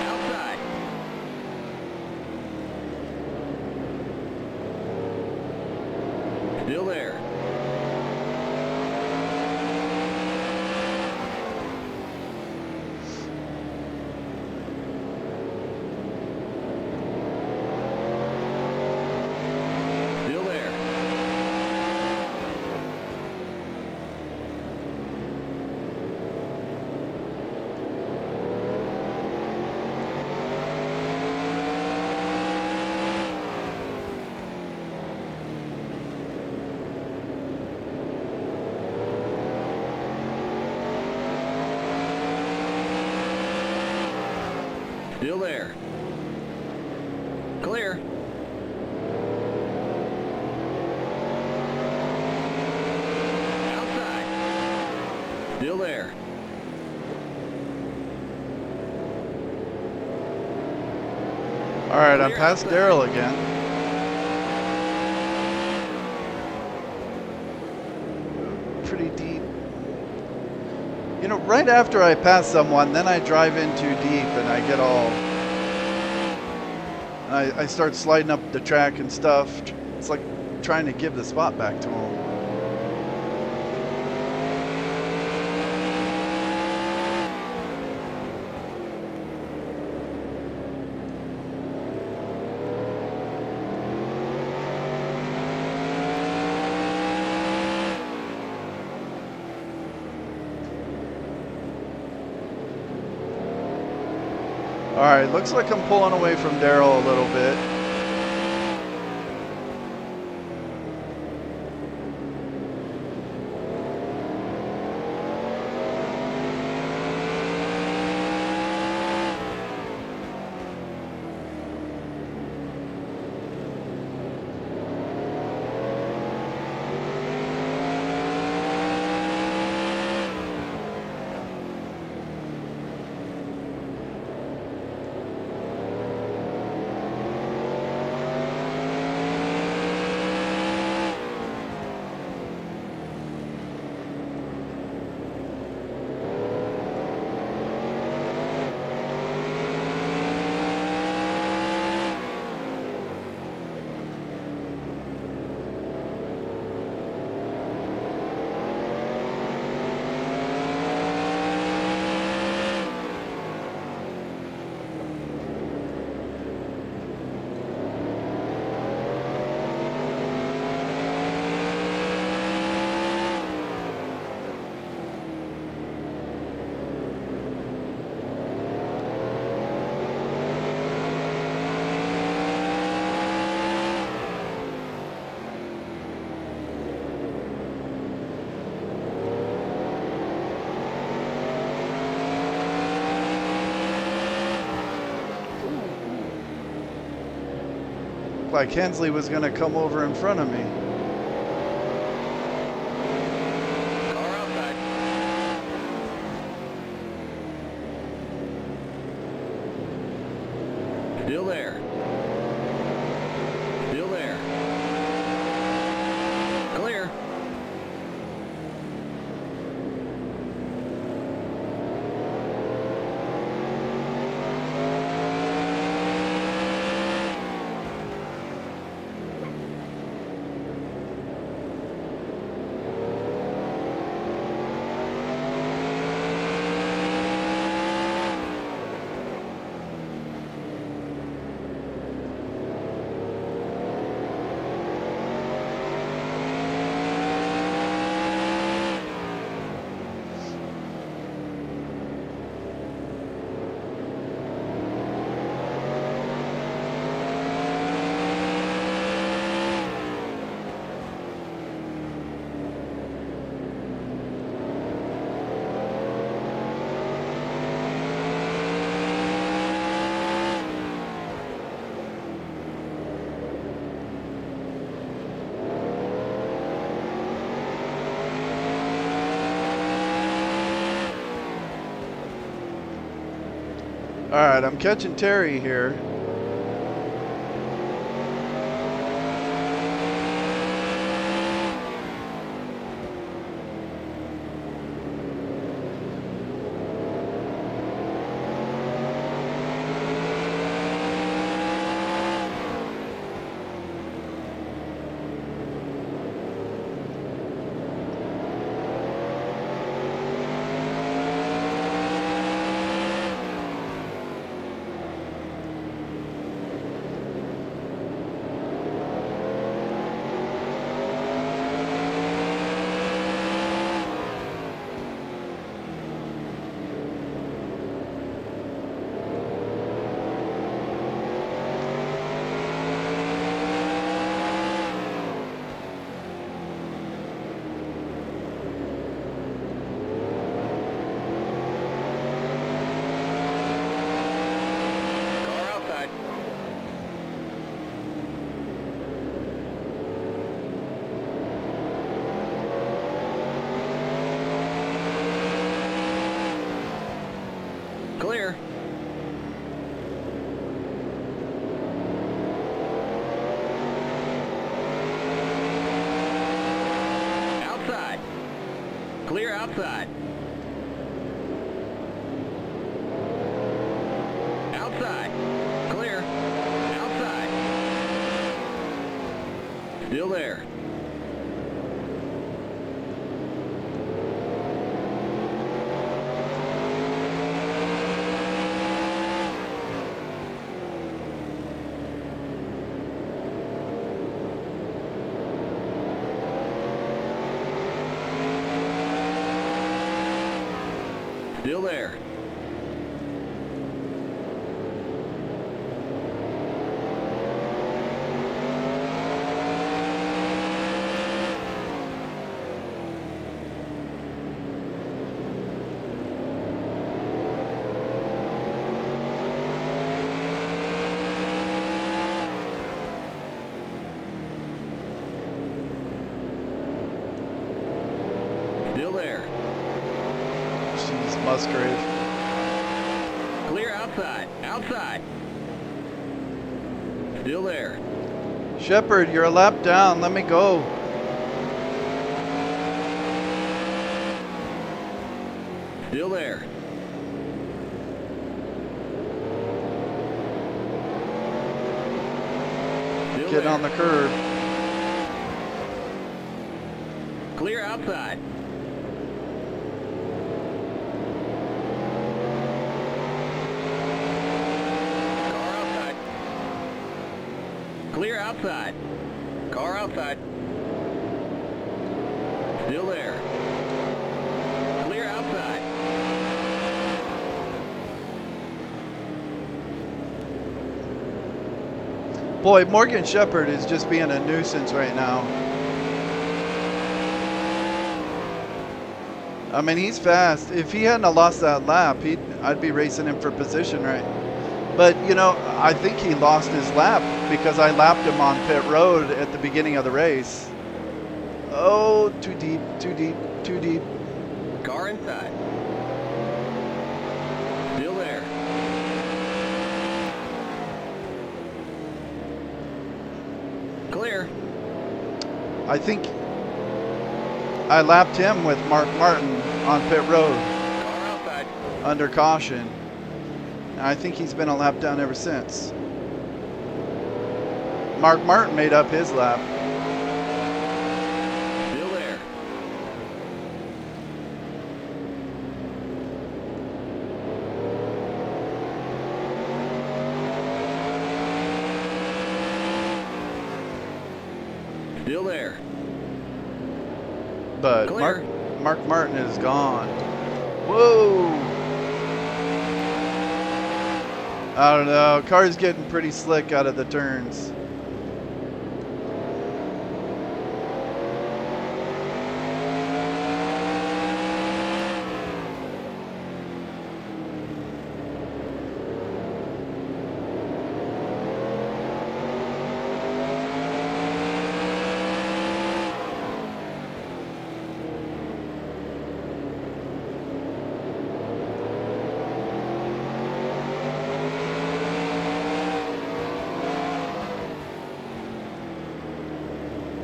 Outside. Still there. Still there. Still there. Clear. Outside. Still there. All right, I'm past Daryl again. Pretty deep. You know, right after I pass someone, then I drive in too deep and I get all... I start sliding up the track and stuff. It's like trying to give the spot back to him. All right, looks like I'm pulling away from Daryl a little bit. looked like Hensley was going to come over in front of me. Car outside. Still there. Still there. Clear. All right, I'm catching Terry here. Clear. Outside. Clear outside. Outside. Clear. Outside. Still there. Still there. Still there. Jeez, Musgrave. Clear outside. Outside. Still there. Shepard, you're a lap down. Let me go. Still there. Still Get there. on the curb. Clear outside. Car outside. Clear outside. Car outside. Still there. Clear outside. Boy, Morgan Shepard is just being a nuisance right now. I mean, he's fast. If he hadn't have lost that lap, I'd be racing him for position right But, you know, I think he lost his lap because I lapped him on pit road at the beginning of the race. Oh, too deep, too deep, too deep. Car inside. Still there. Clear. I think I lapped him with Mark Martin on pit road Car outside. under caution. And I think he's been a lap down ever since. Mark Martin made up his lap. Still there. Still there. But Clear. Mark Martin is gone. Whoa! I don't know. Car's getting pretty slick out of the turns.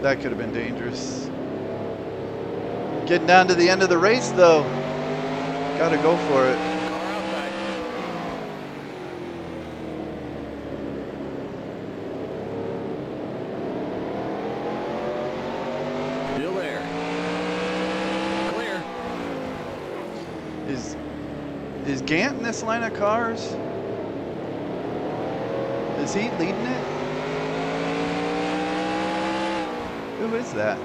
That could have been dangerous. Getting down to the end of the race, though. Gotta go for it. Car outside. Still there. Clear. Is Gant in this line of cars? Is he leading it? Who is that?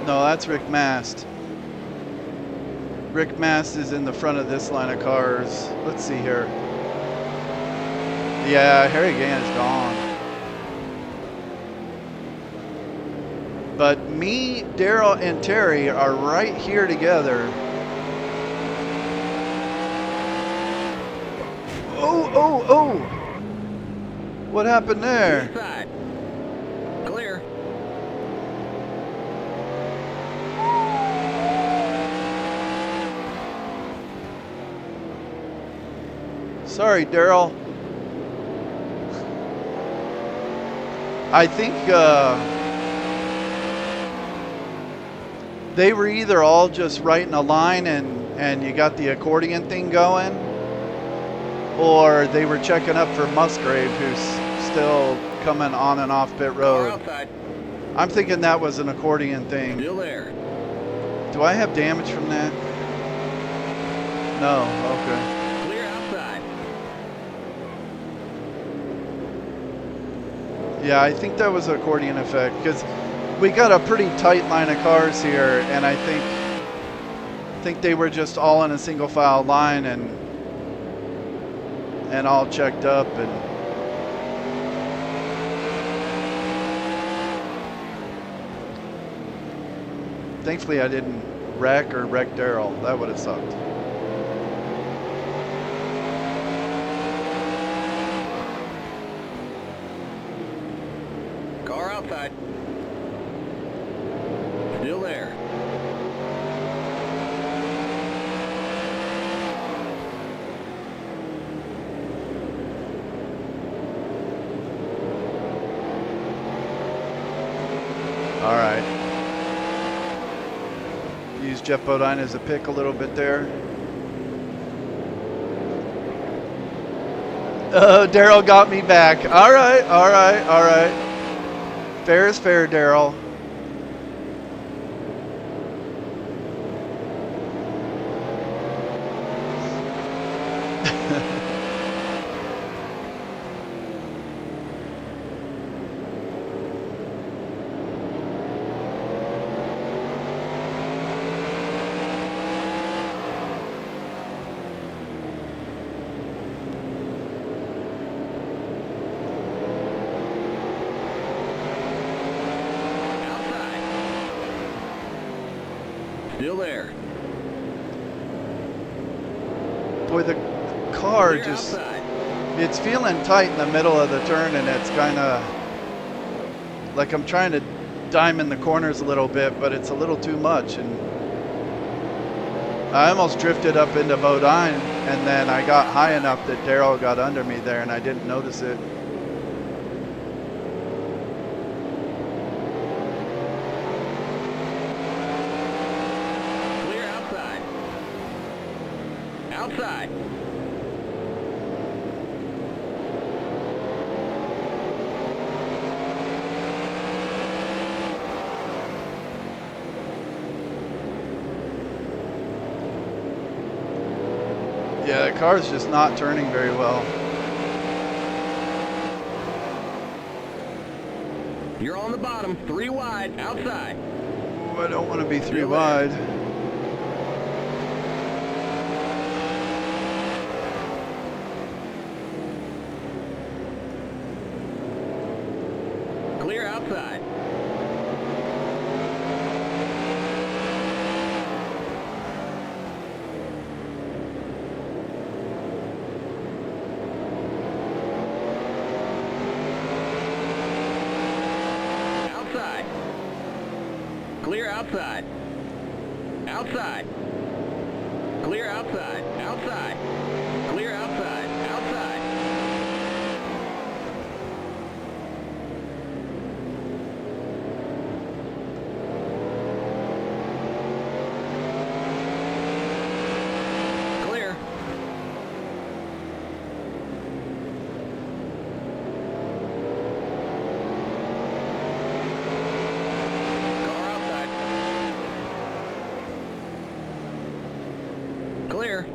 No, that's Rick Mast. Rick Mast is in the front of this line of cars. Let's see here. Yeah, Harry Gant is gone. But me, Daryl, and Terry are right here together. Oh! What happened there? Inside. Clear. Sorry, Daryl. I think they were either all just right in a line and you got the accordion thing going, or they were checking up for Musgrave, who's still coming on and off pit Car road. outside. I'm thinking that was an accordion thing. Still there. Do I have damage from that? No, okay. Clear outside. Yeah, I think that was an accordion effect because we got a pretty tight line of cars here, and I think they were just all in a single file line and all checked up, and thankfully I didn't wreck Daryl. That would have sucked. Car outside. Still there. All right. Use Jeff Bodine as a pick a little bit there. Oh, Daryl got me back. All right. Fair is fair, Daryl. Still there. Boy, the car Clear just, outside. it's feeling tight in the middle of the turn, and it's kind of like I'm trying to diamond the corners a little bit, but it's a little too much. And I almost drifted up into Bodine, and then I got high enough that Daryl got under me there, and I didn't notice it. Clear outside. Outside. Yeah, the car's just not turning very well. You're on the bottom. 3 wide. Outside. Ooh, I don't want to be 3 Still there. wide. Clear outside. Outside. Clear outside. Outside. Clear outside. Outside. Clear outside. Outside. Clear. Car outside. Clear.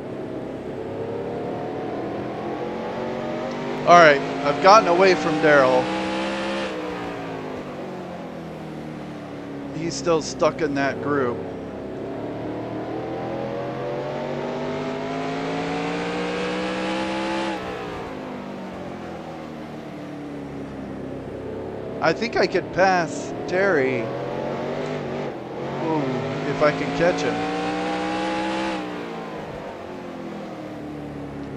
All right, I've gotten away from Daryl. He's still stuck in that group. I think I could pass Terry. Ooh, if I can catch him.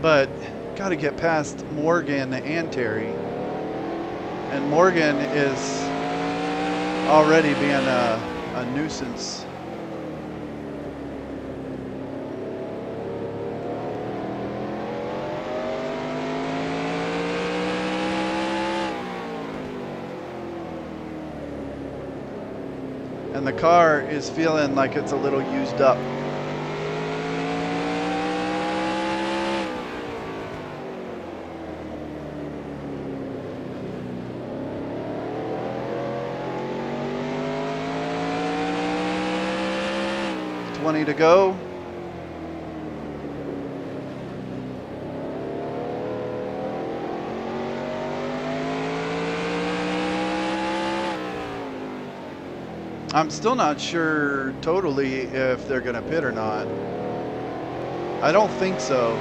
But got to get past Morgan and Terry. And Morgan is already being a nuisance. And the car is feeling like it's a little used up. To go. I'm still not sure totally if they're going to pit or not. I don't think so.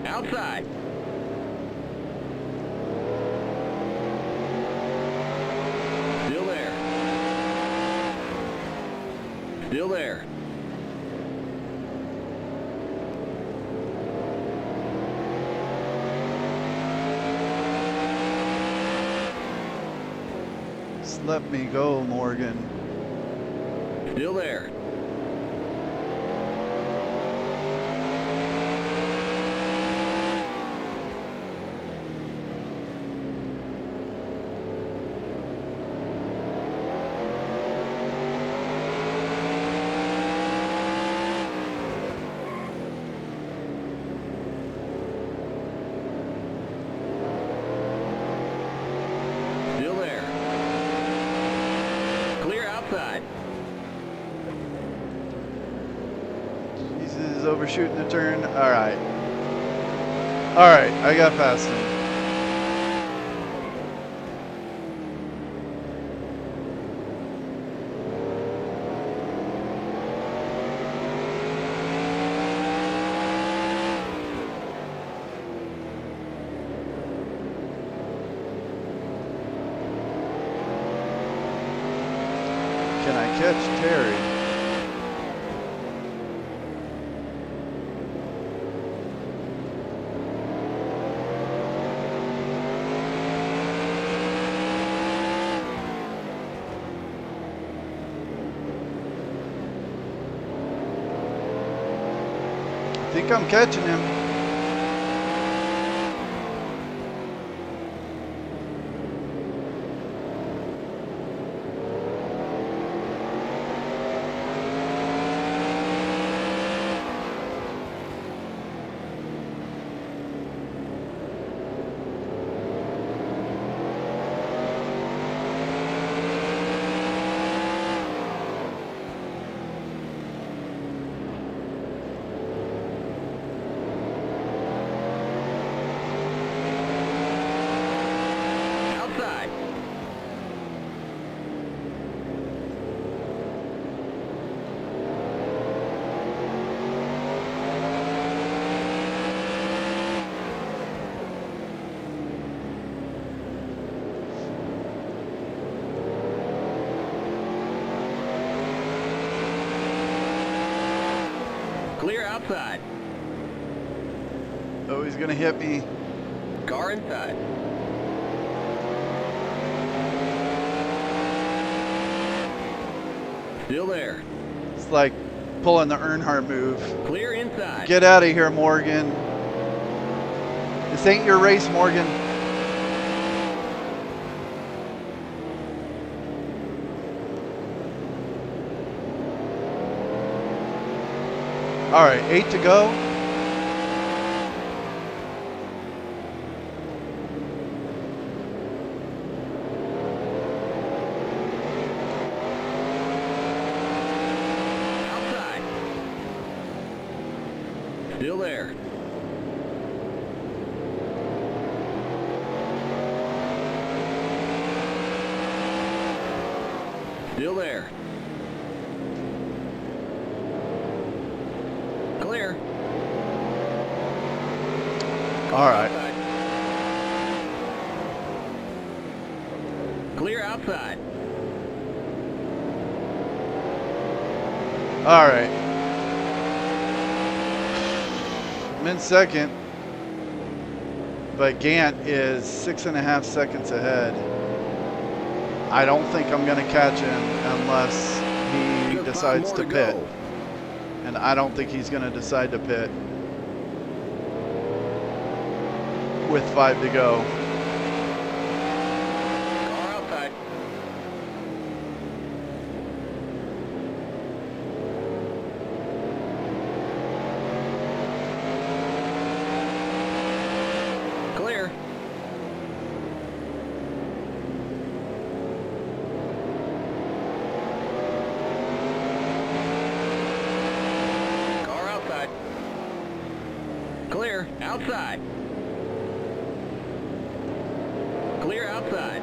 Outside. Still there. Just let me go, Morgan. Still there. Still there. Clear outside. He's overshooting the turn. All right. All right, I got past him. Can I catch Terry? I think I'm catching him. Outside. Clear outside. Oh, he's gonna hit me. Car inside. Still there. It's like pulling the Earnhardt move. Clear inside. Get out of here, Morgan. This ain't your race, Morgan. All right, 8 to go. Outside. Still there. Still there. Clear. All right. Outside. Clear outside. All right. I'm in second, but Gant is 6.5 seconds ahead. I don't think I'm going to catch him unless he Just 5 decides more to to pit. go. And I don't think he's going to decide to pit with 5 to go. Car outside. Clear. Car outside. Clear. Outside. Clear outside.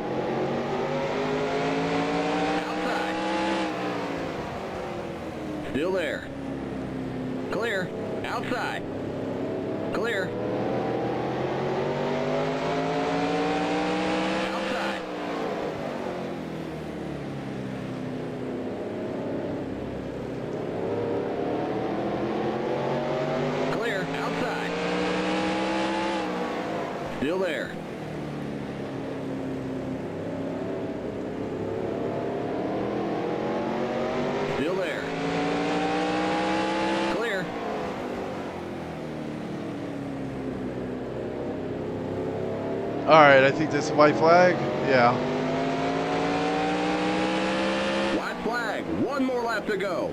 Outside. Still there. Clear. Outside. Clear. Outside. Still there. Still there. Clear. All right, I think this is a white flag. Yeah. White flag. One more lap to go.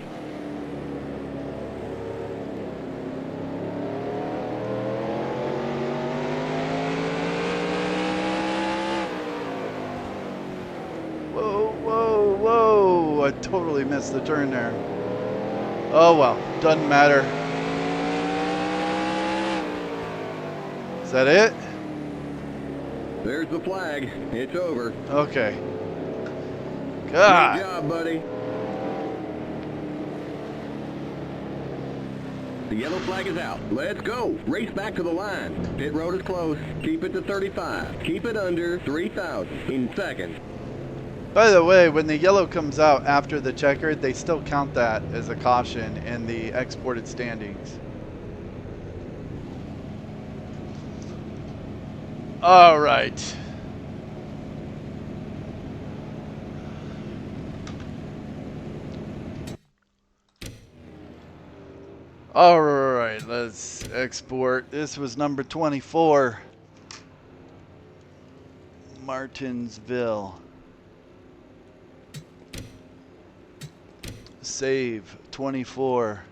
Whoa, whoa, whoa. I totally missed the turn there. Oh, well. Doesn't matter. Is that it? There's the flag. It's over. Okay. Good God. job, buddy. The yellow flag is out. Let's go. Race back to the line. Pit road is close. Keep it to 35. Keep it under 3,000 in seconds. By the way, when the yellow comes out after the checkered, they still count that as a caution in the exported standings. All right. All right, let's export. This was number 24. Martinsville. Save 24.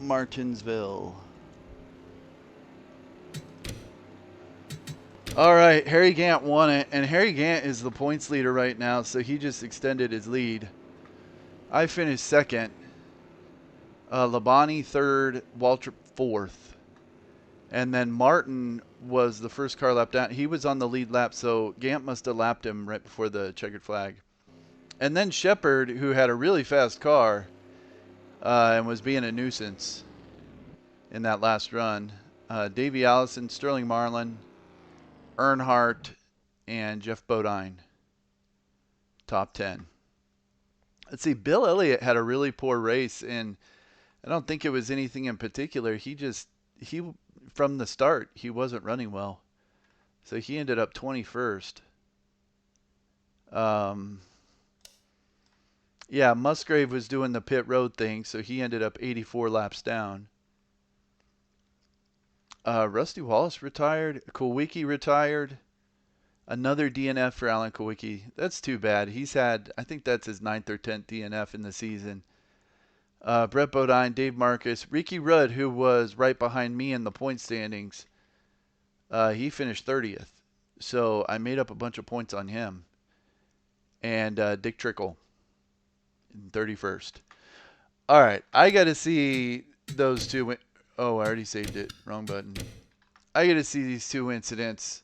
Martinsville. All right, Harry Gant won it, and Harry Gant is the points leader right now, so he just extended his lead. I finished second. Labani third, Waltrip fourth. And then Martin was the first car lap down. He was on the lead lap, so Gant must have lapped him right before the checkered flag. And then Shepard, who had a really fast car and was being a nuisance in that last run. Davey Allison, Sterling Marlin, Earnhardt, and Jeff Bodine. Top 10. Let's see, Bill Elliott had a really poor race, and I don't think it was anything in particular. He from the start, he wasn't running well. So he ended up 21st. Yeah, Musgrave was doing the pit road thing, so he ended up 84 laps down. Rusty Wallace retired. Kulwicki retired. Another DNF for Alan Kulwicki. That's too bad. He's had, I think that's his 9th or 10th DNF in the season. Brett Bodine, Dave Marcus, Ricky Rudd, who was right behind me in the point standings. He finished 30th. So I made up a bunch of points on him. And Dick Trickle in 31st. All right, I got to see those two. Oh, I already saved it. Wrong button. I got to see these two incidents.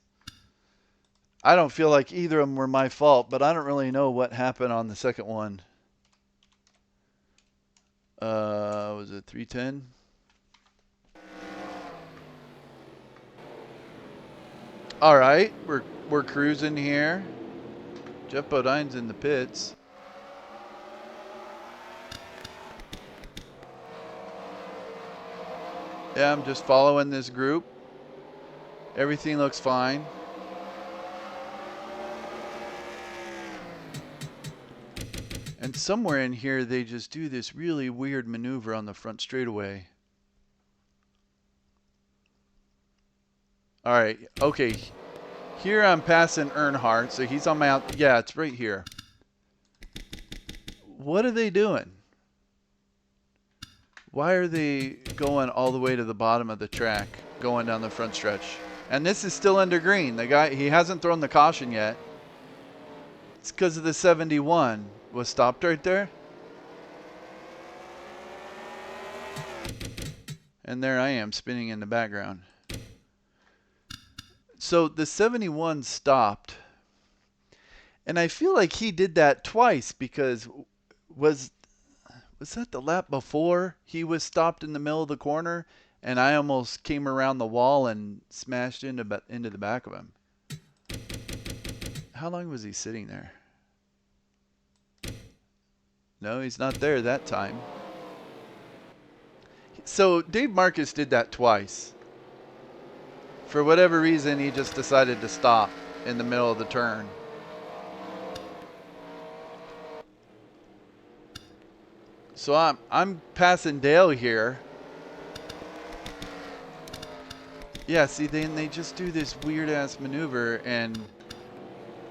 I don't feel like either of them were my fault, but I don't really know what happened on the second one. Was it 310? All right, we're cruising here. Jeff Bodine's in the pits. Yeah, I'm just following this group. Everything looks fine. And somewhere in here, they just do this really weird maneuver on the front straightaway. All right, okay. Here I'm passing Earnhardt, so he's on my out. Yeah, it's right here. What are they doing? Why are they going all the way to the bottom of the track, going down the front stretch? And this is still under green. The guy, he hasn't thrown the caution yet. It's because of the 71. Was stopped right there. And there I am spinning in the background. So the 71 stopped. And I feel like he did that twice because was that the lap before he was stopped in the middle of the corner and I almost came around the wall and smashed into the back of him. How long was he sitting there? No, he's not there that time. So Dave Marcus did that twice. For whatever reason, he just decided to stop in the middle of the turn. So I'm passing Dale here. Yeah, see, then they just do this weird ass maneuver, and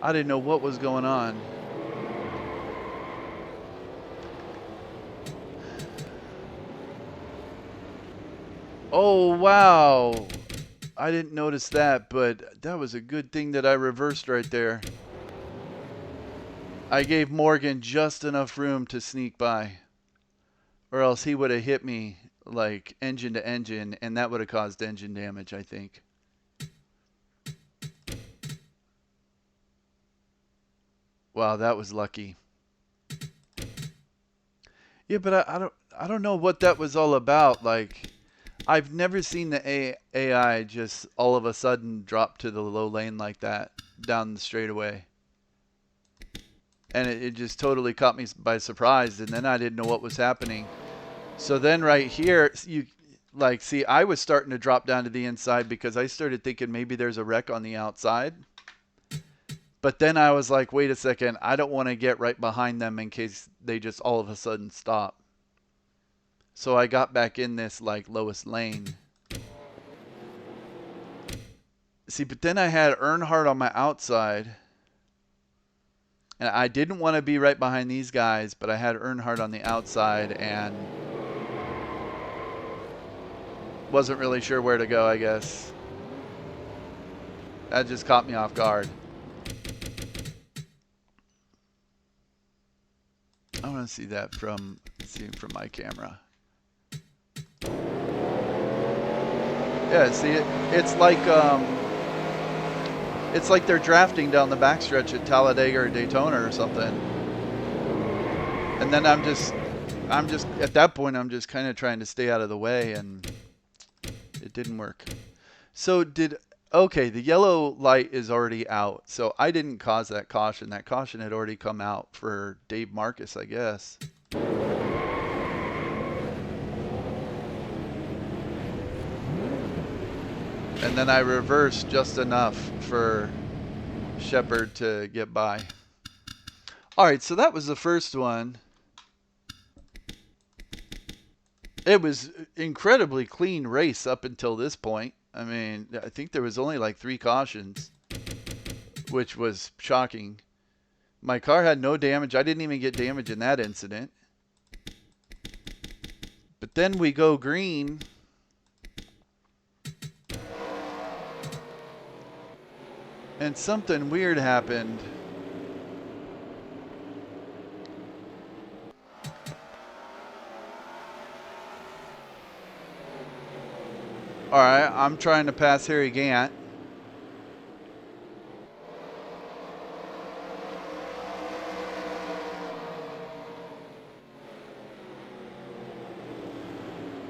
I didn't know what was going on. Oh, wow. I didn't notice that, but that was a good thing that I reversed right there. I gave Morgan just enough room to sneak by, or else he would have hit me like engine to engine, and that would have caused engine damage, I think. Wow, that was lucky. Yeah, but I don't know what that was all about. Like, I've never seen the AI just all of a sudden drop to the low lane like that down the straightaway. And it just totally caught me by surprise, and then I didn't know what was happening. So then right here, you like see, I was starting to drop down to the inside because I started thinking maybe there's a wreck on the outside. But then I was like, wait a second, I don't want to get right behind them in case they just all of a sudden stop. So I got back in this like lowest lane. See, but then I had Earnhardt on my outside. And I didn't want to be right behind these guys, but I had Earnhardt on the outside and wasn't really sure where to go, I guess. That just caught me off guard. I want to see that from my camera. Yeah, see, it's like they're drafting down the backstretch at Talladega or Daytona or something. And then I'm just at that point I'm just kind of trying to stay out of the way, and it didn't work. So okay, the yellow light is already out. So I didn't cause that caution. That caution had already come out for Dave Marcus, I guess. And then I reversed just enough for Shepard to get by. All right, so that was the first one. It was incredibly clean race up until this point. I mean, I think there was only like 3 cautions, which was shocking. My car had no damage. I didn't even get damage in that incident. But then we go green. And something weird happened. All right, I'm trying to pass Harry Gant.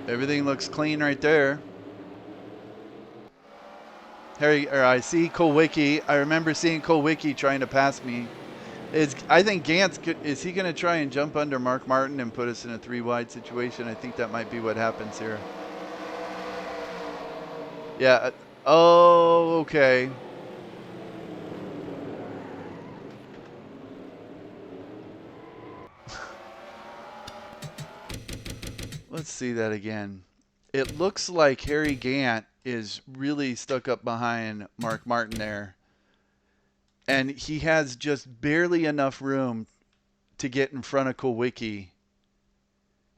Everything looks clean right there. I see Kulwicki. I remember seeing Kulwicki trying to pass me. I think Gant's, is he going to try and jump under Mark Martin and put us in a 3-wide situation? I think that might be what happens here. Yeah. Oh, okay. Let's see that again. It looks like Harry Gant is really stuck up behind Mark Martin there. And he has just barely enough room to get in front of Kulwicki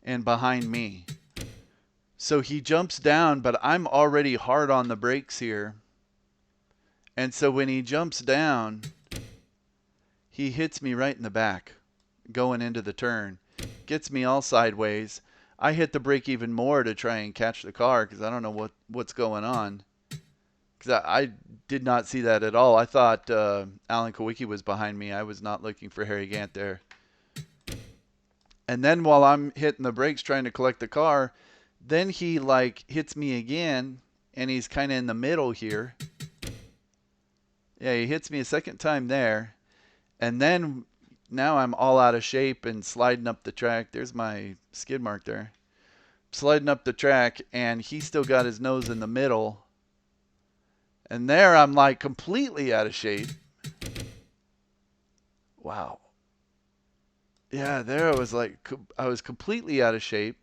and behind me. So he jumps down, but I'm already hard on the brakes here. And so when he jumps down, he hits me right in the back going into the turn. Gets me all sideways. I hit the brake even more to try and catch the car because I don't know what's going on. Because I did not see that at all. I thought Alan Kulwicki was behind me. I was not looking for Harry Gant there. And then while I'm hitting the brakes trying to collect the car, then he like hits me again, and he's kind of in the middle here. Yeah, he hits me a second time there. And then now I'm all out of shape and sliding up the track. There's my skid mark there. Sliding up the track, and he still got his nose in the middle. And there I'm like completely out of shape. Wow. Yeah, there I was like, I was completely out of shape.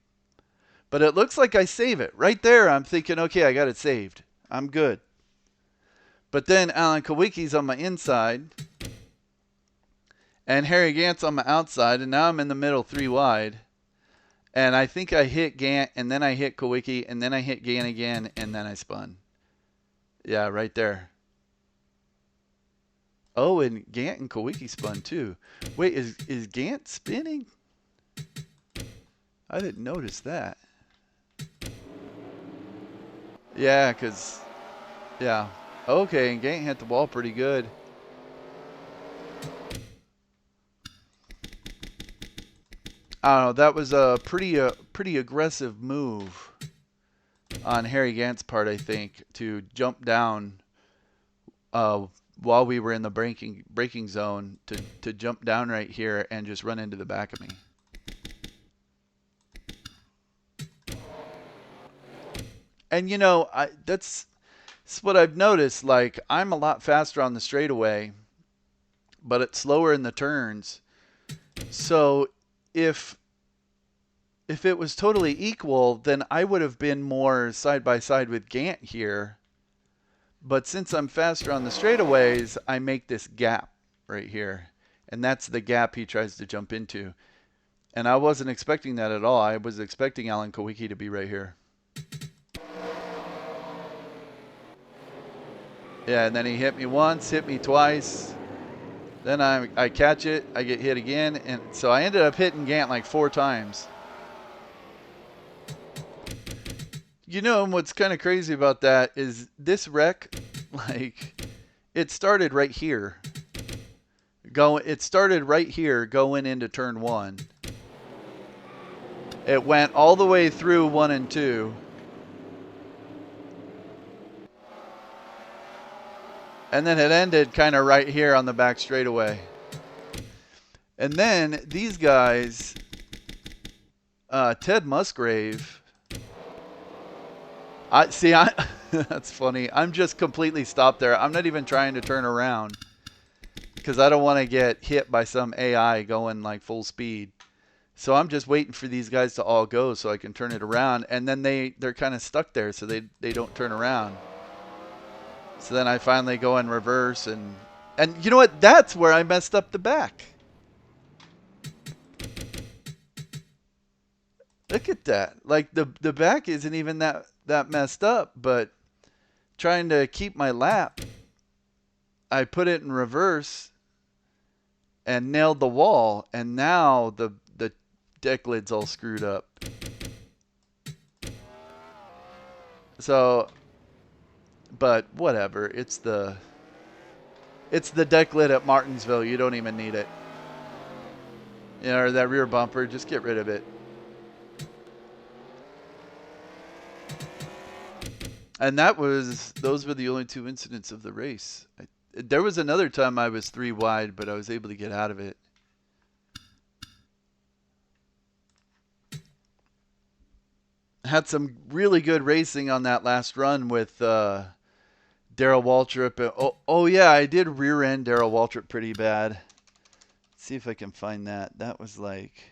But it looks like I save it. Right there, I'm thinking, okay, I got it saved. I'm good. But then Alan Kowicki's on my inside. And Harry Gant's on my outside. And now I'm in the middle 3 wide. And I think I hit Gant, and then I hit Kowicki, and then I hit Gant again, and then I spun. Yeah, right there. Oh, and Gant and Kowicki spun too. Wait, is Gant spinning? I didn't notice that. Yeah, because, yeah. Okay, and Gant hit the ball pretty good. I don't know. That was a pretty aggressive move on Harry Gant's part, I think, to jump down while we were in the braking zone to jump down right here and just run into the back of me. And you know, that's what I've noticed. Like, I'm a lot faster on the straightaway, but it's slower in the turns. So if it was totally equal, then I would have been more side by side with Gant here. But since I'm faster on the straightaways, I make this gap right here. And that's the gap he tries to jump into. And I wasn't expecting that at all. I was expecting Alan Kowicki to be right here. Yeah, and then he hit me once, hit me twice. Then I catch it, I get hit again. And so I ended up hitting Gant like 4 times. You know what's kind of crazy about that is this wreck, like, it started right here. It started right here going into turn 1. It went all the way through 1 and 2. And then it ended kind of right here on the back straightaway. And then these guys, Ted Musgrave, that's funny. I'm just completely stopped there. I'm not even trying to turn around because I don't want to get hit by some AI going like full speed. So I'm just waiting for these guys to all go so I can turn it around. And then they're kind of stuck there, so they don't turn around. So then I finally go in reverse, and you know what? That's where I messed up the back. Look at that. Like the back isn't even that messed up, but trying to keep my lap, I put it in reverse and nailed the wall, and now the deck lid's all screwed up. So, but whatever. It's the deck lid at Martinsville. You don't even need it. You know, or that rear bumper. Just get rid of it. And those were the only 2 incidents of the race. There was another time I was 3 wide, but I was able to get out of it. Had some really good racing on that last run with Darrell Waltrip. Oh yeah, I did rear end Darrell Waltrip pretty bad. Let's see if I can find that. That was like...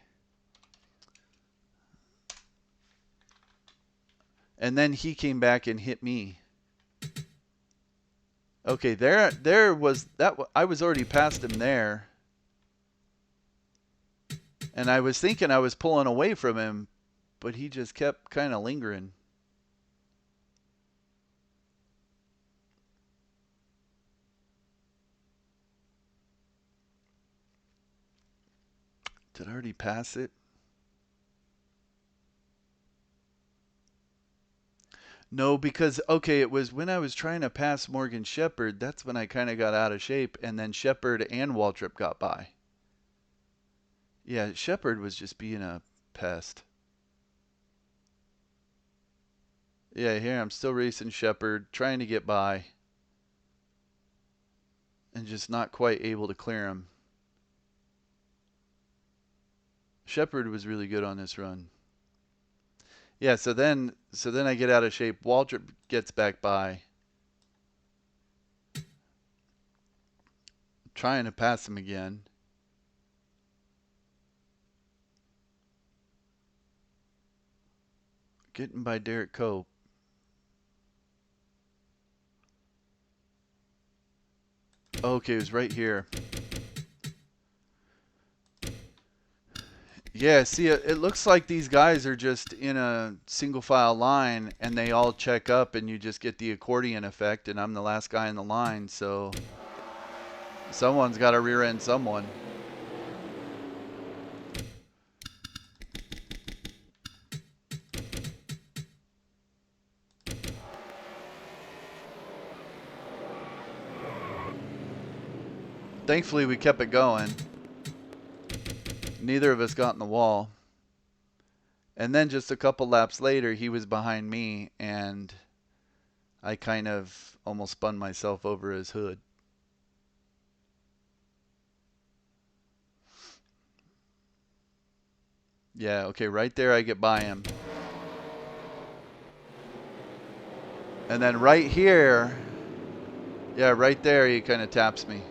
And then he came back and hit me. Okay, there was that. I was already past him there. And I was thinking I was pulling away from him, but he just kept kind of lingering. Did I already pass it? No, because, okay, it was when I was trying to pass Morgan Shepherd, that's when I kind of got out of shape, and then Shepherd and Waltrip got by. Yeah, Shepherd was just being a pest. Yeah, here I'm still racing Shepherd, trying to get by, and just not quite able to clear him. Shepherd was really good on this run. Yeah, so then I get out of shape. Waltrip gets back by. trying to pass him again. Getting by Derek Cope. Okay, it was right here. Yeah, see, it looks like these guys are just in a single file line and they all check up and you just get the accordion effect, and I'm the last guy in the line, so someone's got to rear end someone. Thankfully, we kept it going. Neither of us got in the wall. And then just a couple laps later, he was behind me, and I kind of almost spun myself over his hood. Yeah, okay, right there I get by him. And then right here, yeah, right there he kind of taps me.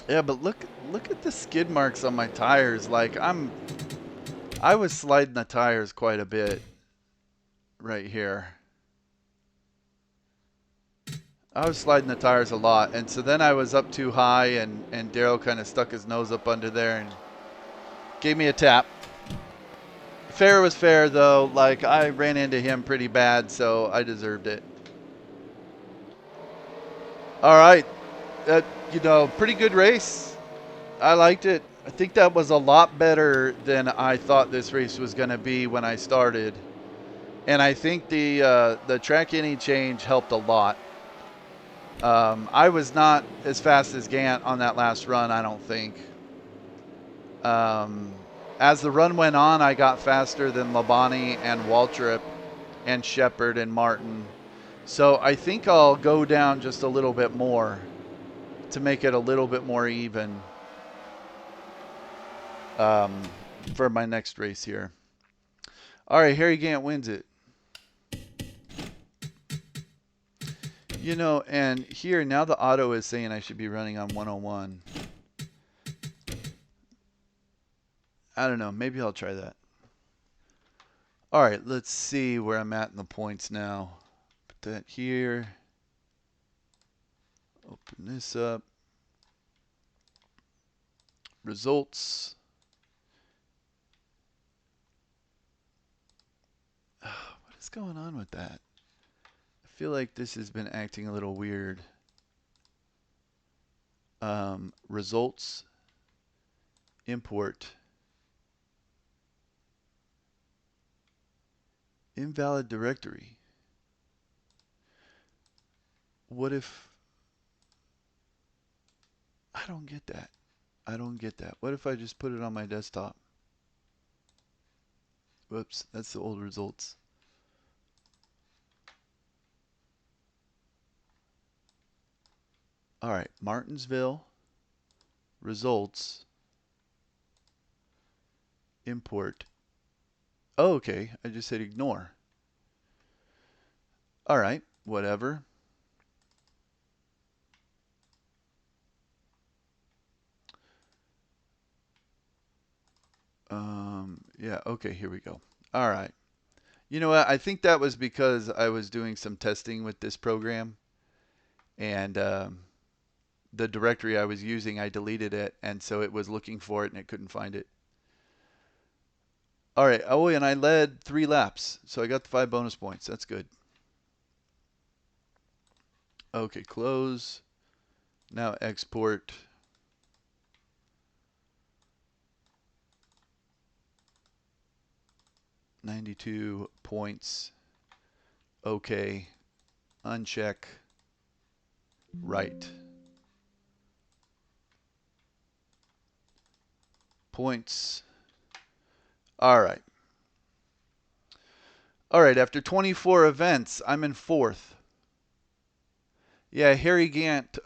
Yeah, but look at the skid marks on my tires. Like I was sliding the tires quite a bit right here. I was sliding the tires a lot, and so then I was up too high, and Daryl kind of stuck his nose up under there and gave me a tap. Fair was fair, though. Like, I ran into him pretty bad, so I deserved it. All right. You know, pretty good race. I liked it. I think that was a lot better than I thought this race was going to be when I started. And I think the track any change helped a lot. I was not as fast as Gant on that last run, I don't think. As the run went on, I got faster than Labonte and Waltrip and Shepard and Martin. So I think I'll go down just a little bit more to make it a little bit more even for my next race here. All right, Harry Gant wins it. You know, and here now the auto is saying I should be running on 101. I don't know. Maybe I'll try that. All right, let's see where I'm at in the points now. Put that here. Open this up. Results. What is going on with that? I feel like this has been acting a little weird. Results. Import. Invalid directory. What if... I don't get that. I don't get that. What if I just put it on my desktop? Whoops, that's the old results. All right, Martinsville, results, import. Oh, okay, I just said ignore. All right, whatever. Yeah, okay, here we go. All right. You know what? I think that was because I was doing some testing with this program, and the directory I was using, I deleted it, and so it was looking for it and it couldn't find it. All right. Oh, and I led 3 laps, so I got the 5 bonus points. That's good. Okay, close. Now export. $92 points. Okay. Uncheck. Right. Points. All right. All right, after 24 events, I'm in 4th. Yeah, Harry Gant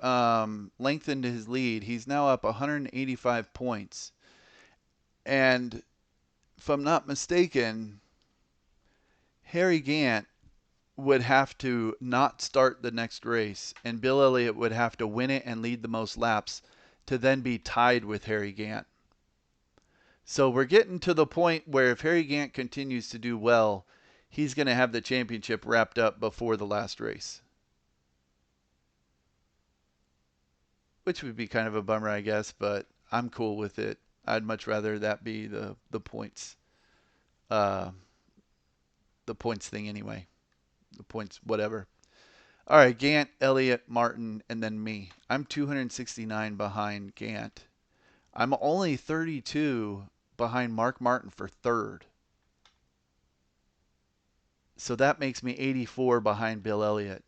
lengthened his lead. He's now up 185 points. And if I'm not mistaken, Harry Gant would have to not start the next race, and Bill Elliott would have to win it and lead the most laps to then be tied with Harry Gant. So we're getting to the point where if Harry Gant continues to do well, he's going to have the championship wrapped up before the last race. Which would be kind of a bummer, I guess, but I'm cool with it. I'd much rather that be the points, uh, the points thing anyway. The points, whatever. All right, Gant, Elliott, Martin, and then me. I'm 269 behind Gant. I'm only 32 behind Mark Martin for third. So that makes me 84 behind Bill Elliott.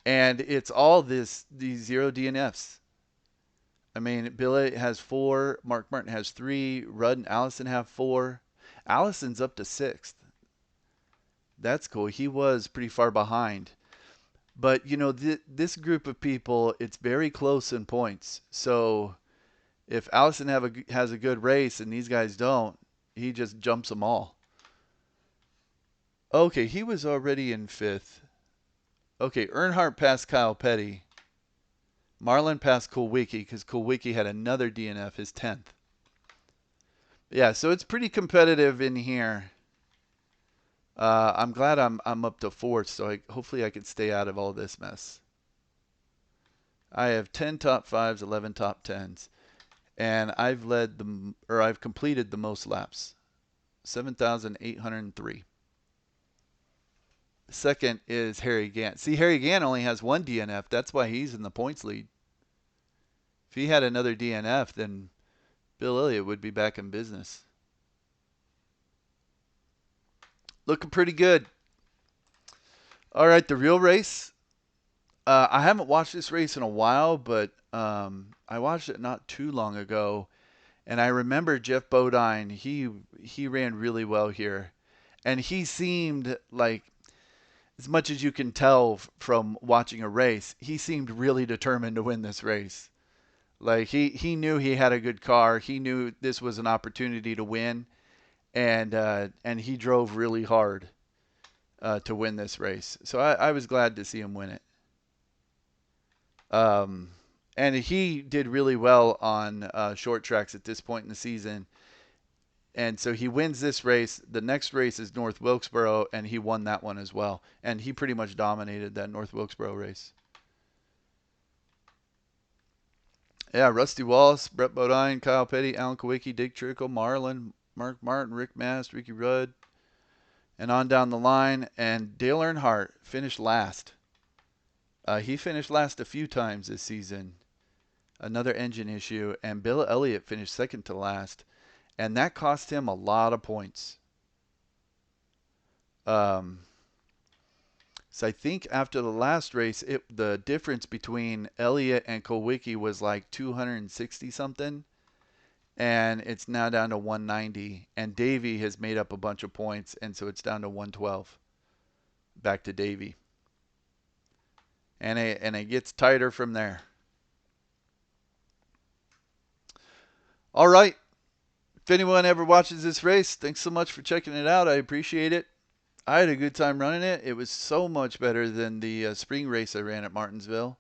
And it's all these zero DNFs. I mean, Bill Elliott has 4, Mark Martin has 3, Rudd and Allison have 4. Allison's up to 6th. That's cool. He was pretty far behind. But, you know, this group of people, it's very close in points. So if Allison has a good race and these guys don't, he just jumps them all. Okay, he was already in 5th. Okay, Earnhardt passed Kyle Petty. Marlin passed Kulwicki because Kulwicki had another DNF, his 10th. Yeah, so it's pretty competitive in here. I'm glad I'm up to 4th, so hopefully I can stay out of all this mess. I have 10 top 5s, 11 top 10s, and I've completed the most laps, 7,803. Second is Harry Gant. See, Harry Gant only has 1 DNF. That's why he's in the points lead. If he had another DNF, then Bill Elliott would be back in business. Looking pretty good. All right, the real race. I haven't watched this race in a while, but I watched it not too long ago, and I remember Jeff Bodine. He ran really well here, and he seemed like, as much as you can tell from watching a race, he seemed really determined to win this race. Like he knew he had a good car. He knew this was an opportunity to win, and he drove really hard to win this race. So I was glad to see him win it. And he did really well on short tracks at this point in the season. And so he wins this race. The next race is North Wilkesboro, and he won that one as well. And he pretty much dominated that North Wilkesboro race. Yeah, Rusty Wallace, Brett Bodine, Kyle Petty, Alan Kulwicki, Dick Trickle, Marlin, Mark Martin, Rick Mast, Ricky Rudd, and on down the line. And Dale Earnhardt finished last. He finished last a few times this season. Another engine issue. And Bill Elliott finished second to last. And that cost him a lot of points. So I think after the last race, the difference between Elliott and Kulwicki was like 260 something. And it's now down to 190. And Davey has made up a bunch of points. And so it's down to 112. Back to Davey. And it gets tighter from there. All right. If anyone ever watches this race, thanks so much for checking it out. I appreciate it. I had a good time running it. It was so much better than the spring race I ran at Martinsville.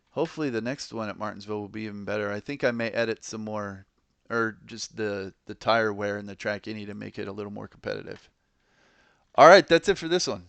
Hopefully the next one at Martinsville will be even better. I think I may edit some more, or just the tire wear and the track any to make it a little more competitive. All right, that's it for this one.